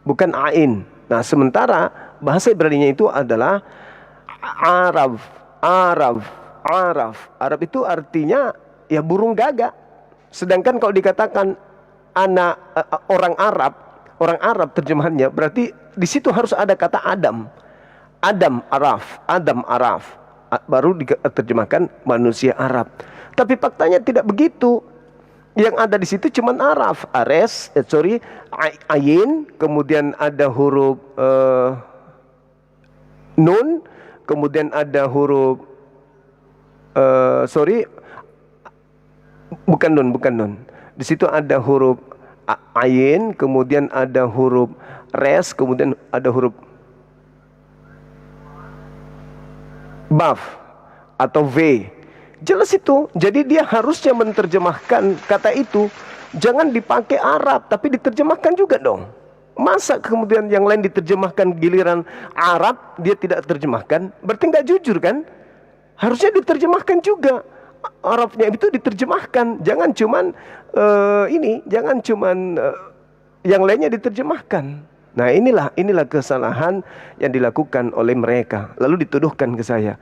bukan ain. Nah, sementara bahasa Ibrani-nya itu adalah Arab. Arab itu artinya ya burung gagak. Sedangkan kalau dikatakan orang Arab terjemahannya berarti di situ harus ada kata Adam. Adam Araf. Baru diterjemahkan manusia Arab. Tapi faktanya tidak begitu. Yang ada di situ cuma Araf, ayin, kemudian ada huruf nun, kemudian ada huruf bukan nun. Di situ ada huruf ayin, kemudian ada huruf res, kemudian ada huruf baf atau v. Jelas itu. Jadi dia harusnya menerjemahkan kata itu jangan dipakai Arab, tapi diterjemahkan juga dong. Masa kemudian yang lain diterjemahkan, giliran Arab dia tidak terjemahkan? Berarti nggak jujur kan? Harusnya diterjemahkan juga. Arabnya itu diterjemahkan. Jangan cuman yang lainnya diterjemahkan. Nah, inilah kesalahan yang dilakukan oleh mereka. Lalu dituduhkan ke saya.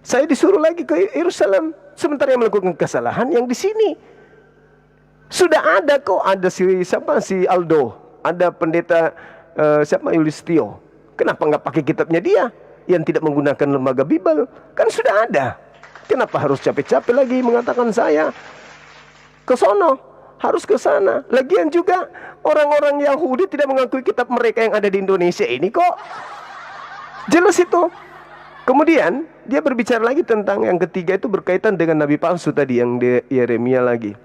Saya disuruh lagi ke Yerusalem, sementara yang melakukan kesalahan yang di sini. Sudah ada kok, ada si Aldo, ada pendeta Yulistio. Kenapa nggak pakai kitabnya dia yang tidak menggunakan lembaga Bible? Kan sudah ada. Kenapa harus capek-capek lagi mengatakan saya ke sono? Harus ke sana. Lagian juga orang-orang Yahudi tidak mengakui kitab mereka yang ada di Indonesia ini kok. Jelas itu. Kemudian dia berbicara lagi tentang yang ketiga itu berkaitan dengan nabi palsu tadi yang di Yeremia lagi.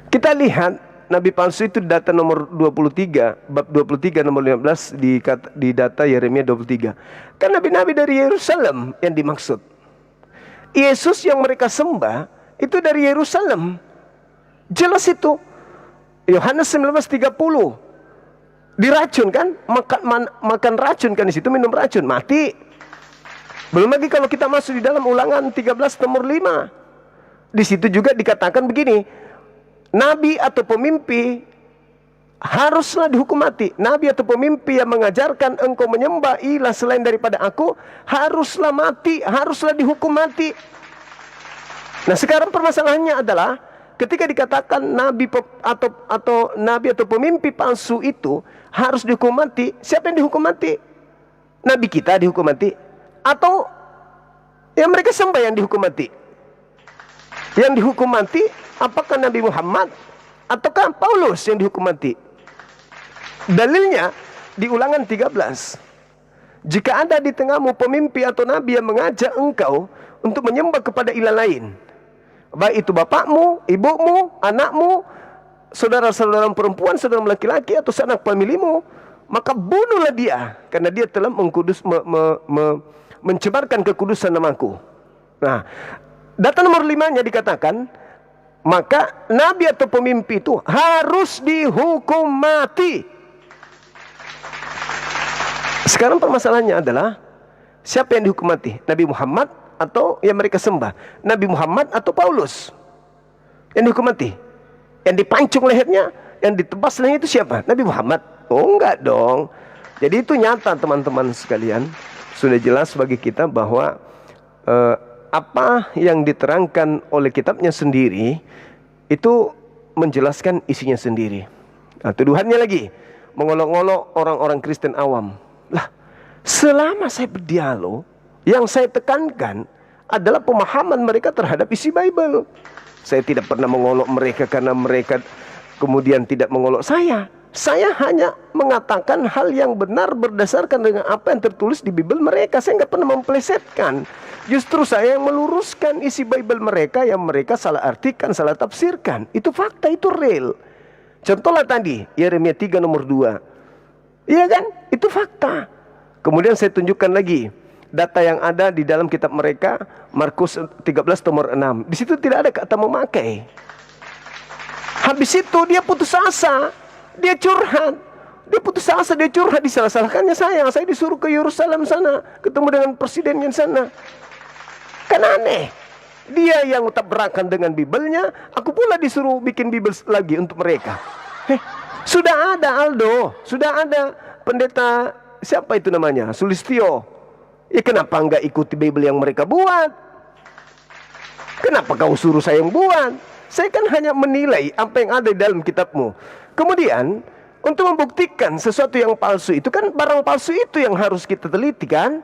Kita lihat nabi palsu itu data nomor 23, bab 23 nomor 15 di data Yeremia 23. Kan nabi-nabi dari Yerusalem yang dimaksud. Yesus yang mereka sembah itu dari Yerusalem. Jelas itu. Yohanes 19:30. Diracun kan? Makan racun kan di situ, minum racun, mati. Belum lagi kalau kita masuk di dalam Ulangan 13 nomor 5. Di situ juga dikatakan begini. Nabi atau pemimpi haruslah dihukum mati. Nabi atau pemimpi yang mengajarkan engkau menyembah ilah selain daripada aku haruslah mati, haruslah dihukum mati. Nah, sekarang permasalahannya adalah ketika dikatakan nabi atau nabi atau pemimpi palsu itu harus dihukum mati, siapa yang dihukum mati? Nabi kita dihukum mati atau yang mereka sembah yang dihukum mati? Yang dihukum mati apakah Nabi Muhammad ataukah Paulus yang dihukum mati? Dalilnya di Ulangan 13. Jika ada di tengahmu pemimpi atau nabi yang mengajak engkau untuk menyembah kepada ilah lain, baik itu bapakmu, ibumu, anakmu, saudara-saudara perempuan, saudara laki-laki, atau sanak pemilihmu, maka bunuhlah dia, karena dia telah mencemarkan kekudusan namaku. Nah, data nomor 5-nya dikatakan, maka nabi atau pemimpi itu harus dihukum mati. Sekarang permasalahannya adalah, siapa yang dihukum mati? Nabi Muhammad atau yang mereka sembah? Nabi Muhammad atau Paulus? Yang dihukum mati? Yang dipancung lehernya, yang ditebas lehernya itu siapa? Nabi Muhammad? Oh enggak dong. Jadi itu nyata teman-teman sekalian. Sudah jelas bagi kita bahwa apa yang diterangkan oleh kitabnya sendiri itu menjelaskan isinya sendiri. Nah, tuduhannya lagi mengolok-olok orang-orang Kristen awam. Lah, selama saya berdialog, yang saya tekankan adalah pemahaman mereka terhadap isi Bible. Saya tidak pernah mengolok mereka karena mereka kemudian tidak mengolok saya. Saya hanya mengatakan hal yang benar berdasarkan dengan apa yang tertulis di Bible mereka. Saya nggak pernah memplesetkan. Justru saya yang meluruskan isi Bible mereka yang mereka salah artikan, salah tafsirkan. Itu fakta, itu real. Contohlah tadi, Yeremia 3 nomor 2. Iya kan? Itu fakta. Kemudian saya tunjukkan lagi data yang ada di dalam kitab mereka, Markus 13 nomor 6. Di situ tidak ada kata memakai. Habis itu dia putus asa. Dia curhat. Dia putus asa, dia curhat. Disalah-salahkannya saya. Saya disuruh ke Yerusalem sana, ketemu dengan presidennya sana. Kan aneh. Dia yang tabrakan dengan Bible-nya, aku pula disuruh bikin Bible lagi untuk mereka. Sudah ada Aldo, sudah ada pendeta, siapa itu namanya, Sulistyo. Ya kenapa enggak ikuti Bible yang mereka buat? Kenapa kau suruh saya yang buat? Saya kan hanya menilai apa yang ada di dalam kitabmu. Kemudian untuk membuktikan sesuatu yang palsu itu kan barang palsu itu yang harus kita teliti kan?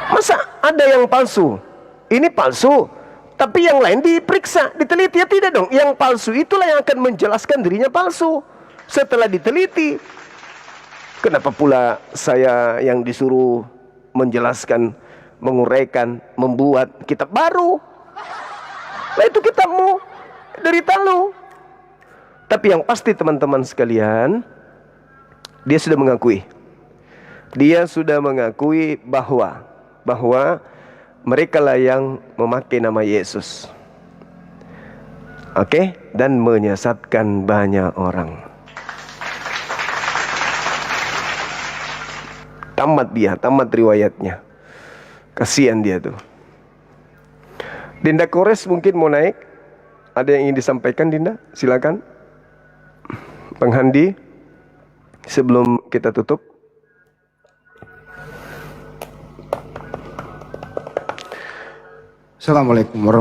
Masa ada yang palsu? Ini palsu, tapi yang lain diperiksa, diteliti, ya tidak dong. Yang palsu itulah yang akan menjelaskan dirinya palsu. Setelah diteliti, kenapa pula saya yang disuruh menjelaskan, menguraikan, membuat kitab baru? Nah itu kitabmu, derita lu. Tapi yang pasti teman-teman sekalian, dia sudah mengakui. Dia sudah mengakui bahwa mereka lah yang memakai nama Yesus. Oke? Dan menyesatkan banyak orang. Tamat riwayatnya. Kasihan dia tuh. Dinda Kores mungkin mau naik. Ada yang ingin disampaikan Dinda? Silakan. Bang Handi, sebelum kita tutup. Assalamualaikum warahmatullahi